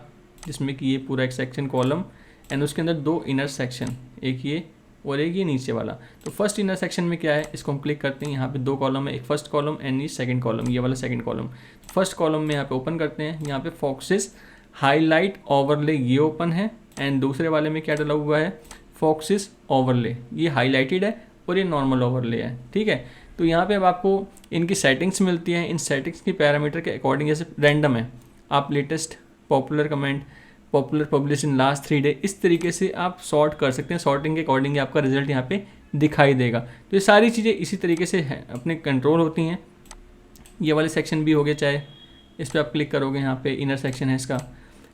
जिसमें कि ये पूरा एक सेक्शन कॉलम एंड उसके अंदर 2 इनर सेक्शन, एक ये और एक ये नीचे वाला। तो फर्स्ट इनर सेक्शन में क्या है, इसको हम क्लिक करते हैं। यहाँ पे 2 कॉलम है, एक फर्स्ट कॉलम एंड ये सेकंड कॉलम, ये वाला सेकंड कॉलम। फर्स्ट कॉलम में यहाँ पे ओपन करते हैं, यहाँ पे foxiz हाईलाइट ओवरले ये ओपन है एंड दूसरे वाले में क्या डला हुआ है, foxiz ओवरले, ये हाईलाइटेड है और ये नॉर्मल ओवरले है, ठीक है। तो यहाँ पे अब आपको इनकी सेटिंग्स मिलती हैं। इन सेटिंग्स की पैरामीटर के अकॉर्डिंग, जैसे रैंडम है, आप latest, popular comment, popular publish in last 3 day, इस तरीके से आप सॉर्ट कर सकते हैं। सॉर्टिंग के अकॉर्डिंग आपका रिजल्ट यहाँ पे दिखाई देगा। तो ये सारी चीज़ें इसी तरीके से है अपने कंट्रोल होती हैं। ये वाले सेक्शन भी हो गए, चाहे इस पर आप क्लिक करोगे, यहाँ पे इनर सेक्शन है इसका,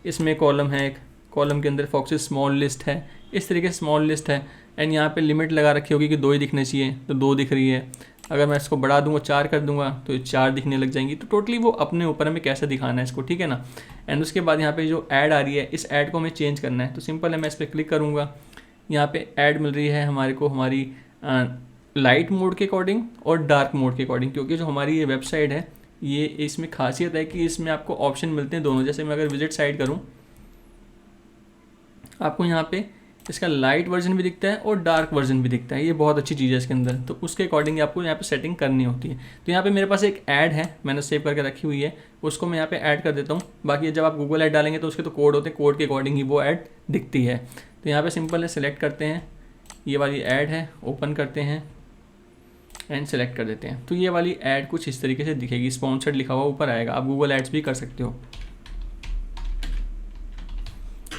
इसमें कॉलम है, एक कॉलम के अंदर foxiz स्मॉल लिस्ट है, इस तरीके से स्मॉल लिस्ट है। एंड यहाँ पे लिमिट लगा रखी होगी कि 2 ही दिखने चाहिए, तो 2 दिख रही है। अगर मैं इसको बढ़ा दूंगा, 4 कर दूंगा, तो ये 4 दिखने लग जाएंगी। तो टोटली वो अपने ऊपर हमें कैसे दिखाना है इसको, ठीक है ना। एंड उसके बाद यहाँ पे जो ऐड आ रही है, इस ऐड को हमें चेंज करना है। तो सिंपल है, मैं इस पर क्लिक करूँगा, यहाँ पे ऐड मिल रही है हमारे को हमारी लाइट मोड के अकॉर्डिंग और डार्क मोड के अकॉर्डिंग, क्योंकि जो हमारी ये वेबसाइट है, ये इसमें खासियत है कि इसमें आपको ऑप्शन मिलते हैं दोनों। जैसे मैं अगर विजिट साइट करूँ, आपको यहाँ पे इसका लाइट वर्जन भी दिखता है और डार्क वर्जन भी दिखता है। ये बहुत अच्छी चीज़ है इसके अंदर, तो उसके अकॉर्डिंग आपको यहाँ पे सेटिंग करनी होती है। तो यहाँ पे मेरे पास एक ऐड है, मैंने सेव करके रखी हुई है, उसको मैं यहाँ पे ऐड कर देता हूँ। बाकी जब आप गूगल ऐड डालेंगे तो उसके तो कोड होते हैं, कोड के अकॉर्डिंग ही वो ऐड दिखती है। तो यहाँ पर सिंपल है, सेलेक्ट करते हैं, ये वाली ऐड है, ओपन करते हैं एंड सेलेक्ट कर देते हैं। तो ये वाली ऐड कुछ इस तरीके से दिखेगी, स्पॉन्सर्ड लिखा हुआ ऊपर आएगा। आप गूगल एड्स भी कर सकते हो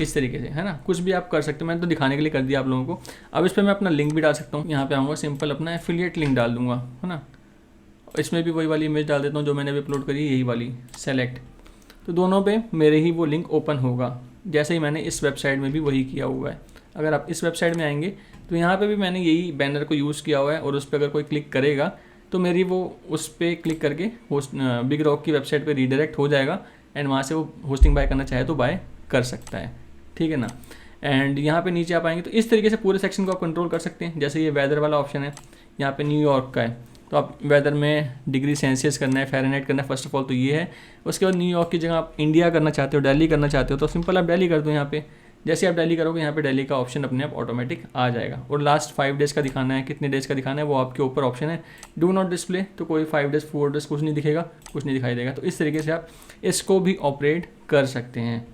इस तरीके से, है ना, कुछ भी आप कर सकते हो। मैंने तो दिखाने के लिए कर दिया आप लोगों को। अब इस पर मैं अपना लिंक भी डाल सकता हूँ। यहाँ पे आऊँगा, सिंपल अपना एफिलिएट लिंक डाल दूँगा, है ना। इसमें भी वही वाली इमेज डाल देता हूँ जो मैंने अभी अपलोड करी, यही वाली, सेलेक्ट। तो दोनों पे मेरे ही वो लिंक ओपन होगा, जैसे ही मैंने इस वेबसाइट में भी वही किया हुआ है। अगर आप इस वेबसाइट में आएंगे तो यहाँ पर भी मैंने यही बैनर को यूज़ किया हुआ है, और उस पर अगर कोई क्लिक करेगा तो मेरी वो उस पर क्लिक करके बिग रॉक की वेबसाइट पर रीडायरेक्ट हो जाएगा एंड वहाँ से वो होस्टिंग बाय करना चाहे तो बाय कर सकता है, ठीक है ना। एंड यहाँ पे नीचे आप आएंगे तो इस तरीके से पूरे सेक्शन को आप कंट्रोल कर सकते हैं। जैसे ये वेदर वाला ऑप्शन है, यहाँ पे न्यूयॉर्क का है, तो आप वेदर में डिग्री सेल्सियस करना है, फ़ारेनहाइट करना है, फर्स्ट ऑफ ऑल तो ये है। उसके बाद न्यूयॉर्क की जगह आप इंडिया करना चाहते हो, दिल्ली करना चाहते हो, तो सिंपल आप दिल्ली कर दो यहाँ पे। जैसे आप दिल्ली करोगे यहाँ पे दिल्ली का ऑप्शन अपने आप ऑटोमेटिक आ जाएगा। और लास्ट 5 डेज़ का दिखाना है, कितने डेज़ का दिखाना है वो आपके ऊपर ऑप्शन है। डू नॉट डिस्प्ले, तो कोई 5 डेज़ 4 डेज़ कुछ नहीं दिखेगा, कुछ नहीं दिखाई देगा। तो इस तरीके से आप इसको भी ऑपरेट कर सकते हैं।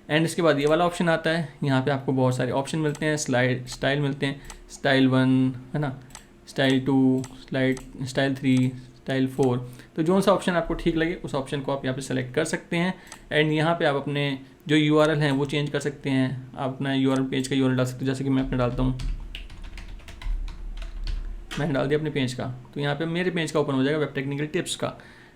एंड इसके बाद ये वाला ऑप्शन आता है, यहाँ पे आपको बहुत सारे ऑप्शन मिलते हैं, स्टाइल मिलते हैं, स्टाइल 1 है ना, स्टाइल 2, स्टाइल 3, स्टाइल 4। तो जो सा ऑप्शन आपको ठीक लगे उस ऑप्शन को आप यहाँ पे सेलेक्ट कर सकते हैं। एंड यहाँ पे आप अपने जो URL हैं वो चेंज कर सकते हैं। आप अपना URL पेज का URL डाल सकते हो, जैसे कि मैं अपने डालता हूँ, मैंने डाल दिया अपने पेज का, तो यहाँ पे मेरे पेज का ओपन हो जाएगा, वेब टेक्निकल टिप्स का,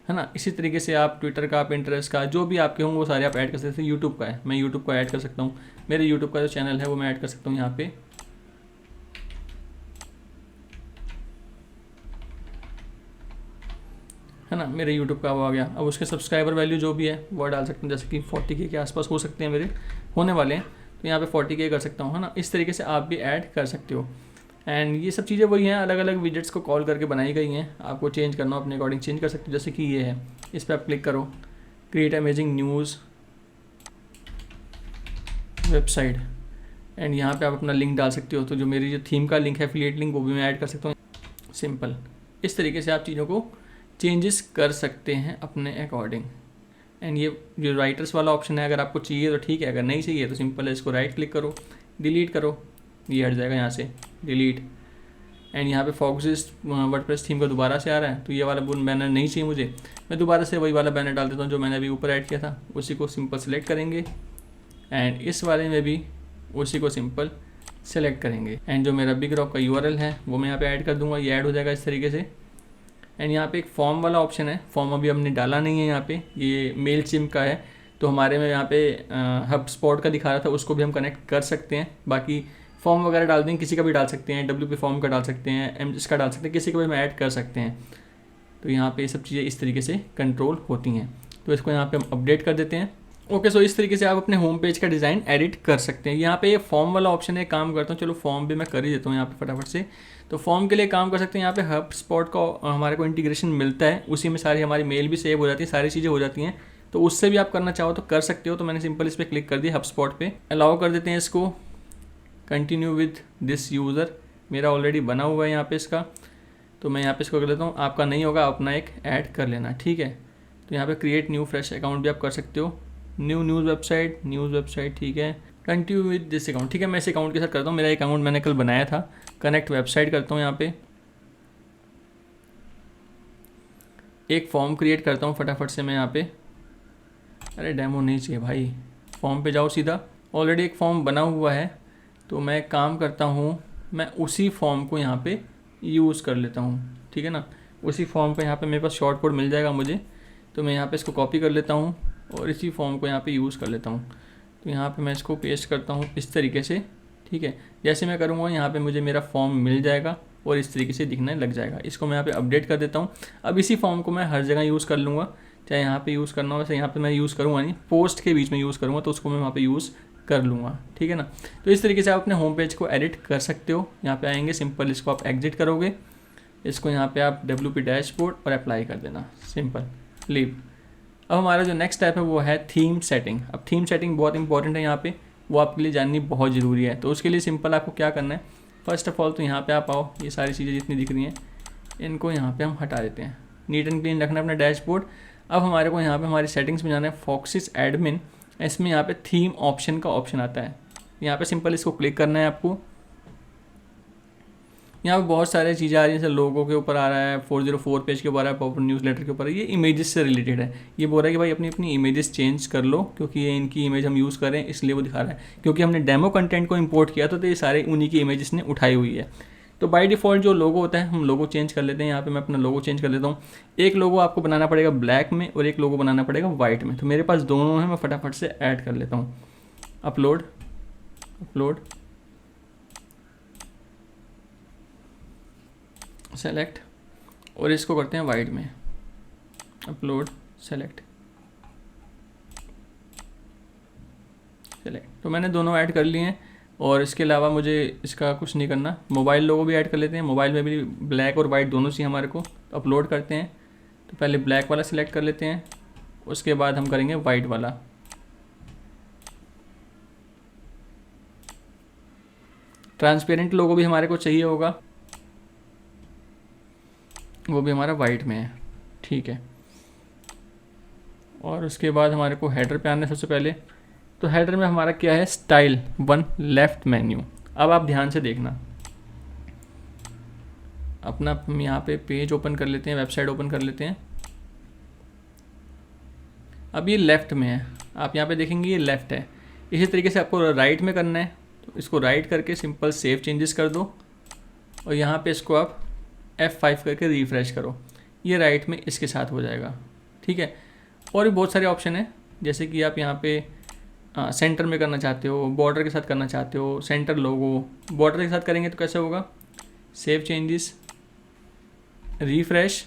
है ना। इसी तरीके से आप ट्विटर का, पिंटरेस्ट का, जो भी आपके होंगे वो सारे आप ऐड कर सकते हैं। यूट्यूब का है, मैं यूट्यूब को ऐड कर सकता हूँ, मेरे यूट्यूब का जो चैनल है वो मैं ऐड कर सकता हूँ यहाँ पे, है ना। मेरे यूट्यूब का वो आ गया। अब उसके सब्सक्राइबर वैल्यू जो भी है वो डाल सकते हैं, जैसे कि 40K के आसपास हो सकते हैं, मेरे होने वाले हैं, तो यहाँ पे 40K कर सकता हूँ, है ना। इस तरीके से आप भी ऐड कर सकते हो। एंड ये सब चीज़ें वही हैं, अलग अलग विजेट्स को कॉल करके बनाई गई हैं, आपको चेंज करना हो अपने अकॉर्डिंग चेंज कर सकते हो। जैसे कि ये है, इस पर आप क्लिक करो, create amazing news website, and यहाँ पे आप अपना लिंक डाल सकते हो। तो जो मेरी जो थीम का लिंक है, एफिलिएट लिंक, वो भी मैं ऐड कर सकता हूँ। सिंपल इस तरीके से आप चीज़ों को चेंजेस कर सकते हैं अपने अकॉर्डिंग। एंड ये जो राइटर्स वाला ऑप्शन है, अगर आपको चाहिए तो ठीक है, अगर नहीं चाहिए तो सिंपल है, इसको राइट क्लिक करो, डिलीट करो, ये हट जाएगा यहाँ से, डिलीट। एंड यहाँ पे foxiz वर्डप्रेस थीम का दोबारा से आ रहा है, तो ये वाला बैनर नहीं चाहिए मुझे, मैं दोबारा से वही वाला बैनर डाल देता हूँ जो मैंने अभी ऊपर ऐड किया था, उसी को सिंपल सेलेक्ट करेंगे। एंड इस वाले में भी उसी को सिंपल सेलेक्ट करेंगे। एंड जो मेरा बिग रॉक का URL है वो मैं यहाँ पे ऐड कर दूँगा, ये ऐड हो जाएगा इस तरीके से। एंड यहाँ पे एक फॉर्म वाला ऑप्शन है, फॉर्म अभी हमने डाला नहीं है यहाँ पे, ये मेलचिम्प का है, तो हमारे में यहाँ पे HubSpot का दिखा रहा था, उसको भी हम कनेक्ट कर सकते हैं। बाकी फॉर्म वगैरह डाल देंगे, किसी का भी डाल सकते हैं, WP फॉर्म का डाल सकते हैं, MGIS का डाल सकते हैं, किसी को भी हम ऐड कर सकते हैं। तो यहाँ पे ये सब चीज़ें इस तरीके से कंट्रोल होती हैं। तो इसको यहाँ पे हम अपडेट कर देते हैं। ओके, सो इस तरीके से आप अपने होम पेज का डिज़ाइन एडिट कर सकते हैं। यहाँ पे ये फॉर्म वाला ऑप्शन है, काम करता हूँ, चलो फॉर्म भी मैं कर ही देता हूँ यहाँ पे फटाफट से। तो फॉर्म के लिए काम कर सकते हैं, यहाँ पे HubSpot का हमारे को इंटीग्रेशन मिलता है, उसी में सारी हमारी मेल भी सेव हो जाती है, सारी चीज़ें हो जाती हैं। तो उससे भी आप करना चाहो तो कर सकते हो। तो मैंने सिंपल इस पर क्लिक कर दिया, HubSpot पे अलाउ कर देते हैं इसको, कंटिन्यू विद दिस यूज़र, मेरा ऑलरेडी बना हुआ है यहाँ पे इसका, तो मैं यहाँ पे इसको कर लेता हूँ। आपका नहीं होगा, अपना एक ऐड कर लेना, ठीक है। तो यहाँ पे क्रिएट न्यू फ्रेश अकाउंट भी आप कर सकते हो, न्यू न्यूज़ वेबसाइट, ठीक है, कंटिन्यू विद दिस अकाउंट, ठीक है। मैं इस अकाउंट के साथ करता हूँ, मेरा अकाउंट मैंने कल बनाया था। कनेक्ट वेबसाइट करता हूँ, यहाँ पे एक फॉर्म क्रिएट करता हूँ फटाफट से मैं यहाँ पे, अरे डेमो नहीं चाहिए भाई, फॉर्म पे जाओ सीधा, ऑलरेडी एक फॉर्म बना हुआ है। तो मैं काम करता हूँ, मैं उसी फॉर्म को यहाँ पे यूज़ कर लेता हूँ, ठीक है ना। उसी फॉर्म पे यहाँ पे मेरे पास शॉर्ट कोड मिल जाएगा मुझे, तो मैं यहाँ पे इसको कॉपी कर लेता हूँ और इसी फॉर्म को यहाँ पे यूज़ कर लेता हूँ। तो यहाँ पे मैं इसको पेस्ट करता हूँ इस तरीके से, ठीक है। जैसे मैं करूँगा यहाँ पे मुझे मेरा फॉर्म मिल जाएगा और इस तरीके से दिखने लग जाएगा। इसको मैं यहाँ पे अपडेट कर देता हूँ। अब इसी फॉर्म को मैं हर जगह यूज़ कर लूँगा, चाहे यहाँ पे यूज़ करना हो, वैसे यहाँ पे मैं यूज़ करूँगा नहीं, पोस्ट के बीच में यूज़ करूँगा, तो उसको मैं वहाँ पे यूज़ कर लूँगा, ठीक है ना। तो इस तरीके से आप अपने होम पेज को एडिट कर सकते हो। यहाँ पे आएंगे, सिंपल इसको आप एग्जिट करोगे, इसको यहाँ पे आप WP डैशबोर्ड और अप्लाई कर देना, सिंपल लीव। अब हमारा जो नेक्स्ट स्टेप है वो है थीम सेटिंग। अब थीम सेटिंग बहुत इंपॉर्टेंट है यहाँ पे, वो आपके लिए जाननी बहुत ज़रूरी है। तो उसके लिए सिंपल आपको क्या करना है, फर्स्ट ऑफ ऑल तो यहाँ पे आप आओ, ये सारी चीज़ें जितनी दिख रही हैं इनको यहाँ पे हम हटा देते हैं, नीट एंड क्लीन रखना अपना डैशबोर्ड। अब हमारे को यहाँ पे हमारी सेटिंग्स में जाना है, foxiz एडमिन, इसमें यहाँ पे थीम ऑप्शन का ऑप्शन आता है, यहाँ पे सिंपल इसको क्लिक करना है आपको। यहाँ पे बहुत सारी चीज़ें आ रही हैं, जैसे लोगों के ऊपर आ रहा है, 404 पेज के ऊपर आ रहा है, पॉपुलर न्यूज़लेटर के ऊपर है, ये इमेजेस से रिलेटेड है। ये बोल रहा है कि भाई अपनी अपनी इमेजेस चेंज कर लो, क्योंकि ये इनकी इमेज हम यूज़ करें इसलिए वो दिखा रहा है, क्योंकि हमने डेमो कंटेंट को इंपोर्ट किया तो ये सारे उन्हीं की इमेजेस ने उठाई हुई है। तो बाय डिफ़ॉल्ट जो लोगो होता है हम लोगो चेंज कर लेते हैं। यहाँ पे मैं अपना लोगो चेंज कर लेता हूँ। एक लोगो आपको बनाना पड़ेगा ब्लैक में और एक लोगो बनाना पड़ेगा वाइट में, तो मेरे पास दोनों हैं, मैं फटाफट से ऐड कर लेता हूँ। अपलोड सेलेक्ट, और इसको करते हैं वाइट में, अपलोड सेलेक्ट। तो मैंने दोनों ऐड कर लिए हैं। और इसके अलावा मुझे इसका कुछ नहीं करना। मोबाइल लोगो भी ऐड कर लेते हैं। मोबाइल में भी ब्लैक और वाइट दोनों चाहिए हमारे को, तो अपलोड करते हैं। तो पहले ब्लैक वाला सिलेक्ट कर लेते हैं, उसके बाद हम करेंगे वाइट वाला। ट्रांसपेरेंट लोगो भी हमारे को चाहिए होगा, वो भी हमारा वाइट में है, ठीक है। और उसके बाद हमारे को हेडर पे आना है सबसे पहले। तो हेडर में हमारा क्या है, स्टाइल 1 लेफ्ट मेन्यू। अब आप ध्यान से देखना, अपना यहाँ पे पेज ओपन कर लेते हैं, वेबसाइट ओपन कर लेते हैं। अब ये लेफ़्ट में है, आप यहाँ पे देखेंगे ये लेफ़्ट है। इसी तरीके से आपको राइट में करना है, तो इसको राइट करके सिंपल सेव चेंजेस कर दो और यहाँ पे इसको आप F5 करके रिफ़्रेश करो, ये राइट में इसके साथ हो जाएगा, ठीक है। और भी बहुत सारे ऑप्शन हैं, जैसे कि आप यहाँ पे सेंटर में करना चाहते हो, बॉर्डर के साथ करना चाहते हो, सेंटर लोगो। बॉर्डर के साथ करेंगे तो कैसे होगा, सेव चेंजेस, रिफ़्रेश,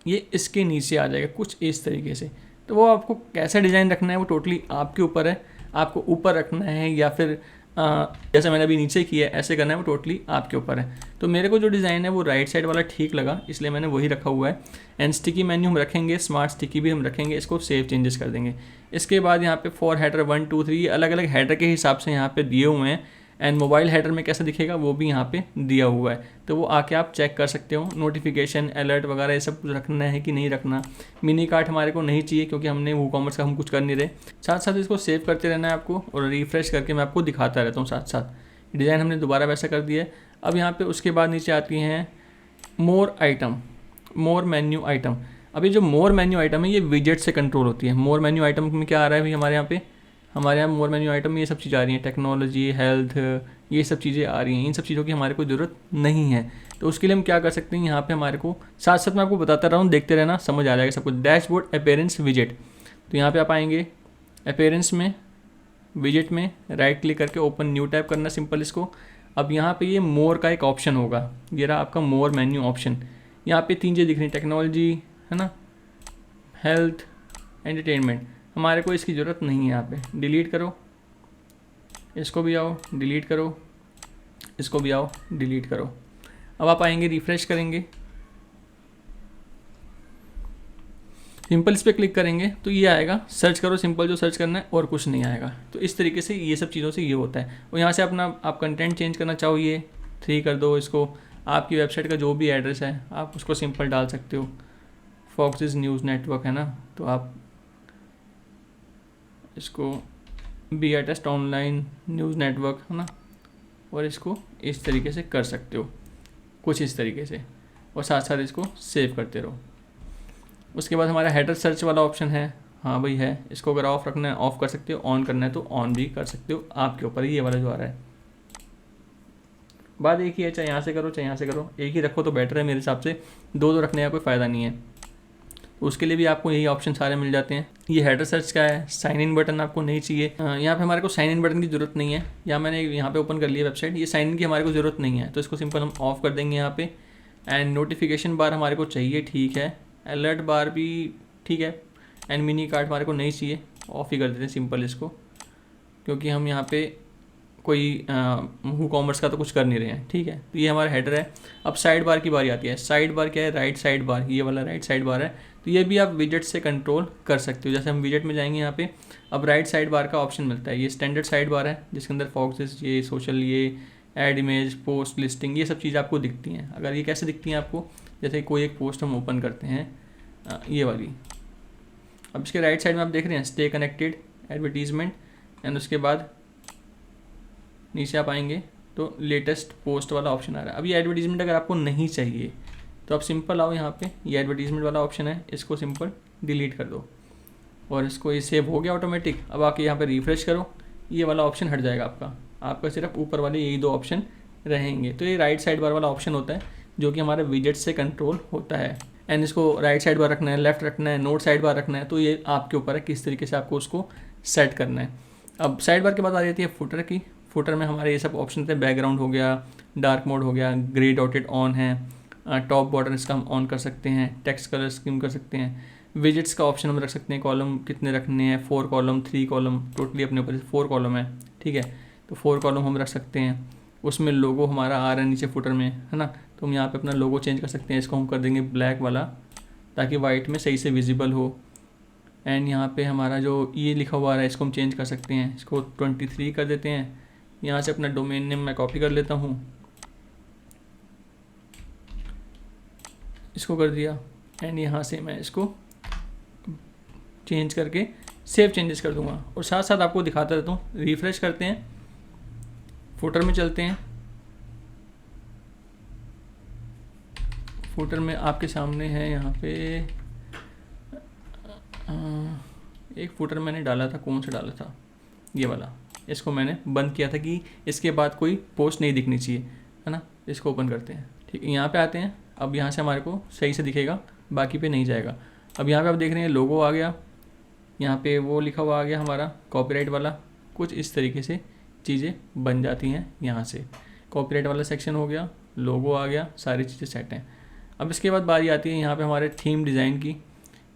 ये इसके नीचे आ जाएगा कुछ इस तरीके से। तो वो आपको कैसा डिज़ाइन रखना है वो टोटली आपके ऊपर है, आपको ऊपर रखना है या फिर जैसे मैंने अभी नीचे किया है ऐसे करना है, वो टोटली आपके ऊपर है। तो मेरे को जो डिज़ाइन है वो राइट साइड वाला ठीक लगा, इसलिए मैंने वही रखा हुआ है। एंड स्टिकी मेन्यू हम रखेंगे, स्मार्ट स्टिकी भी हम रखेंगे, इसको सेव चेंजेस कर देंगे। इसके बाद यहाँ पे फॉर हेडर 1 2 3 ये अलग अलग हेडर के हिसाब से यहाँ पे दिए हुए हैं। एंड मोबाइल हेडर में कैसा दिखेगा वो भी यहाँ पे दिया हुआ है, तो वो आके आप चेक कर सकते हो। नोटिफिकेशन, अलर्ट वगैरह ये सब कुछ रखना है कि नहीं रखना। मिनी कार्ट हमारे को नहीं चाहिए क्योंकि हमने वो कॉमर्स का हम कुछ कर नहीं रहे। साथ साथ इसको सेव करते रहना है आपको, और रिफ़्रेश करके मैं आपको दिखाता रहता हूँ साथ साथ। डिज़ाइन हमने दोबारा वैसा कर दिया है। अब यहाँ पे उसके बाद नीचे आती हैं मोर आइटम, मोर मेन्यू आइटम। अब ये जो मोर मेन्यू आइटम है ये विजेट से कंट्रोल होती है। मोर मेन्यू आइटम में क्या आ रहा है भाई, हमारे यहाँ मोर मेन्यू आइटम में ये सब चीज़ें आ रही हैं, टेक्नोलॉजी, हेल्थ, ये सब चीज़ें आ रही हैं। इन सब चीज़ों की हमारे को ज़रूरत नहीं है, तो उसके लिए हम क्या कर सकते हैं, यहाँ पे हमारे को साथ साथ मैं आपको बताता रहा हूँ, देखते रहना, समझ आ जाएगा सब कुछ। डैशबोर्ड अपीयरेंस विजेट, तो यहाँ पे आप आएंगे अपीयरेंस में, विजेट में राइट क्लिक करके ओपन न्यू टाइप करना सिंपल इसको। अब यहाँ पे ये मोर का एक ऑप्शन होगा, ये रहा आपका मोर मेन्यू ऑप्शन। यहाँ पे 3 चीज़ें दिख रही हैं, टेक्नोलॉजी है ना, हेल्थ, एंटरटेनमेंट। हमारे को इसकी ज़रूरत नहीं है, यहाँ पे डिलीट करो, इसको भी आओ डिलीट करो, इसको भी आओ डिलीट करो। अब आप आएंगे रिफ़्रेश करेंगे, सिंपल इस पर क्लिक करेंगे तो ये आएगा, सर्च करो सिंपल जो सर्च करना है, और कुछ नहीं आएगा। तो इस तरीके से ये सब चीज़ों से ये होता है। और यहाँ से अपना आप कंटेंट चेंज करना चाहो ये 3 कर दो इसको, आपकी वेबसाइट का जो भी एड्रेस है आप उसको सिंपल डाल सकते हो। फोक्सिज न्यूज़ नेटवर्क है ना, तो आप इसको beta test online news network है ना, और इसको इस तरीके से कर सकते हो, कुछ इस तरीके से, और साथ साथ इसको सेव करते रहो। उसके बाद हमारा हेडर सर्च वाला ऑप्शन है, हाँ भाई है, इसको अगर ऑफ रखना है ऑफ कर सकते हो, ऑन करना है तो ऑन भी कर सकते हो, आपके ऊपर ये वाला जो आ रहा है। बात एक ही है, चाहे यहाँ से करो चाहे यहाँ से करो, एक ही रखो तो बेटर है मेरे हिसाब से, 2 रखने का कोई फ़ायदा नहीं है। उसके लिए भी आपको यही ऑप्शन सारे मिल जाते हैं। ये हेडर सर्च का है, साइन इन बटन आपको नहीं चाहिए, यहाँ पे हमारे को साइन इन बटन की ज़रूरत नहीं है। या मैंने यहाँ पे ओपन कर लिया वेबसाइट, ये साइन इन की हमारे को ज़रूरत नहीं है, तो इसको सिंपल हम ऑफ कर देंगे यहाँ पे। एंड नोटिफिकेशन बार हमारे को चाहिए, ठीक है, अलर्ट बार भी ठीक है, एंड मिनी कार्ट हमारे को नहीं चाहिए, ऑफ ही कर देते हैं सिंपल इसको, क्योंकि हम यहाँ पे कोई कॉमर्स का तो कुछ कर नहीं रहे हैं, ठीक है। तो ये हमारा हेडर है। अब साइड बार की बारी आती है। साइड बार क्या है, राइट साइड बार, ये वाला राइट साइड बार है, तो ये भी आप विजेट से कंट्रोल कर सकते हो। जैसे हम विजेट में जाएंगे यहाँ पे, अब राइट साइड बार का ऑप्शन मिलता है। ये स्टैंडर्ड साइड बार है जिसके अंदर फोक्सिस, ये सोशल, ये ऐड इमेज, पोस्ट, लिस्टिंग, ये सब चीज़ें आपको दिखती हैं। अगर ये कैसे दिखती हैं आपको, जैसे कोई एक पोस्ट हम ओपन करते हैं, ये वाली, अब इसके राइट साइड में आप देख रहे हैं स्टे कनेक्टेड, एडवर्टीजमेंट, एंड उसके बाद नीचे आप आएंगे तो लेटेस्ट पोस्ट वाला ऑप्शन आ रहा है। अब ये एडवर्टीजमेंट अगर आपको नहीं चाहिए तो आप सिंपल आओ यहाँ पे, ये एडवर्टीजमेंट वाला ऑप्शन है, इसको सिंपल डिलीट कर दो, और इसको ये सेव हो गया ऑटोमेटिक। अब आके यहाँ पे रिफ्रेश करो, ये वाला ऑप्शन हट जाएगा आपका सिर्फ ऊपर वाले यही 2 ऑप्शन रहेंगे। तो ये राइट साइड बार वाला ऑप्शन होता है जो कि हमारे विजेट से कंट्रोल होता है। एंड इसको राइट साइड बार रखना है, लेफ्ट रखना है, नोट साइड बार रखना है, तो ये आपके ऊपर है किस तरीके से आपको उसको सेट करना है। अब साइड बार के बाद आ जाती है फुटर की। फुटर में हमारे ये सब ऑप्शन थे, बैकग्राउंड हो गया, डार्क मोड हो गया, ग्रे डॉटेड ऑन है, टॉप बॉर्डर इसका हम ऑन कर सकते हैं, टेक्स्ट कलर स्कीम कर सकते हैं, विजेट्स का ऑप्शन हम रख सकते हैं, कॉलम कितने रखने हैं, 4 कॉलम 3 कॉलम, टोटली अपने ऊपर 4 कॉलम है, ठीक है। तो 4 कॉलम हम रख सकते हैं। उसमें लोगो हमारा आ रहा है नीचे फुटर में, है ना, तो हम यहाँ पे अपना लोगो चेंज कर सकते हैं। इसको हम कर देंगे ब्लैक वाला ताकि वाइट में सही से विजिबल हो। एंड यहाँ पे हमारा जो ये लिखा हुआ आ रहा है इसको हम चेंज कर सकते हैं, इसको 23 कर देते हैं। यहाँ से अपना डोमेन नेम मैं कॉपी कर लेता हूँ, इसको कर दिया। एंड यहाँ से मैं इसको चेंज करके सेव चेंजेस कर दूंगा। और साथ साथ आपको दिखाता रहता हूँ। रिफ्रेश करते हैं, फुटर में चलते हैं। फुटर में आपके सामने है यहाँ पे एक फुटर मैंने डाला था, कौन सा डाला था, ये वाला। इसको मैंने बंद किया था कि इसके बाद कोई पोस्ट नहीं दिखनी चाहिए, है ना। इसको ओपन करते हैं, ठीक है। यहाँ पे आते हैं। अब यहाँ से हमारे को सही से दिखेगा, बाकी पे नहीं जाएगा। अब यहाँ पे आप देख रहे हैं लोगो आ गया, यहाँ पे वो लिखा हुआ आ गया हमारा कॉपीराइट वाला। कुछ इस तरीके से चीज़ें बन जाती हैं। यहाँ से कॉपीराइट वाला सेक्शन हो गया, लोगो आ गया, सारी चीज़ें सेट हैं। अब इसके बाद बारी आती है यहाँ पे हमारे थीम डिज़ाइन की,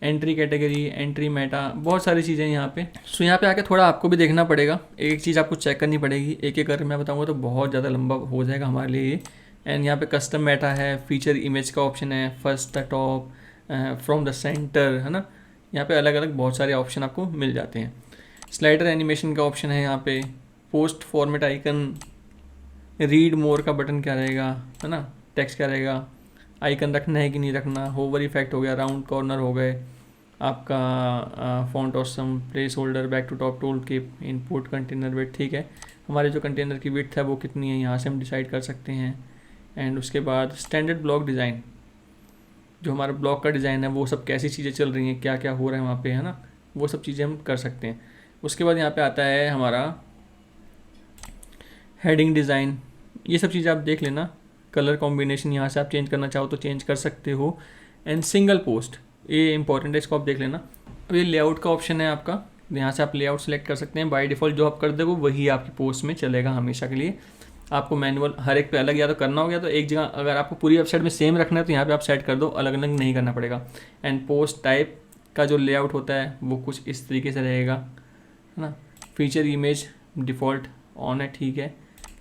एंट्री कैटेगरी, एंट्री मेटा, बहुत सारी चीज़ें यहाँ पे। सो यहाँ पे आके थोड़ा आपको भी देखना पड़ेगा, एक चीज़ आपको चेक करनी पड़ेगी। एक एक करके मैं बताऊँगा तो बहुत ज़्यादा लंबा हो जाएगा हमारे लिए। एंड यहाँ पे कस्टम मेटा है, फीचर इमेज का ऑप्शन है, first the top, from the centre, है ना। यहाँ पे अलग अलग बहुत सारे ऑप्शन आपको मिल जाते हैं। स्लाइडर एनिमेशन का ऑप्शन है यहाँ पे, post format icon, read more का बटन क्या रहेगा, है ना, टेक्स्ट क्या रहेगा, आइकन रखना है कि नहीं रखना, होवर इफेक्ट हो गया, राउंड कॉर्नर हो गए, आपका font awesome, place holder, back to top tooltip, input container width, ठीक है। हमारे जो कंटेनर की विड्थ है वो कितनी है यहाँ से हम डिसाइड कर सकते हैं। एंड उसके बाद स्टैंडर्ड ब्लॉक डिज़ाइन, जो हमारा ब्लॉक का डिज़ाइन है वो सब कैसी चीज़ें चल रही हैं, क्या क्या हो रहा है वहाँ पे, है ना, वो सब चीज़ें हम कर सकते हैं। उसके बाद यहाँ पे आता है हमारा हेडिंग डिज़ाइन। ये सब चीज़ें आप देख लेना। कलर कॉम्बिनेशन यहाँ से आप चेंज करना चाहो तो चेंज कर सकते हो। एंड सिंगल पोस्ट, ये इंपॉर्टेंट है, इसको आप देख लेना। अब ये लेआउट का ऑप्शन है आपका, यहाँ से आप लेआउट सेलेक्ट कर सकते हैं। बाय डिफ़ॉल्ट जो आप कर दोगे वही आपकी पोस्ट में चलेगा हमेशा के लिए। आपको मैनुअल हर एक पे अलग या तो करना हो गया, तो एक जगह अगर आपको पूरी वेबसाइट में सेम रखना है तो यहाँ पे आप सेट कर दो, अलग अलग नहीं करना पड़ेगा। एंड पोस्ट टाइप का जो लेआउट होता है वो कुछ इस तरीके से रहेगा, है ना। फीचर इमेज डिफ़ॉल्ट ऑन है, ठीक है।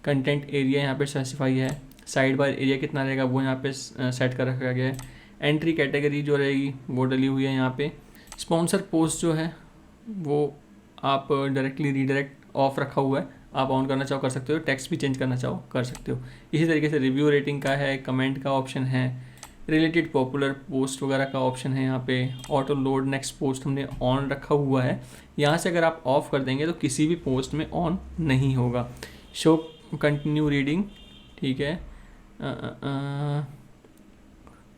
कंटेंट एरिया यहाँ पे स्पेसिफाई है, साइड बार एरिया कितना रहेगा वो यहाँ पे सेट कर रखा गया है। एंट्री कैटेगरी जो रहेगी वो डली हुई है यहाँ पे। स्पॉन्सर पोस्ट जो है वो आप डायरेक्टली रीडायरेक्ट ऑफ रखा हुआ है, आप ऑन करना चाहो कर सकते हो, टेक्स्ट भी चेंज करना चाहो कर सकते हो। इसी तरीके से रिव्यू रेटिंग का है, कमेंट का ऑप्शन है, रिलेटेड पॉपुलर पोस्ट वगैरह का ऑप्शन है यहाँ पे। ऑटो लोड नेक्स्ट पोस्ट हमने ऑन रखा हुआ है, यहाँ से अगर आप ऑफ कर देंगे तो किसी भी पोस्ट में ऑन नहीं होगा। शो कंटिन्यू रीडिंग, ठीक है।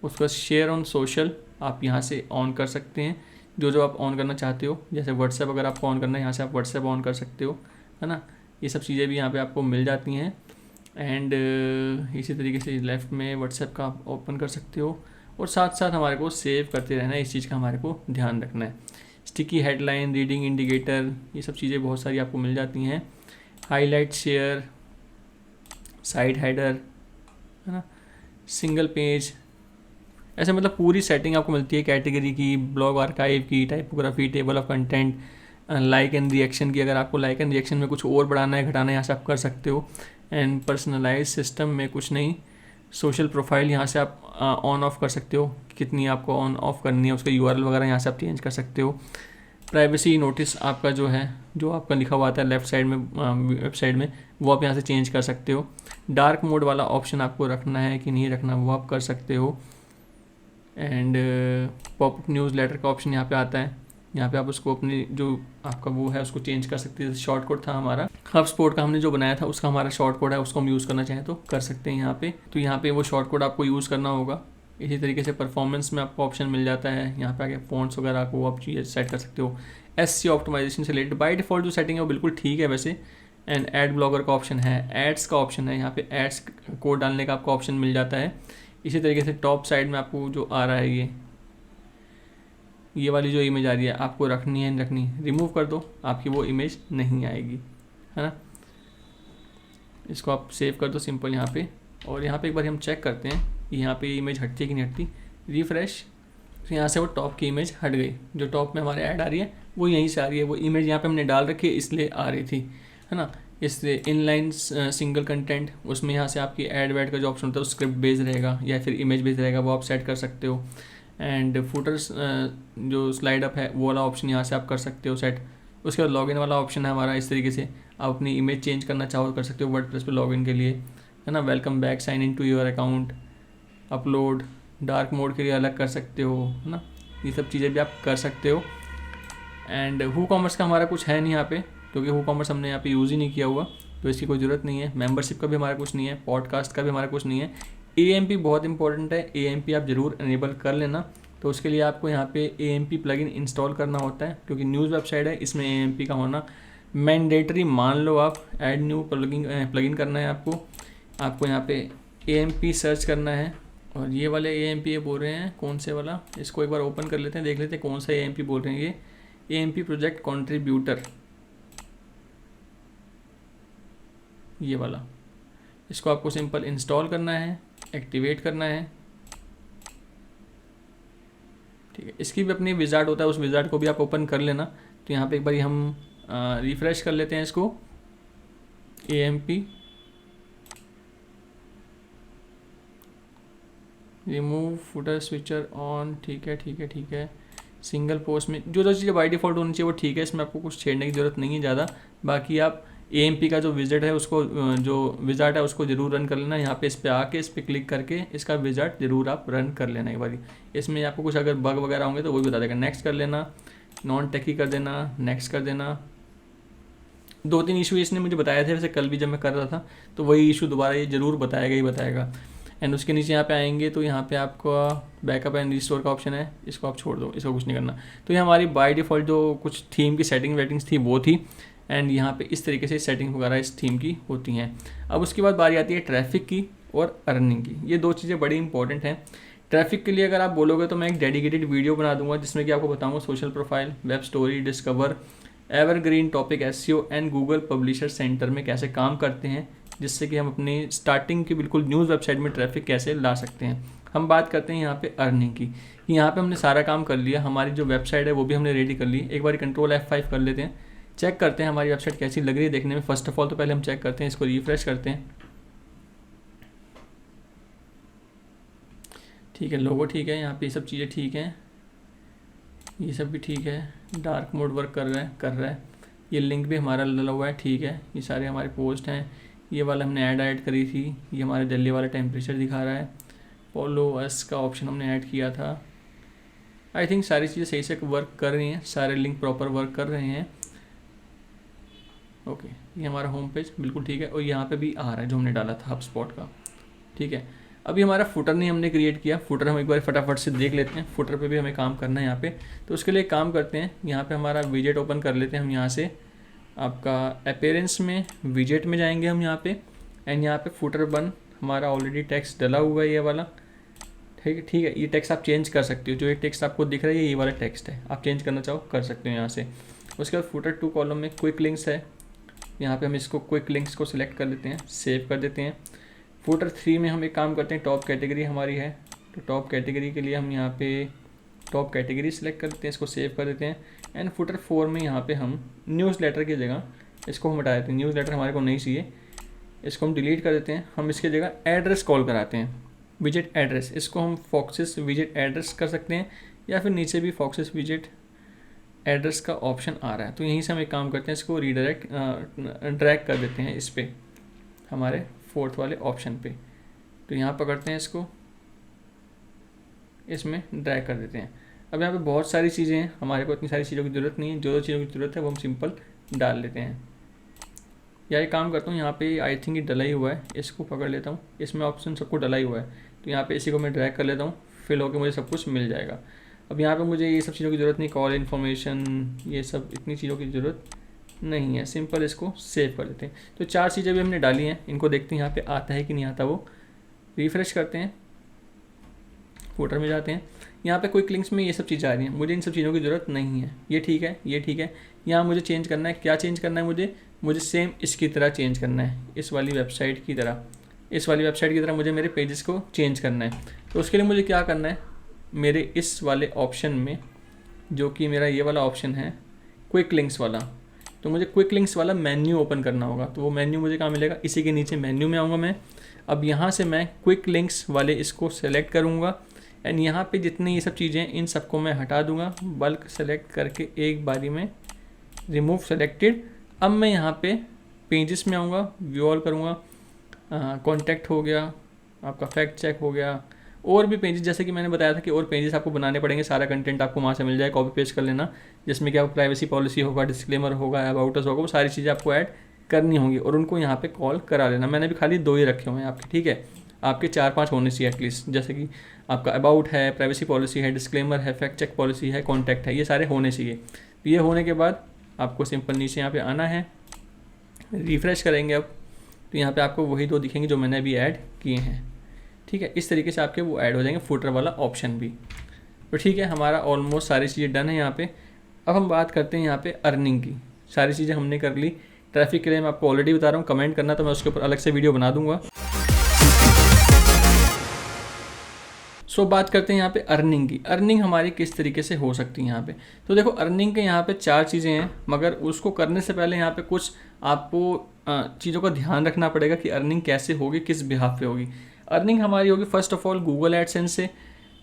उसका शेयर ऑन सोशल आप यहाँ से ऑन कर सकते हैं, जो आप ऑन करना चाहते हो। जैसे व्हाट्सएप अगर आपको ऑन करना है, यहाँ से आप व्हाट्सएप ऑन कर सकते हो, है ना। ये सब चीज़ें भी यहाँ पे आपको मिल जाती हैं। एंड इसी तरीके से लेफ़्ट में व्हाट्सएप का आप ओपन कर सकते हो। और साथ साथ हमारे को सेव करते रहना है, इस चीज़ का हमारे को ध्यान रखना है। स्टिकी हेडलाइन, रीडिंग इंडिकेटर, ये सब चीज़ें बहुत सारी आपको मिल जाती हैं। हाईलाइट, शेयर, साइड हेडर, है ना, सिंगल पेज, ऐसे मतलब पूरी सेटिंग आपको मिलती है। कैटेगरी की, ब्लॉग आर्काइव की, typography, table of content, like and reaction की। अगर आपको लाइक एंड रिएक्शन में कुछ और बढ़ाना है घटाना है यहाँ से आप कर सकते हो। एंड पर्सनलाइज सिस्टम में कुछ नहीं। सोशल प्रोफाइल यहाँ से आप ऑन ऑफ कर सकते हो, कितनी आपको ऑन ऑफ करनी है, उसका यूआरएल वगैरह यहाँ से आप चेंज कर सकते हो। प्राइवेसी नोटिस आपका जो है, जो आपका लिखा हुआ आता है लेफ़्ट साइड में वेबसाइट में, वो आप यहाँ से चेंज कर सकते हो। डार्क मोड वाला ऑप्शन आपको रखना है कि नहीं रखना वो आप कर सकते हो। एंड पॉपअप न्यूज़ लेटर का ऑप्शन यहाँ पे आता है, यहाँ पे आप उसको अपनी जो आपका वो है उसको चेंज कर सकते हैं। शॉर्ट कोड था हमारा हब स्पॉट का, हमने जो बनाया था उसका हमारा शॉर्ट कोड है, उसको हम यूज़ करना चाहें तो कर सकते हैं यहाँ पे। तो यहाँ पे वो शॉर्ट कोड आपको यूज़ करना होगा। इसी तरीके से परफॉर्मेंस में आपको ऑप्शन मिल जाता है, यहाँ पे आके फ़ॉन्ट्स वगैरह को आप चीज़ें सेट कर सकते हो। SEO ऑप्टिमाइजेशन से रिलेटेड बाय डिफ़ॉल्ट जो सेटिंग है वो बिल्कुल ठीक है वैसे। एंड एड ब्लॉगर का ऑप्शन है, एड्स का ऑप्शन है, यहाँ पे एड्स कोड डालने का आपको ऑप्शन मिल जाता है। इसी तरीके से टॉप साइड में आपको जो आ रहा है ये वाली जो इमेज आ रही है आपको रखनी है, रखनी, रिमूव कर दो, आपकी वो इमेज नहीं आएगी, है ना। इसको आप सेव कर दो सिंपल यहाँ पे। और यहाँ पे एक बार हम चेक करते हैं यहाँ पे इमेज हटती है कि नहीं हटती। रिफ्रेश, तो यहाँ से वो टॉप की इमेज हट गई, जो टॉप में हमारे ऐड आ रही है वो यहीं से आ रही है। वो इमेज यहाँ पे हमने डाल रखी है इसलिए आ रही थी, है ना। इस इनलाइन सिंगल कंटेंट, उसमें यहाँ से आपकी ऐड वैड का जो ऑप्शन होता है वो स्क्रिप्ट बेस्ड रहेगा या फिर इमेज बेस्ड रहेगा, वो आप सेट कर सकते हो। एंड फुटर्स जो स्लाइड अप है वो वाला ऑप्शन यहाँ से आप कर सकते हो सेट। उसके बाद लॉगिन वाला ऑप्शन है हमारा, इस तरीके से आप अपनी इमेज चेंज करना चाहो तो कर सकते हो वर्डप्रेस पे लॉगिन के लिए, है ना। Welcome back, sign in to your account, upload, dark mode के लिए अलग कर सकते हो, है ना। ये सब चीज़ें भी आप कर सकते हो। एंड हु कॉमर्स का हमारा कुछ है नहीं यहाँ पे, क्योंकि हु कॉमर्स हमने यहाँ पे यूज़ ही नहीं किया हुआ, तो इसकी कोई ज़रूरत नहीं है। मेंबरशिप का भी हमारा कुछ नहीं है, पॉडकास्ट का भी हमारा कुछ नहीं है। AMP बहुत इंपॉर्टेंट है, AMP आप ज़रूर इनेबल कर लेना। तो उसके लिए आपको यहाँ पे AMP प्लगइन इंस्टॉल करना होता है, क्योंकि न्यूज़ वेबसाइट है, इसमें AMP का होना मैंडेटरी मान लो आप। ऐड न्यू प्लगइन करना है आपको यहाँ पे AMP सर्च करना है। और ये वाले AMP ये बोल रहे हैं कौन से वाला, इसको एक बार ओपन कर लेते हैं, देख लेते हैं कौन सा AMP बोल रहे हैं। ये AMP प्रोजेक्ट कंट्रीब्यूटर, ये वाला, इसको आपको सिंपल इंस्टॉल करना है, एक्टिवेट करना है, ठीक है। इसकी भी अपनी विजार्ड होता है, उस विजार्ड को भी आप ओपन कर लेना। तो यहाँ पे एक बार हम रिफ्रेश कर लेते हैं इसको, AMP remove footer switcher on, ठीक है। सिंगल पोस्ट में जो चीज़ें बाय डिफ़ॉल्ट होनी चाहिए वो ठीक है, इसमें आपको कुछ छेड़ने की ज़रूरत नहीं है ज़्यादा। बाकी आप AMP का जो विजिट है उसको, जो विजार्ड है उसको ज़रूर रन कर लेना। यहाँ पे इस पर आके इस पर क्लिक करके इसका विजार्ड ज़रूर आप रन कर लेना एक बार। इसमें आपको कुछ अगर बग वगैरह होंगे तो वो भी बता देगा। नेक्स्ट कर लेना, नॉन टेकी कर देना, नेक्स्ट कर देना। 2-3 इशू इसने मुझे बताए थे वैसे कल भी जब मैं कर रहा था, तो वही इशू दोबारा ये ज़रूर बताएगा। एंड उसके नीचे यहाँ पे आएंगे तो यहाँ पे आपका बैकअप एंड रिस्टोर का ऑप्शन है, इसको आप छोड़ दो, इसको कुछ नहीं करना। तो ये हमारी बाय डिफ़ॉल्ट जो कुछ थीम की वेटिंग्स थी वो थी। एंड यहाँ पे इस तरीके से सेटिंग वगैरह इस थीम की होती हैं। अब उसके बाद बारी आती है ट्रैफिक की और अर्निंग की। ये 2 चीज़ें बड़ी इंपॉर्टेंट हैं। ट्रैफिक के लिए अगर आप बोलोगे तो मैं एक डेडिकेटेड वीडियो बना दूंगा जिसमें कि आपको बताऊंगा social profile, web story, discover, evergreen topic, SEO and Google publisher centre में कैसे काम करते हैं, जिससे कि हम अपनी स्टार्टिंग की बिल्कुल न्यूज़ वेबसाइट में ट्रैफिक कैसे ला सकते हैं। हम बात करते हैं यहाँ पे अर्निंग की। यहाँ पे हमने सारा काम कर लिया, हमारी जो वेबसाइट है वो भी हमने रेडी कर ली। एक बार कंट्रोल F5 कर लेते हैं, चेक करते हैं हमारी वेबसाइट कैसी लग रही है देखने में। फर्स्ट ऑफ ऑल तो पहले हम चेक करते हैं, इसको रिफ्रेश करते हैं, ठीक है। लोगो ठीक है, यहाँ पे सब चीज़ें ठीक हैं, ये सब भी ठीक है। डार्क मोड वर्क कर रहा है। ये लिंक भी हमारा डला हुआ है, ठीक है। ये सारे हमारे पोस्ट हैं। ये वाला हमने ऐड करी थी, ये हमारे दिल्ली वाला टेम्परेचर दिखा रहा है। फॉलो अस का ऑप्शन हमने ऐड किया था। आई थिंक सारी चीज़ें सही से वर्क कर रही हैं, सारे लिंक प्रॉपर वर्क कर रहे हैं। ओके, ये हमारा होम पेज बिल्कुल ठीक है। और यहाँ पे भी आ रहा है जो हमने डाला था HubSpot का, ठीक है। अभी हमारा फुटर नहीं हमने क्रिएट किया, फुटर हम एक बार फटाफट से देख लेते हैं। फुटर पे भी हमें काम करना है यहाँ पे, तो उसके लिए काम करते हैं। यहाँ पे हमारा विजेट ओपन कर लेते हैं हम। यहाँ से आपका अपीयरेंस में विजेट में जाएंगे हम यहाँ पे। एंड यहाँ पे फुटर 1 हमारा ऑलरेडी टेक्स्ट डला हुआ है, ये वाला, ठीक है। ये टेक्स्ट आप चेंज कर सकते हो, जो एक टेक्स्ट आपको दिख रहा है ये वाला टेक्स्ट है, आप चेंज करना चाहो कर सकते हो यहाँ से। उसके बाद फुटर 2 कॉलम में क्विक लिंक्स है, यहाँ पे हम इसको क्विक लिंक्स को सिलेक्ट कर लेते हैं, सेव कर देते हैं। फुटर 3 में हम एक काम करते हैं, टॉप कैटेगरी हमारी है, तो टॉप कैटेगरी के लिए हम यहाँ पे टॉप कैटेगरी सिलेक्ट कर देते हैं, इसको सेव कर देते हैं। एंड फुटर 4 में यहाँ पे हम न्यूज़लेटर की जगह इसको हम हटा देते हैं, न्यूज़लेटर हमारे को नहीं चाहिए, इसको हम डिलीट कर देते हैं। हम इसकी जगह एड्रेस कॉल कराते हैं, विजेट एड्रेस। इसको हम foxiz विजेट एड्रेस कर सकते हैं, या फिर नीचे भी foxiz विजेट एड्रेस का ऑप्शन आ रहा है। तो यहीं से हम एक काम करते हैं, इसको ड्रैग कर देते हैं इस पर, हमारे 4th वाले ऑप्शन पे। तो यहाँ पकड़ते हैं इसको, इसमें ड्रैग कर देते हैं। अब यहाँ पे बहुत सारी चीज़ें हैं, हमारे को इतनी सारी चीज़ों की ज़रूरत नहीं है। जो चीज़ों की ज़रूरत है वो हम सिंपल डाल लेते हैं। या एक काम करता हूँ, यहाँ पे आई थिंक ये डला ही हुआ है, इसको पकड़ लेता हूँ, इसमें ऑप्शन सबको डला ही हुआ है। तो यहाँ पे इसी को मैं ड्रैग कर लेता हूँ, फिल होकर मुझे सब कुछ मिल जाएगा। अब यहाँ पे मुझे ये सब चीज़ों की ज़रूरत नहीं, कॉल इन्फॉर्मेशन, ये सब इतनी चीज़ों की ज़रूरत नहीं है। सिंपल इसको सेव कर देते हैं। तो 4 चीज़ें भी हमने डाली हैं, इनको देखते हैं यहाँ पे आता है कि नहीं आता। वो रिफ्रेश करते हैं, फुटर में जाते हैं, यहाँ पे क्विक लिंक्स में ये सब चीज़ें आ रही हैं, मुझे इन सब चीज़ों की ज़रूरत नहीं है। ये ठीक है, ये ठीक है। यहाँ मुझे चेंज करना है, क्या चेंज करना है मुझे सेम इसकी तरह चेंज करना है, इस वाली वेबसाइट की तरह मुझे मेरे पेजेस को चेंज करना है। तो उसके लिए मुझे क्या करना है, मेरे इस वाले ऑप्शन में, जो कि मेरा ये वाला ऑप्शन है क्विक लिंक्स वाला, तो मुझे क्विक लिंक्स वाला मेन्यू ओपन करना होगा। तो वो मेन्यू मुझे कहाँ मिलेगा, इसी के नीचे मेन्यू में आऊँगा मैं। अब यहाँ से मैं क्विक लिंक्स वाले इसको सेलेक्ट करूँगा एंड यहाँ पे जितनी ये सब चीज़ें इन सबको मैं हटा दूँगा, बल्क सेलेक्ट करके एक बारी में रिमूव सेलेक्टेड। अब मैं यहाँ पे पेजेस में आऊँगा, व्यू ऑल करूँगा, कॉन्टैक्ट हो गया, आपका फैक्ट चेक हो गया, और भी पेजेस जैसे कि मैंने बताया था कि और पेजेस आपको बनाने पड़ेंगे। सारा कंटेंट आपको वहाँ से मिल जाए, कॉपी पेस्ट कर लेना, जिसमें कि आपको प्राइवेसी पॉलिसी होगा, डिस्क्लेमर होगा, अबाउट अस होगा, वो सारी चीज़ें आपको ऐड करनी होंगी और उनको यहाँ पे कॉल करा लेना। मैंने भी खाली 2 ही रखे हुए हैं आपके, ठीक है। आपके 4-5 होने चाहिए एटलीस्ट, जैसे कि आपका अबाउट है, प्राइवेसी पॉलिसी है, डिस्क्लेमर है, फैक्ट चेक पॉलिसी है, कॉन्टैक्ट है, ये सारे होने चाहिए। तो ये होने के बाद आपको सिंपल नीचे यहाँ पे आना है, रिफ्रेश करेंगे अब, तो यहाँ पे आपको वही 2 दिखेंगे जो मैंने अभी ऐड किए हैं, ठीक है। इस तरीके से आपके वो ऐड हो जाएंगे, फुटर वाला ऑप्शन भी। तो ठीक है, हमारा ऑलमोस्ट सारी चीज़ें डन है यहाँ पे। अब हम बात करते हैं यहाँ पे अर्निंग की। सारी चीज़ें हमने कर ली। ट्रैफिक के लिए मैं आपको ऑलरेडी बता रहा हूँ, कमेंट करना तो मैं उसके ऊपर अलग से वीडियो बना दूंगा। सो बात करते हैं यहाँ पे अर्निंग की। अर्निंग हमारी किस तरीके से हो सकती है यहाँ पे। तो देखो, अर्निंग के यहाँ पे 4 चीज़ें हैं, मगर उसको करने से पहले यहाँ पे कुछ आपको चीज़ों का ध्यान रखना पड़ेगा कि अर्निंग कैसे होगी, किस बिहाफ पे होगी। अर्निंग हमारी होगी first of all Google AdSense से,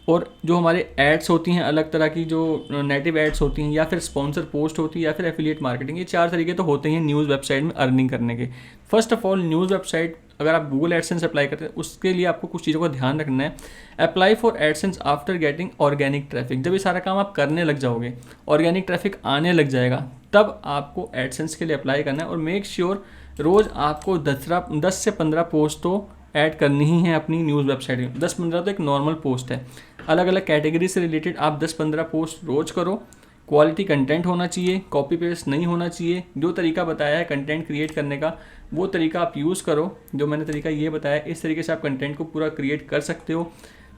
और जो हमारे एड्स होती हैं अलग तरह की, जो नेटिव एड्स होती हैं, या फिर स्पॉन्सर पोस्ट होती है, या फिर एफिलिएट मार्केटिंग। ये 4 तरीके तो होते हैं न्यूज़ वेबसाइट में अर्निंग करने के। First of all news website अगर आप गूगल एडसेंस अप्लाई करते हैं, उसके लिए आपको कुछ चीज़ों का ध्यान रखना है। Apply for AdSense after getting organic traffic. जब ये सारा काम आप करने लग जाओगे, ऑर्गेनिक ट्रैफिक आने लग जाएगा, तब आपको एडसेंस के लिए अप्लाई करना है। और मेक श्योर रोज़ आपको 10 से 15 पोस्ट तो ऐड करनी ही है अपनी न्यूज़ वेबसाइट में। 10-15 तो एक नॉर्मल पोस्ट है। अलग अलग कैटेगरी से रिलेटेड आप 10-15 पोस्ट रोज़ करो। क्वालिटी कंटेंट होना चाहिए, कॉपी पेस्ट नहीं होना चाहिए। जो तरीका बताया है कंटेंट क्रिएट करने का, वो तरीका आप यूज़ करो। जो मैंने तरीका ये बताया, इस तरीके से आप कंटेंट को पूरा क्रिएट कर सकते हो।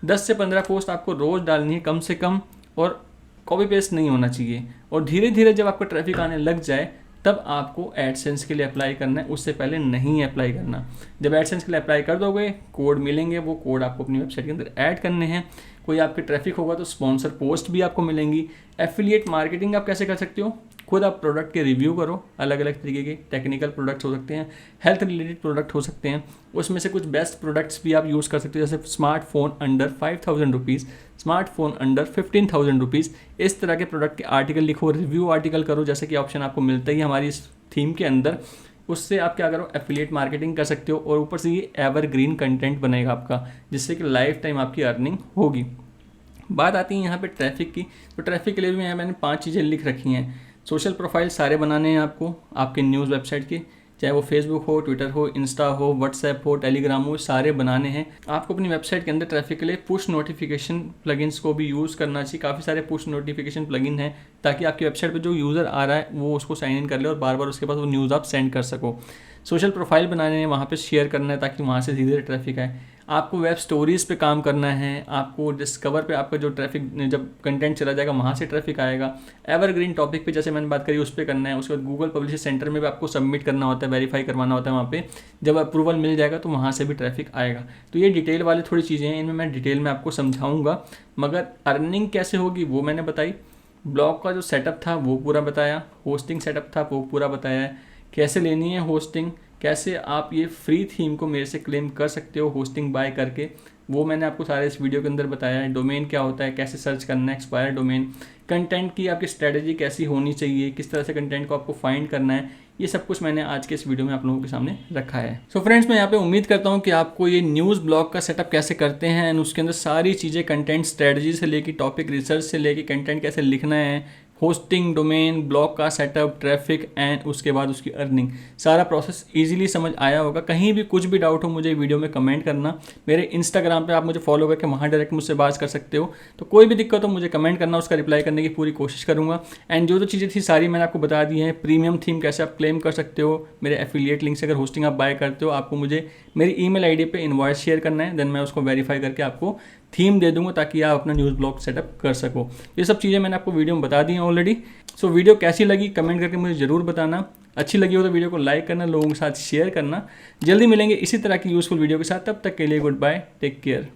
10 से 15 पोस्ट आपको रोज़ डालनी है कम से कम, और कॉपी पेस्ट नहीं होना चाहिए। और धीरे धीरे जब आपका ट्रैफिक आने लग जाए, तब आपको एडसेंस के लिए अप्लाई करना है, उससे पहले नहीं अप्लाई करना। जब एडसेंस के लिए अप्लाई कर दोगे, कोड मिलेंगे, वो कोड आपको अपनी वेबसाइट के अंदर ऐड करने हैं। कोई आपके ट्रैफिक होगा तो स्पॉन्सर पोस्ट भी आपको मिलेंगी। एफिलिएट मार्केटिंग आप कैसे कर सकते हो, खुद आप प्रोडक्ट के रिव्यू करो। अलग अलग तरीके के टेक्निकल प्रोडक्ट्स हो सकते हैं, हेल्थ रिलेटेड प्रोडक्ट हो सकते हैं, उसमें से कुछ बेस्ट प्रोडक्ट्स भी आप यूज़ कर सकते हो, जैसे smartphone under 5000 rupees, smartphone under 15,000 rupees. इस तरह के प्रोडक्ट के आर्टिकल लिखो, रिव्यू आर्टिकल करो, जैसे कि ऑप्शन आपको मिलता ही हमारी इस थीम के अंदर। उससे आप क्या करो, एफिलिएट मार्केटिंग कर सकते हो, और ऊपर से ये एवरग्रीन कंटेंट बनेगा आपका, जिससे कि लाइफ टाइम आपकी अर्निंग होगी। बात आती है यहाँ पे ट्रैफिक की। तो ट्रैफिक के लिए भी मैंने 5 चीज़ें लिख रखी हैं। सोशल प्रोफाइल सारे बनाने हैं आपको आपके न्यूज़ वेबसाइट के, चाहे वो फेसबुक हो, ट्विटर हो, इंस्टा हो, व्हाट्सएप हो, टेलीग्राम हो, सारे बनाने हैं आपको अपनी वेबसाइट के अंदर। ट्रैफिक के लिए पुश नोटिफिकेशन प्लगइन्स को भी यूज़ करना चाहिए। काफ़ी सारे पुश नोटिफिकेशन प्लगइन हैं, ताकि आपकी वेबसाइट पे जो यूज़र आ रहा है वो उसको साइन इन कर ले और बार बार उसके पास वो न्यूज़ आप सेंड कर सको। सोशल प्रोफाइल बनाने हैं, वहाँ पे शेयर करना है ताकि वहाँ से सीधे ट्रैफिक आए। आपको वेब स्टोरीज़ पे काम करना है, आपको डिस्कवर पे आपका जो ट्रैफिक, जब कंटेंट चला जाएगा वहाँ से ट्रैफिक आएगा। एवरग्रीन टॉपिक पे जैसे मैंने बात करी, उस पर करना है। उसके बाद गूगल पब्लिशर सेंटर में भी आपको सबमिट करना होता है, वेरीफाई करवाना होता है वहाँ पे। जब अप्रूवल मिल जाएगा तो वहाँ से भी ट्रैफिक आएगा। तो ये डिटेल वाली थोड़ी चीज़ें हैं, इनमें मैं डिटेल में आपको समझाऊँगा। मगर अर्निंग कैसे होगी वो मैंने बताई। ब्लॉग का जो सेटअप था वो पूरा बताया, होस्टिंग सेटअप था वो पूरा बताया है, कैसे लेनी है होस्टिंग, कैसे आप ये फ्री थीम को मेरे से क्लेम कर सकते हो होस्टिंग बाय करके, वो मैंने आपको सारे इस वीडियो के अंदर बताया है। डोमेन क्या होता है, कैसे सर्च करना है एक्सपायर डोमेन, कंटेंट की आपकी स्ट्रेटजी कैसी होनी चाहिए, किस तरह से कंटेंट को आपको फाइंड करना है, ये सब कुछ मैंने आज के इस वीडियो में आप लोगों के सामने रखा है। सो फ्रेंड्स, मैं यहाँ पे उम्मीद करता हूँ कि आपको ये न्यूज़ ब्लॉग का सेटअप कैसे करते हैं एंड उसके अंदर सारी चीज़ें, कंटेंट स्ट्रेटजी से लेके टॉपिक रिसर्च से लेके कंटेंट कैसे लिखना है, होस्टिंग, डोमेन, ब्लॉग का सेटअप, ट्रैफिक एंड उसके बाद उसकी अर्निंग, सारा प्रोसेस इजीली समझ आया होगा। कहीं भी कुछ भी डाउट हो मुझे वीडियो में कमेंट करना। मेरे इंस्टाग्राम पे आप मुझे फॉलो करके वहाँ डायरेक्ट मुझसे बात कर सकते हो। तो कोई भी दिक्कत हो मुझे कमेंट करना, उसका रिप्लाई करने की पूरी कोशिश करूँगा। एंड जो चीज़ें थी सारी मैंने आपको बता दी हैं। प्रीमियम थीम कैसे आप क्लेम कर सकते हो, मेरे एफिलिएट लिंक से अगर होस्टिंग आप बाय करते हो, आपको मुझे मेरी ईमेल आईडी पे इनवॉइस शेयर करना है, देन मैं उसको वेरीफाई करके आपको थीम दे दूंगा ताकि आप अपना न्यूज़ ब्लॉग सेटअप कर सको। ये सब चीज़ें मैंने आपको वीडियो में बता दी हैं ऑलरेडी। सो वीडियो कैसी लगी कमेंट करके मुझे ज़रूर बताना। अच्छी लगी हो तो वीडियो को लाइक करना, लोगों के साथ शेयर करना। जल्दी मिलेंगे इसी तरह की यूज़फुल वीडियो के साथ, तब तक के लिए गुड बाय, टेक केयर।